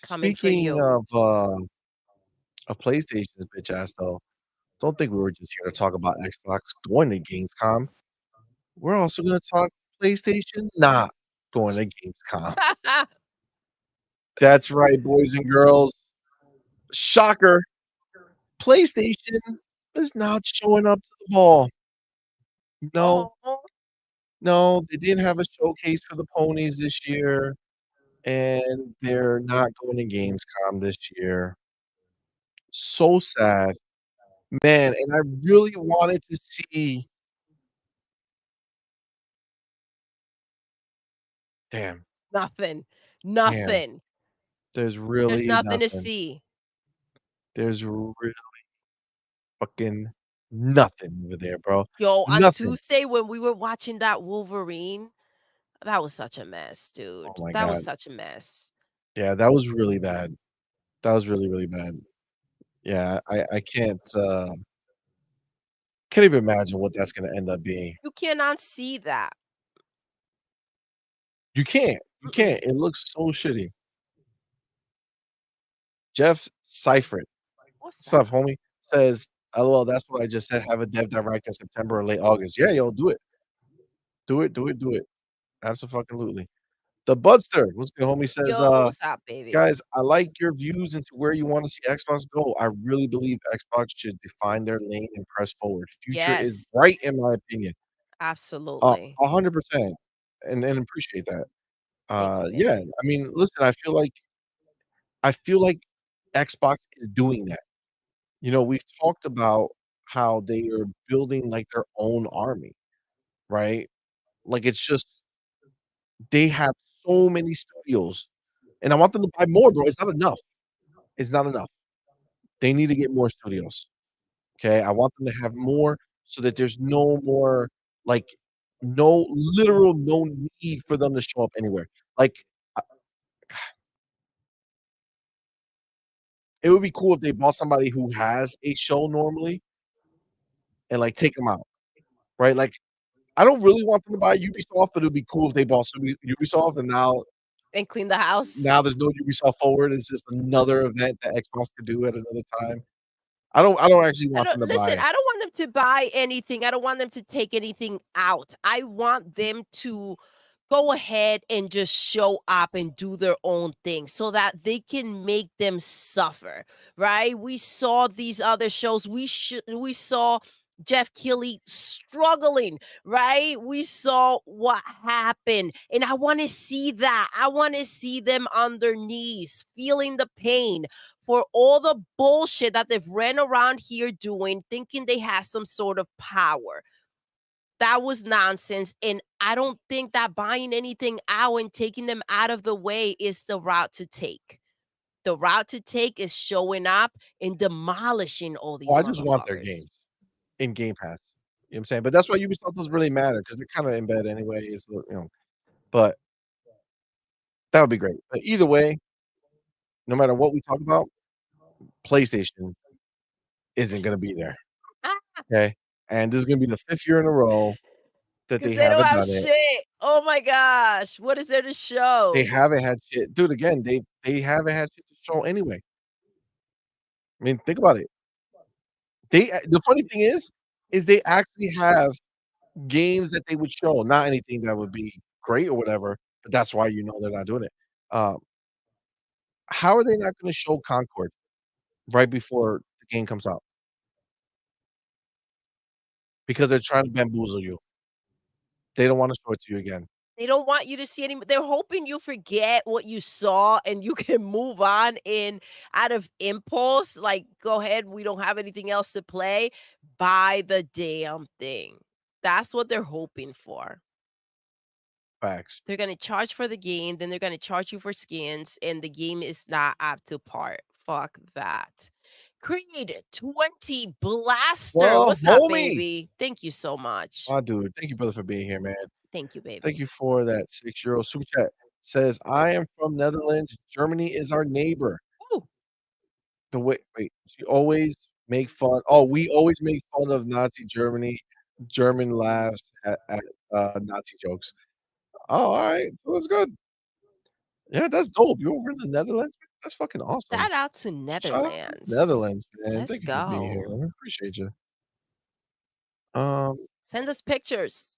Coming for Speaking you. of PlayStation's bitch ass though, don't think we were just here to talk about Xbox going to Gamescom. We're also gonna talk PlayStation not going to Gamescom. That's right, boys and girls. Shocker, PlayStation is not showing up to the ball. No, Oh, no, they didn't have a showcase for the ponies this year, and they're not going to Gamescom this year. So sad. Man, and I really wanted to see damn, nothing. damn, Nothing. there's There's really nothing to nothing. see. There's really fucking nothing over there, bro. Yo, on Nothing. Tuesday when we were watching that Wolverine, that was such a mess, Oh dude. my That was god. such a mess. Yeah, that was really bad. That was really, really bad. Yeah, I can't even imagine what that's gonna end up being. You cannot see that. You can't. You Mm-mm. can't. It looks so shitty. Jeff Seifert, What's what's that? up, homie? Says, "LOL, that's what I just said. Have a dev direct in September or late August." Yeah, yo, do it. Do it, do it, do it. Absolutely. The Budster, what's good, homie? Says, Yo, what's up, baby? "Guys, I like your views into where you want to see Xbox go. I really believe Xbox should define their lane and press forward. Future is Yes, bright, in my opinion." absolutely. 100%, and appreciate that. Thank you, Yeah, baby. I mean, listen, I feel like I feel like Xbox is doing that. You know, we've talked about how they are building, like, their own army, right? Like, it's just they have so many studios, and I want them to buy more, bro. It's not enough. It's not enough. They need to get more studios, okay? I want them to have more so that there's no more, like, no need for them to show up anywhere. Like, uh, it would be cool if they bought somebody who has a show normally and, like, take them out, right? Like, I don't really want them to buy Ubisoft, but it would be cool if they bought some Ubisoft, and And clean the house. now there's no Ubisoft Forward. It's just another event that Xbox could do at another time. I don't actually I want don't them to listen, buy. I don't want them to buy anything. I don't want them to take anything out. I want them to go ahead and just show up and do their own thing so that they can make them suffer, right? We saw these other shows. We saw Jeff Keighley struggling, right? We saw what happened. And I want to see that. I want to see them on their knees, feeling the pain for all the bullshit that they've ran around here doing, thinking they have some sort of power. That was nonsense. And I don't think that buying anything out and taking them out of the way is the route to take. The route to take is showing up and demolishing all these Well, I just want their motherfuckers. games in Game Pass. You know what I'm saying? But that's why Ubisoft doesn't really matter because they're kinda in bed anyways, but that would be great. But either way, no matter what we talk about, PlayStation isn't gonna be there, okay? And this is gonna be the 5th year in a row that Because they they don't haven't have done it. shit. Oh my gosh. What is there to They show? haven't had shit. Dude, again, they haven't had shit to show anyway. I mean, think about it. The funny thing is they actually have games that they would show, not anything that would be great or whatever, but that's why you know they're not doing it. Um, how are they not gonna show Concord right before the game comes out? Because they're trying to bamboozle you. They don't wanna show it to you again. They don't want you to see any they're hoping you forget what you saw and you can move on in out of impulse, like, "Go ahead, we don't have anything else to play." Buy the damn thing. That's what they're hoping for. Facts. They're gonna charge for the game, then they're gonna charge you for skins, and the game is not up to par. Fuck that. Creed 20 Blaster, Well, what's up, homie! baby? Thank you so much. Aw, dude, thank you, brother, for being here, man. Thank you, Thank baby. you for that €6 super chat. Says, "I am from Netherlands. Germany is our neighbor." Ooh, The way wait, she always make fun we always make fun of Nazi Germany. German laughs at Nazi jokes. Oh, alright. So that's good. Yeah, that's dope. You're over in the Netherlands? That's fucking awesome. shout out to Shout out to the Netherlands. Netherlands, man. Let's Thank you for being go. here, man. I appreciate you. Um, Send us pictures.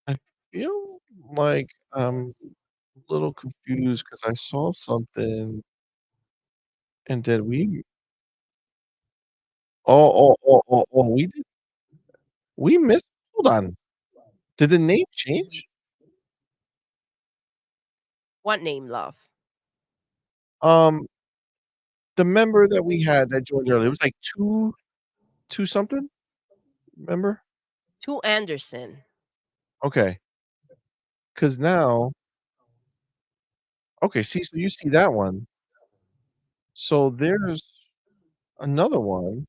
I feel like I'm a little confused because I saw something and did we we missed hold on. Did the name change? What name, love? Um, the member that we had that joined earlier, it was like 2 something, remember? To Anderson. Okay, because now okay, see, so you see that one. So there's another one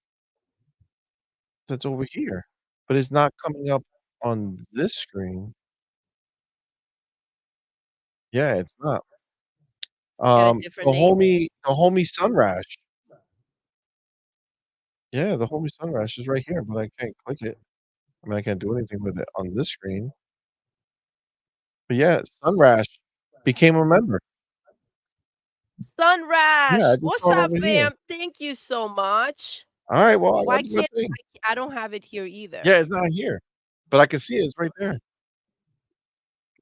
that's over here, but it's not coming up on this screen. Yeah, it's not. Got a different name? The homie Sunrash. Yeah, the homie Sunrash is right here, but I can't click it. I mean, I can't do anything with it on this screen. But yeah, Sunrash became a member. Yeah, I Sunrash, just what's saw it up, over here. fam? Thank you so much. Alright, well, I Why gotta do my can't thing. I don't have it here either. Yeah, it's not here, but I can see it, it's right there.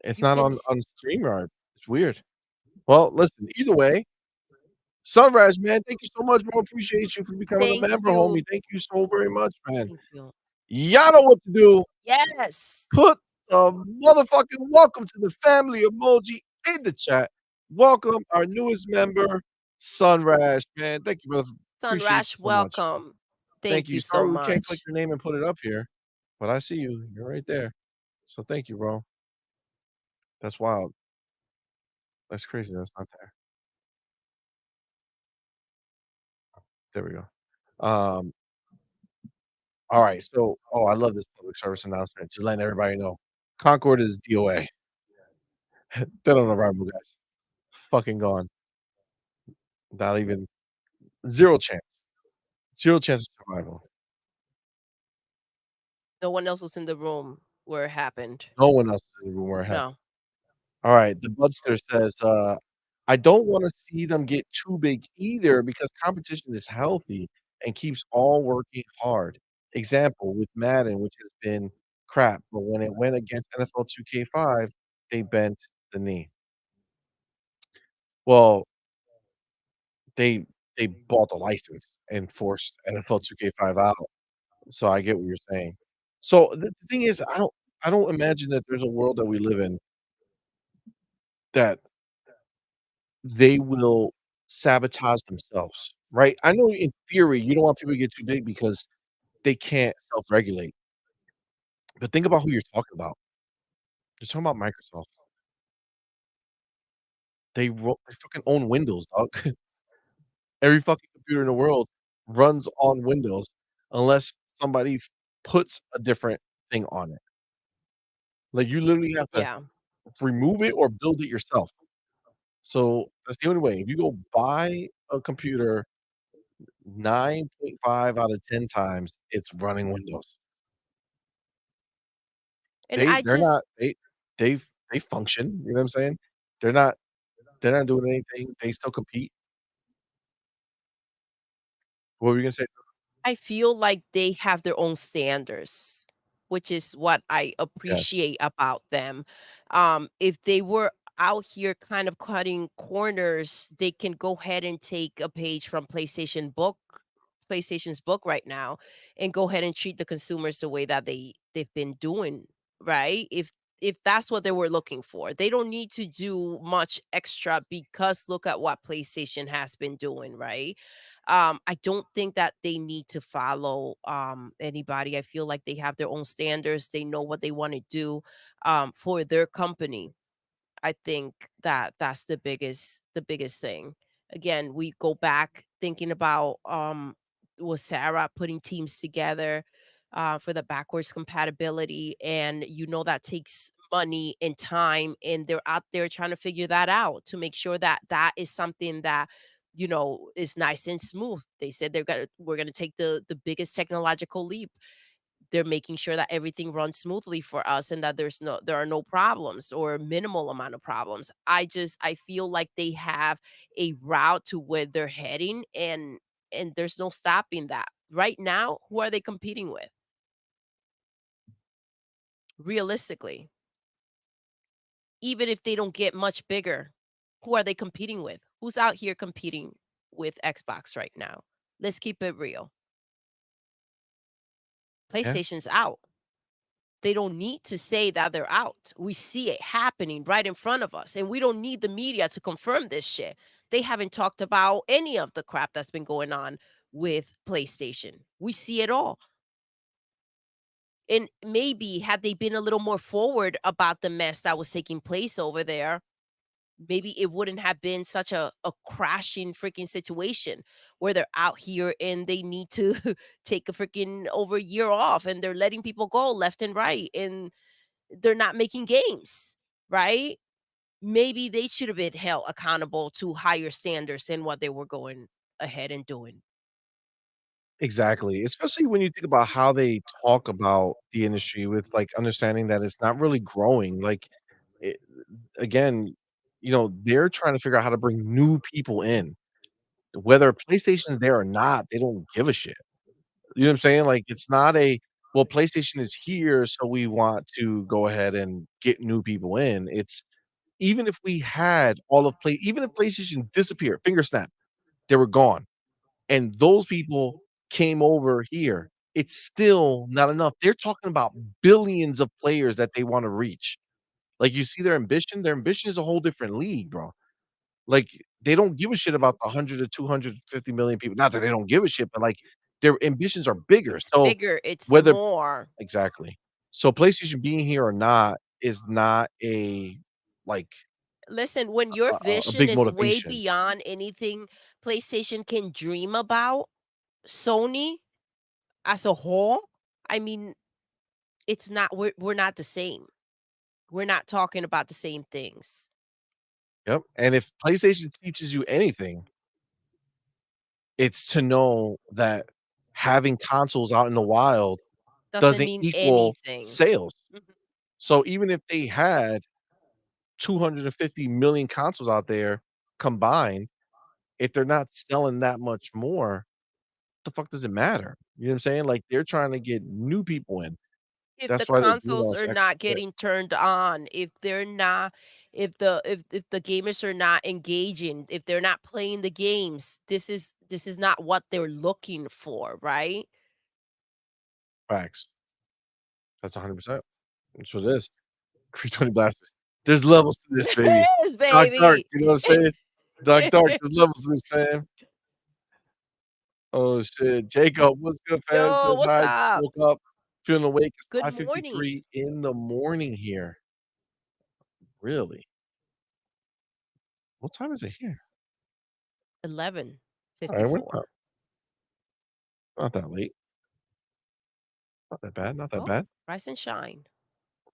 It's You not can on StreamYard. It's weird. Well, listen, either way, Sunrise, man, thank you so much, bro. Appreciate you for becoming a thank member, you. homie. Thank you so very much, man. Thank you. Y'all know what to do. Yes. Put a motherfucking welcome to the family emoji in the chat. Welcome our newest member. Sunrash, man, thank you, brother. Appreciate you Sunrash, so much. welcome. Thank Thank you. you so Sorry we can't click much. your name and put it up here, but I see you. You're right there. So thank you, bro. That's wild. That's crazy. That's not there. There we go. Um, all right. So, oh, I love this public service announcement. Just letting everybody know. Concord is DOA. Dead on arrival, guys. Fucking gone. Not even zero chance. Zero chance of survival. No one else was in the room where it happened. No one else is in the room where it happened. No. All right. The Budster says, I don't want to see them get too big either because competition is healthy and keeps all working hard. Example with Madden, which has been crap, but when it went against NFL 2K5, they bent the knee. Well, they they bought the license and forced NFL 2K5 out. So I get what you're saying. So the thing is, I don't imagine that there's a world that we live in that they will sabotage themselves, right? I know in theory, you don't want people to get too big because they can't self-regulate, but think about who you're talking about. You're talking about Microsoft. They fucking own Windows, dog. Every fucking computer in the world runs on Windows unless somebody puts a different thing on it. Like, you literally have to Yeah. remove it or build it yourself. So, that's the only way. If you go buy a computer 9.5 out of 10 times, it's running Windows. And I They're just not they function, you know what I'm saying? They're not they're not doing anything, they still compete. What were you gonna say? I feel like they have their own standards, which is what I Yes. appreciate about them. If they were out here kind of cutting corners, they can go ahead and take a page from PlayStation's book right now and go ahead and treat the consumers the way that they've been doing, right? If that's what they were looking for. They don't need to do much extra because look at what PlayStation has been doing, right? I don't think that they need to follow anybody. I feel like they have their own standards. They know what they want to do for their company. I think that that's the biggest thing. Again, we go back thinking about was Sarah putting teams together for the backwards compatibility, and you know that takes money and time, and they're out there trying to figure that out to make sure that that is something that is nice and smooth. They said we're gonna take the biggest technological leap. They're making sure that everything runs smoothly for us and that there are no problems or minimal amount of problems. I feel like they have a route to where they're heading, and there's no stopping that. Right now, who are they competing with? Realistically, even if they don't get much bigger, who are they competing with? Who's out here competing with Xbox right now? Let's keep it real. Yeah. PlayStation's out. They don't need to say that they're out. We see it happening right in front of us, and we don't need the media to confirm this shit. They haven't talked about any of the crap that's been going on with PlayStation. We see it all. And maybe had they been a little more forward about the mess that was taking place over there, maybe it wouldn't have been such a crashing freaking situation where they're out here and they need to take a freaking over a year off and they're letting people go left and right and they're not making games, right? Maybe they should have been held accountable to higher standards than what they were going ahead and doing. Exactly, especially when you think about how they talk about the industry with, like, understanding that it's not really growing, like, it again, they're trying to figure out how to bring new people in. Whether PlayStation's there or not, they don't give a shit. You know what I'm saying? Like, it's not "Well, PlayStation is here, so we want to go ahead and get new people in." It's even if we had all of Play even if PlayStation disappeared, finger snap, they were gone, and those people came over here, it's still not enough. They're talking about billions of players that they wanna reach. Like, you see their ambition? Their ambition is a whole different league, bro. Like, they don't give a shit about the 100 to 250 million people. Not that they don't give a shit, but, like, their ambitions are bigger. It's So, bigger, it's whether more. exactly. So, PlayStation being here or not is not a, like, Listen, when your a vision big is way motivation. beyond anything PlayStation can dream about, Sony as a whole, I mean, it's not we're not the same. We're not talking about the same things. Yep, and if PlayStation teaches you anything, it's to know that having consoles out in the wild Doesn't doesn't mean equal anything. sales. Mhm. So even if they had 250 million consoles out there combined, if they're not selling that much more, the fuck does it matter? You know what I'm saying? Like, they're trying to get new people in. If the That's why they're doing all consoles this are extra not shit. getting turned on, if they're not if the gamers are not engaging, if they're not playing the games, this is not what they're looking for, right? Facts. That's 100%. That's what it is. 320 Blasters. There's levels to this, baby. Yes, Dark, baby. you know what I'm saying? Dark, there's levels to this, fam. Oh, shit. Jacob, what's good, fam? Yo, Says what's hi, up? woke up, feeling awake. It's Good morning. 5:53 in the morning here. Really? What time is it here? 11:54. Alright, we're not that late. Not that bad, not that Oh, bad. rise and shine.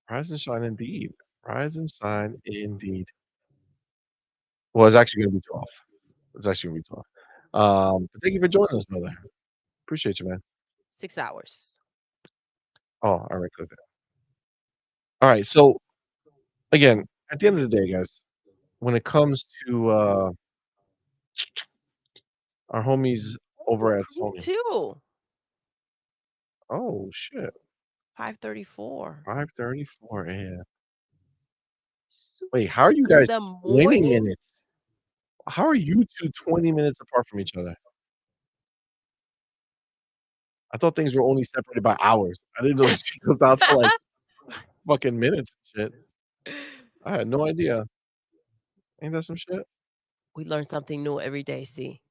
Rise and shine indeed. Rise and shine indeed. Well, it's actually gonna be 12. It's actually gonna be 12. But thank you for joining us, brother. Appreciate you, man. 6 hours. Oh, alright, good. Alright, so, again, at the end of the day, guys, when it comes to, our homies Ooh, over at cream Sony. too. Oh, shit. 5:34. 5:34 AM. So Wait, how are you in guys the 20 morning? minutes? How are you 2 20 minutes apart from each other? I thought things were only separated by hours. I didn't know this shit goes down to, like, fucking minutes and shit. I had no idea. Ain't that some shit? We learn something new every day, see?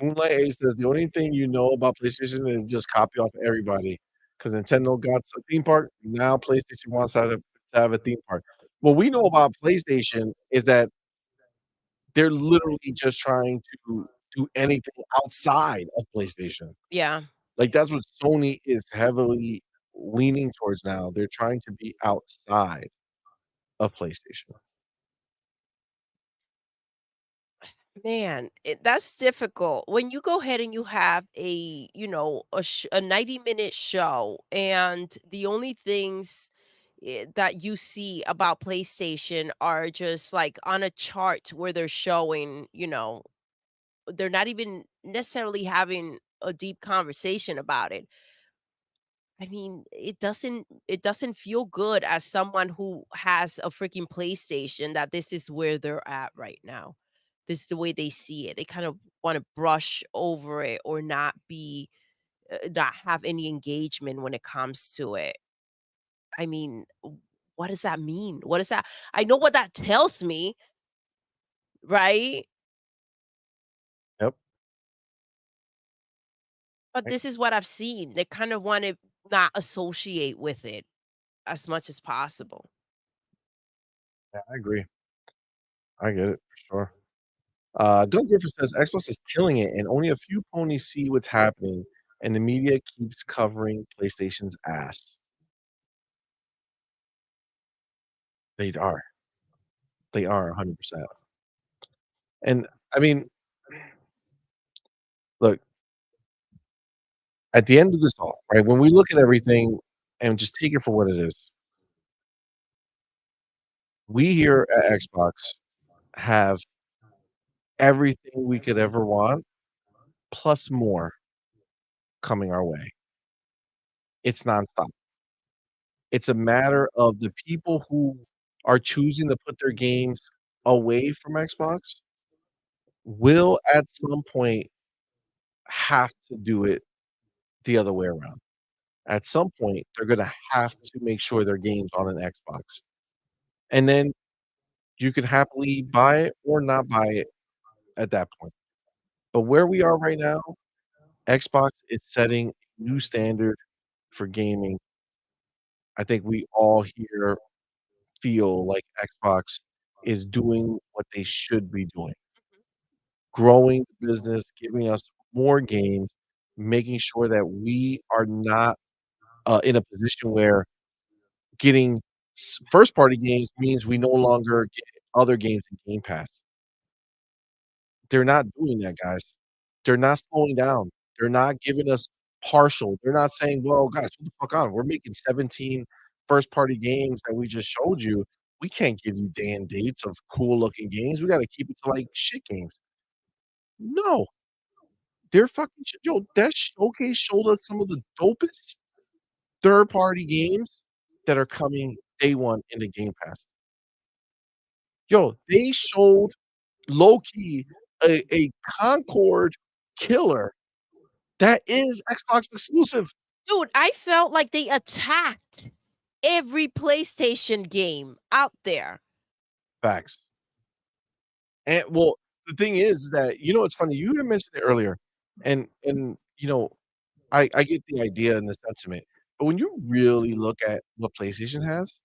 Moonlight Ace says, "The only thing you know about PlayStation is just copy off everybody, because Nintendo got a theme park, now PlayStation wants to have a theme park." What we know about PlayStation is that they're literally just trying to do anything outside of PlayStation. Yeah. Like, that's what Sony is heavily leaning towards now. They're trying to be outside of PlayStation. Man, that's difficult. When you go ahead and you have a 90-minute show, and the only things that you see about PlayStation are just like on a chart where they're showing, they're not even necessarily having a deep conversation about it. I mean, it doesn't feel good as someone who has a freaking PlayStation that this is where they're at right now. This is the way they see it. They kind of want to brush over it or not have any engagement when it comes to it. I mean, what does that mean? What does that I know what that tells me, right? Yep. But I this is what I've seen. They kind of want to not associate with it as much as possible. yeah, I agree. I get it for sure. Doug Griffin says Xbox is killing it, and only a few ponies see what's happening, and the media keeps covering PlayStation's ass. They are. They are 100%. And I mean, look, at the end of this all, right? When we look at everything and just take it for what it is, we here at Xbox have everything we could ever want, plus more coming our way. It's nonstop. It's a matter of the people who are choosing to put their games away from Xbox will at some point have to do it the other way around. At some point, they're gonna have to make sure their game's on an Xbox. And then you can happily buy it or not buy it at that point. But where we are right now, Xbox is setting a new standard for gaming. I think we all here feel like Xbox is doing what they should be doing, growing the business, giving us more games, making sure that we are not, in a position where getting first party games means we no longer get other games in Game Pass. They're not doing that, guys. They're not slowing down. They're not giving us partial. They're not saying, "Well, guys, what the fuck on? We're making 17 first party games that we just showed you. We can't give you day and dates of cool looking games. We gotta keep it to, like, shit games." No, they're fucking yo, that showcase showed us some of the dopest third party games that are coming day one into Game Pass. Yo, they showed low key a Concord killer that is Xbox exclusive. Dude, I felt like they attacked every PlayStation game out there. Facts. And well, the thing is that it's funny, you had mentioned it earlier, and I get the idea and the sentiment, but when you really look at what PlayStation has,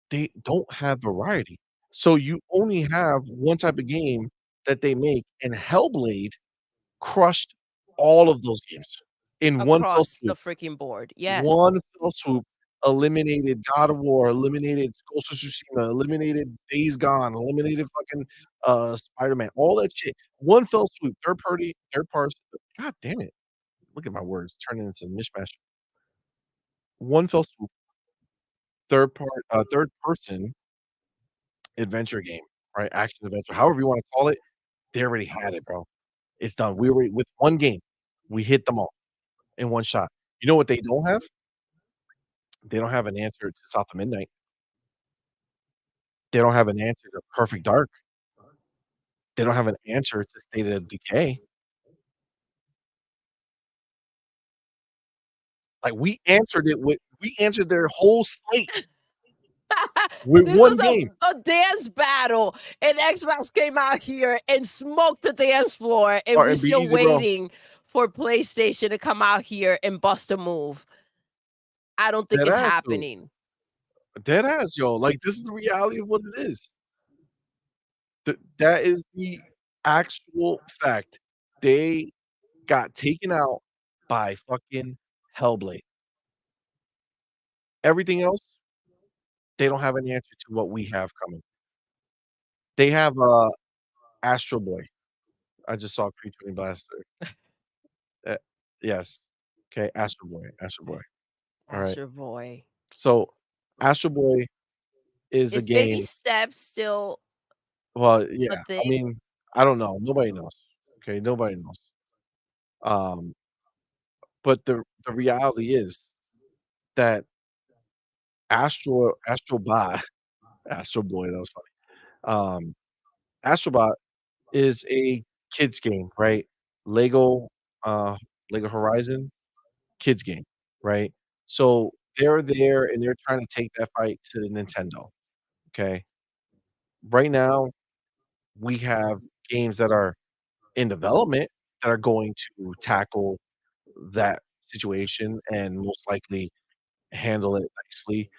they don't have variety. So you only have one type of game that they make, and Hellblade crushed all of those games in one fell Across the swoop. freaking board. Yes. One fell swoop eliminated God of War, eliminated Ghost of Tsushima, eliminated Days Gone, eliminated fucking, Spider-Man, all that shit. One fell swoop, third party god damn it. Look at my words turning into a mishmash. One fell swoop, third person adventure game, right? Action adventure, however you wanna call it, they already had it, bro. It's done. We already with one game, we hit them all in one shot. You know what they don't have? They don't have an answer to South of Midnight. They don't have an answer to Perfect Dark. They don't have an answer to State of Decay. Like, we answered their whole slate with This one was game. a dance battle, and Xbox came out here and smoked the dance floor, and we're And be still easy, bro. waiting for PlayStation to come out here and bust a move. I don't think Dead it's ass, dude. happening. Dead ass, yo. Like, this is the reality of what it is. That is the actual fact. They got taken out by fucking Hellblade. Everything else, they don't have an answer to what we have coming. They have, Astro Boy. I just saw Creature Blaster. Uh, yes. Okay, Astro Boy, Astro Boy. Alright. Astro Boy. So, Astro Boy is a Is baby game steps still well, a yeah, I thing? mean, I don't know, nobody knows, okay, nobody knows. Um, but the reality is that Astrobot Astro Boy, that was funny. Astrobot is a kids game, right? Lego, uh, Lego Horizon, kids game, right? So, they're there and they're trying to take that fight to Nintendo, okay? Right now, we have games that are in development that are going to tackle that situation and most likely handle it nicely.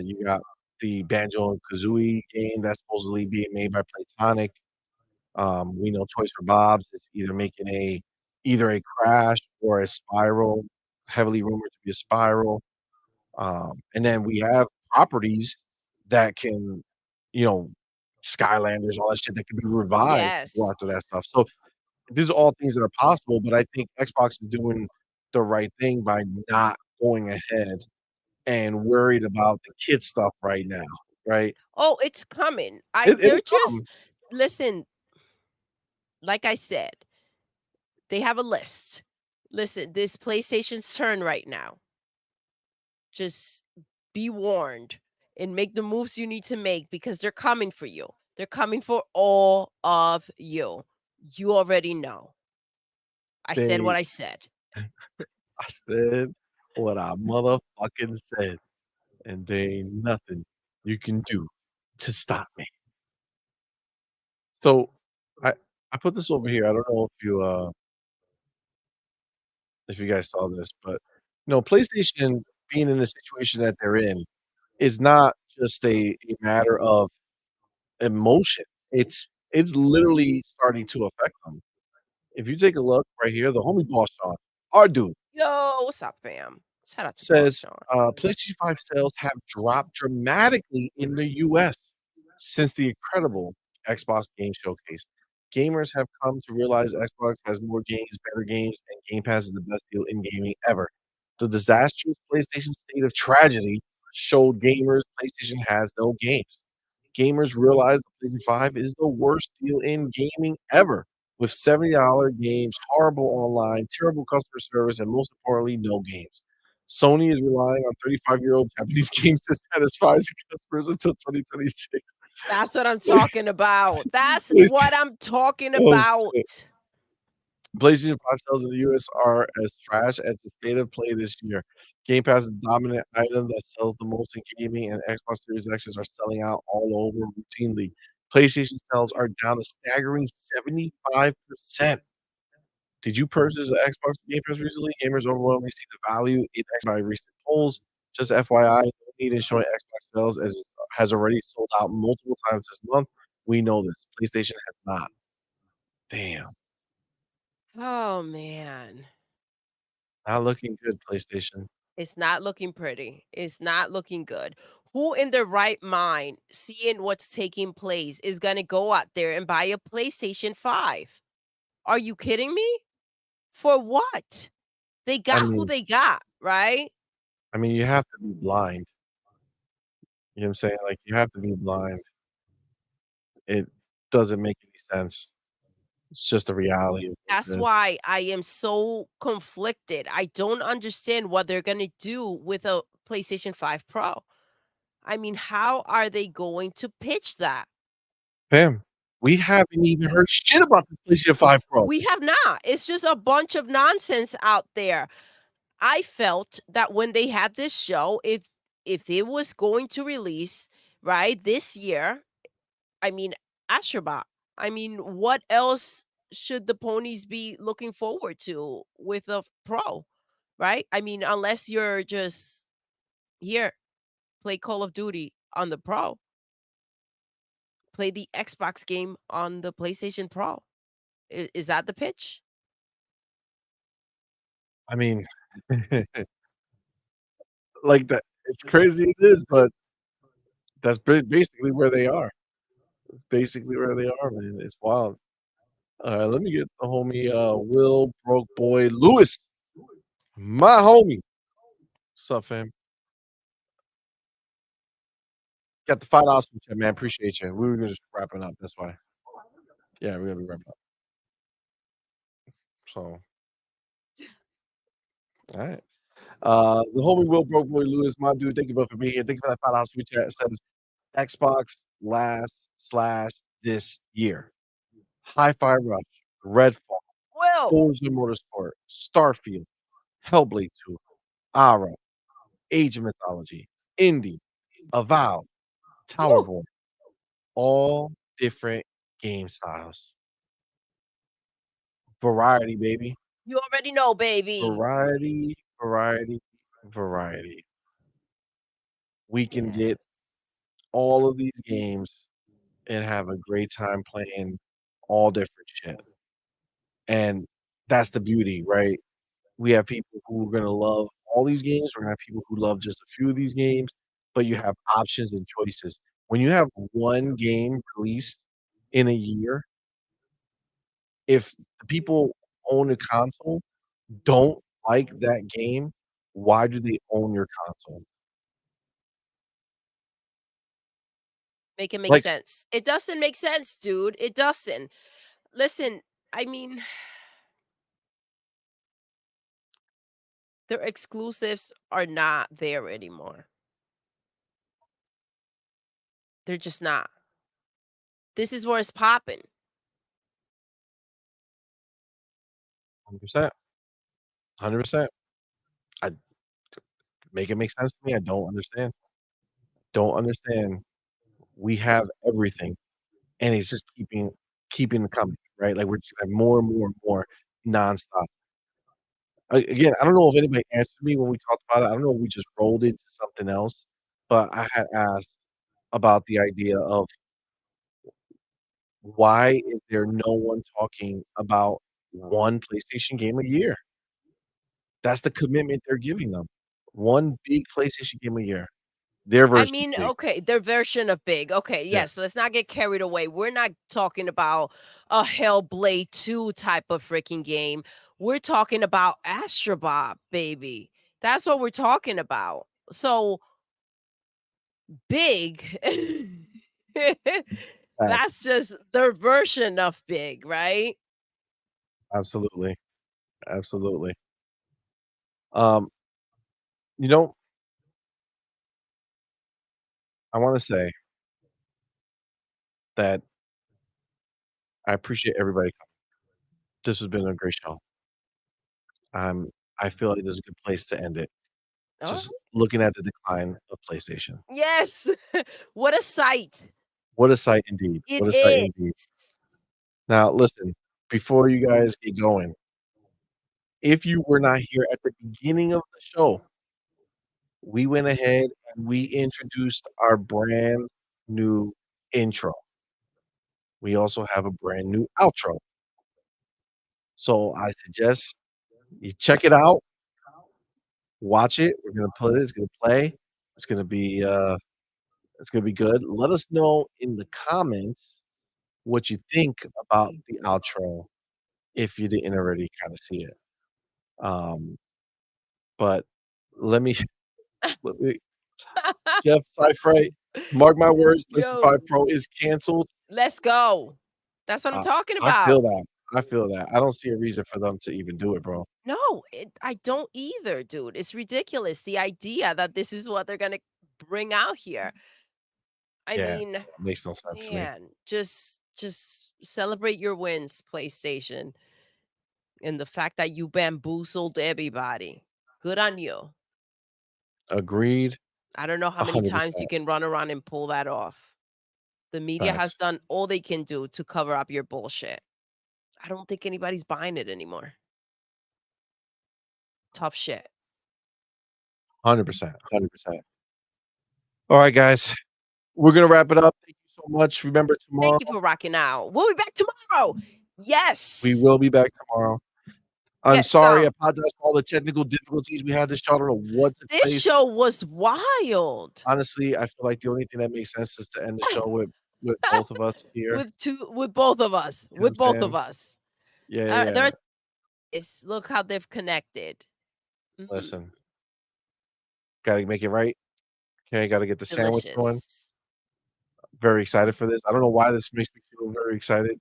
You got the Banjo and Kazooie game that's supposedly being made by Playtonic. We know Toys for Bob's is either a Crash or a Spiral, heavily rumored to be a Spiral. And then we have properties that can, you know, Skylanders, all that shit that can be revived to go Yes. after that stuff. So these are all things that are possible, but I think Xbox is doing the right thing by not going ahead and worried about the kid stuff right now, right? Oh, it's coming. It'll They're just come. listen, like I said, they have a list. Listen, this PlayStation's turn right now. Just be warned and make the moves you need to make because they're coming for you. They're coming for all of you. You already know. I said what They I said. I said what I motherfucking said, and there ain't nothing you can do to stop me. So, I put this over here. I don't know if you guys saw this, but, PlayStation being in the situation that they're in is not just a matter of emotion. It's literally starting to affect them. If you take a look right here, the homie Boss Sean, our dude, Yo, what's up, fam? Shout out to Boss says, Sean. PlayStation 5 sales have dropped dramatically in the US since the incredible Xbox Game Showcase. Gamers have come to realize Xbox has more games, better games, and Game Pass is the best deal in gaming ever. The disastrous PlayStation state of tragedy showed gamers PlayStation has no games. Gamers realize the PlayStation 5 is the worst deal in gaming ever, with $70 games, horrible online, terrible customer service, and most importantly, no games. Sony is relying on 35-year-old Japanese games to satisfy its customers until 2026. That's what I'm talking about. That's PlayStation what I'm talking oh, about. shit. PlayStation 5 sales in the US are as trash as the state of play this year. Game Pass is the dominant item that sells the most in gaming, and Xbox Series X's are selling out all over routinely. PlayStation sales are down a staggering 75%. Did you purchase an Xbox Game Pass recently? Gamers overwhelmingly see the value in Xbox by recent polls. Just FYI, no need in showing Xbox sales as it has already sold out multiple times this month. We know this. PlayStation has not. Damn. Oh, man. Not looking good, PlayStation. It's not looking pretty. It's not looking good. Who in their right mind, seeing what's taking place, is gonna go out there and buy a PlayStation 5? Are you kidding me? For what? They I got who mean they got, right? you have to be blind. You know what I'm saying? Like, you have to be blind. It doesn't make any sense. It's just a reality of what That's it is. why I am so conflicted. I don't understand what they're gonna do with a PlayStation 5 Pro. I mean, how are they going to pitch that? Fam, we haven't even heard shit about the PlayStation 5 Pro. We have not. It's just a bunch of nonsense out there. I felt that when they had this show, if it was going to release, right, this year, I mean, Astrobot. I mean, what else should the ponies be looking forward to with a Pro, right? I mean, unless you're just here, play Call of Duty on the Pro, play the Xbox game on the PlayStation Pro. Is that the pitch? I mean, like, that it's crazy it is, but that's basically where they are. It's basically where they are, man. It's wild. Let me get the homie, Will Broke Boy Lewis, my homie. What's up, fam? Got the $5 from chat, man. Appreciate you. We were just wrapping up. That's why. Yeah, we're gonna be wrapping up. So, all right. The homie Will Broke Boy Lewis, my dude. Thank you both for being here. Thank you for that $5 from chat. It says Xbox last slash this year. HiFi Rush, Redfall, Well, Forza Motorsport, Starfield, Hellblade 2, Ara, Age of Mythology, Indie, Avowed, woo, Towerborn, all different game styles. Variety, baby. you already know, baby. Variety, variety, variety. We can Yes. get all of these games and have a great time playing all different shit. And that's the beauty, right? We have people who are gonna love all these games, we're gonna have people who love just a few of these games, but you have options and choices. When you have one game released in a year, if the people own a console don't like that game, why do they own your console? Make it make Like, sense. It doesn't make sense, dude. It doesn't. Listen, I mean, their exclusives are not there anymore. They're just not. This is where it's popping. 100%, 100%. I make it make sense to me, I don't understand. Don't understand. We have everything, and it's just keeping coming. right? Like, we're just gonna have more and more and more nonstop. Again, I don't know if anybody answered me when we talked about it. I don't know if we just rolled into something else, but I had asked about the idea of why is there no one talking about one PlayStation game a year? That's the commitment they're giving them. One big PlayStation game a year. Their I version of mean, big. okay, their version of big. Okay, Yeah. yes, let's not get carried away. We're not talking about a Hellblade 2 type of freaking game. We're talking about Astrobot, baby. That's what we're talking about. So big. Facts. That's just their version of big, right? Absolutely. Absolutely. Um, you know, I wanna say that I appreciate everybody coming. This has been a great show. I feel like this is a good place to end it. Oh, Just looking at the decline of PlayStation. yes. What a sight. What a sight indeed. It What a sight indeed. is. Now, listen, before you guys get going, if you were not here at the beginning of the show, we went ahead and we introduced our brand new intro. We also have a brand new outro. So I suggest you check it out, watch it. We're gonna put it, it's gonna play. It's gonna be it's gonna be good. Let us know in the comments what you think about the outro if you didn't already kind of see it. Um, but let me let me Jeff Cyfrey, mark my words, PlayStation 5 Yo, Pro is canceled. let's go. That's what I'm talking I feel about. that. I feel that. I don't see a reason for them to even do it, bro. No, I don't either, dude. It's ridiculous. The idea that this is what they're gonna bring out here. I Yeah, mean, makes no sense to me. man, just celebrate your wins, PlayStation, and the fact that you bamboozled everybody. Good on you. Agreed, I don't know how many times you 100%. can run around and pull that off. The media has Facts. done all they can do to cover up your bullshit. I don't think anybody's buying it anymore. Tough shit. 100%, 100%. All right, guys, we're gonna wrap it up. Thank you so much. Remember tomorrow, Thank you for rocking out. We'll be back tomorrow. we Yes. will be back tomorrow. I'm Get sorry, I some. apologize for all the technical difficulties we had this show. I don't know what took This place. show was wild. Honestly, I feel like the only thing that makes sense is to end the show with both of us here. With both of us. You know what With I'm both of saying? us. Yeah, yeah, yeah. There is look how they've connected. Mhm. Listen, gotta make it right. Okay, gotta get the sandwich going. Delicious. Very excited for this. I don't know why this makes me feel very excited.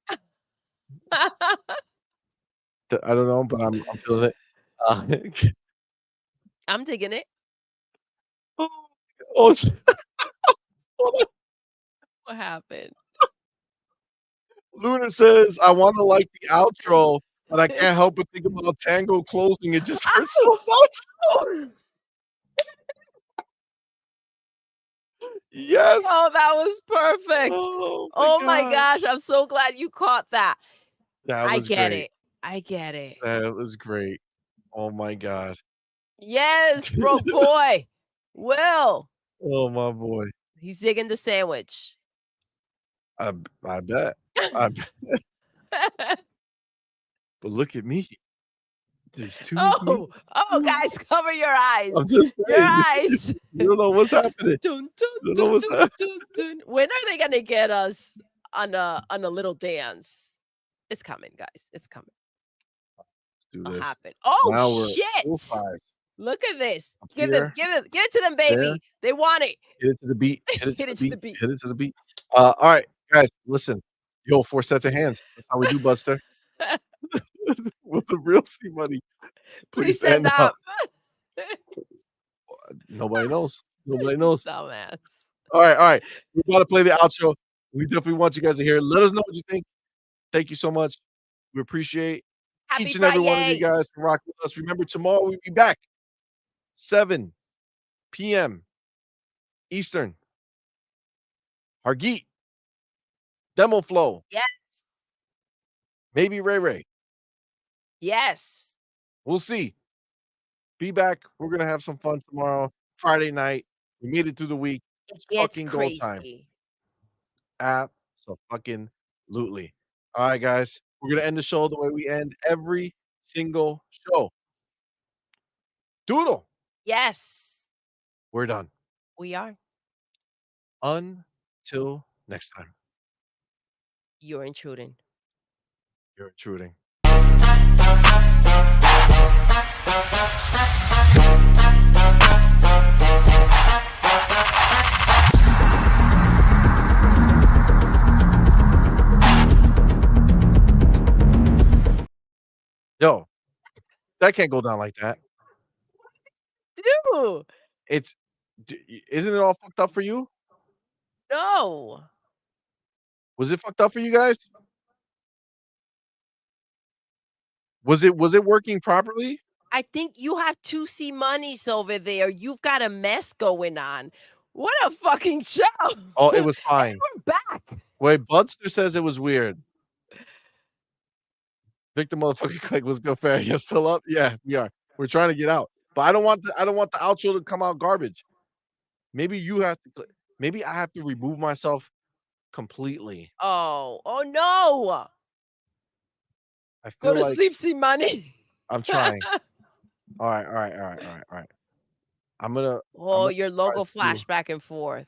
I don't know, but I'm feeling it. Uh, I'm digging it. oh, hold on. What happened? Luna says, "I wanna like the outro, but I can't help but think about Tango closing. It just hurts so much." Yes. Oh, that was perfect. Oh my Oh my god. gosh, I'm so glad you caught that. That I was get great. it. I get it. That was great. Oh my god. Yes, bro boy. Will. Oh my boy. He's digging the sandwich. I bet. I bet. But look at me. There's 2 of me. Oh, oh, guys, cover your eyes. I'm just Your saying, eyes. you don't know what's happening. Dun, dun, You don't know dun, what's dun, happening. dun, dun. When are they gonna get us on a little dance? It's coming, guys. It's coming. Let's do It'll this. happen. Oh Now we're full shit! size. Look at this. Up Give them, here, give it to them, there. baby. They want it. Hit it to the beat. Hit it to Hit the it to the beat. beat. Hit it to the beat. All right, guys, listen. Yo, 4 sets of hands. That's how we do, Buster. With the real CMoney. Please Please stand stand up. up. Nobody knows. Nobody knows. Dumbass. All right, all right. We're about to play the outro. We definitely want you guys to hear it. Let us know what you think. Thank you so much. We appreciate Happy each and every one of you Friday. guys for rocking with us. Remember, tomorrow we'll be back 7 p.m. Eastern. Hargeet. Demo Flow. Yeah. Maybe Ray Ray. Yes. We'll see. Be back. We're gonna have some fun tomorrow, Friday night. We made it through the week. It It's gets fucking go time. crazy. Absolutely. All right, guys. We're gonna end the show the way we end every single show. Doodle. Yes. We're done. We are. Until next time. You're intruding. You're intruding. Yo, that can't go down like that. Dude, It's isn't it all fucked up for you? no. Was it fucked up for you guys? Was it working properly? I think you have two CMoneys over there. You've got a mess going on. What a fucking show. Oh, it was And fine. we're back. Wait, Budster says it was weird. Victor motherfucking Click was good fair. You're still up? Yeah, we are. We're trying to get out. But I don't want the outro to come out garbage. Maybe you have to maybe I have to remove myself completely. Oh no. I Go feel to like sleep, CMoney. I'm trying. All right. I'm gonna Oh, your try logo to flash back and forth.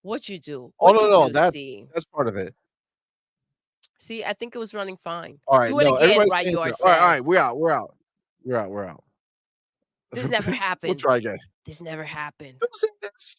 What you do? Oh, What you no, do, that's Steve? part of it. See, I think it was running fine. All right, Do it no, again, everybody's right? saying Yours so. All right, says. we're out. This never We'll happened. try again. This never happened. Don't say this.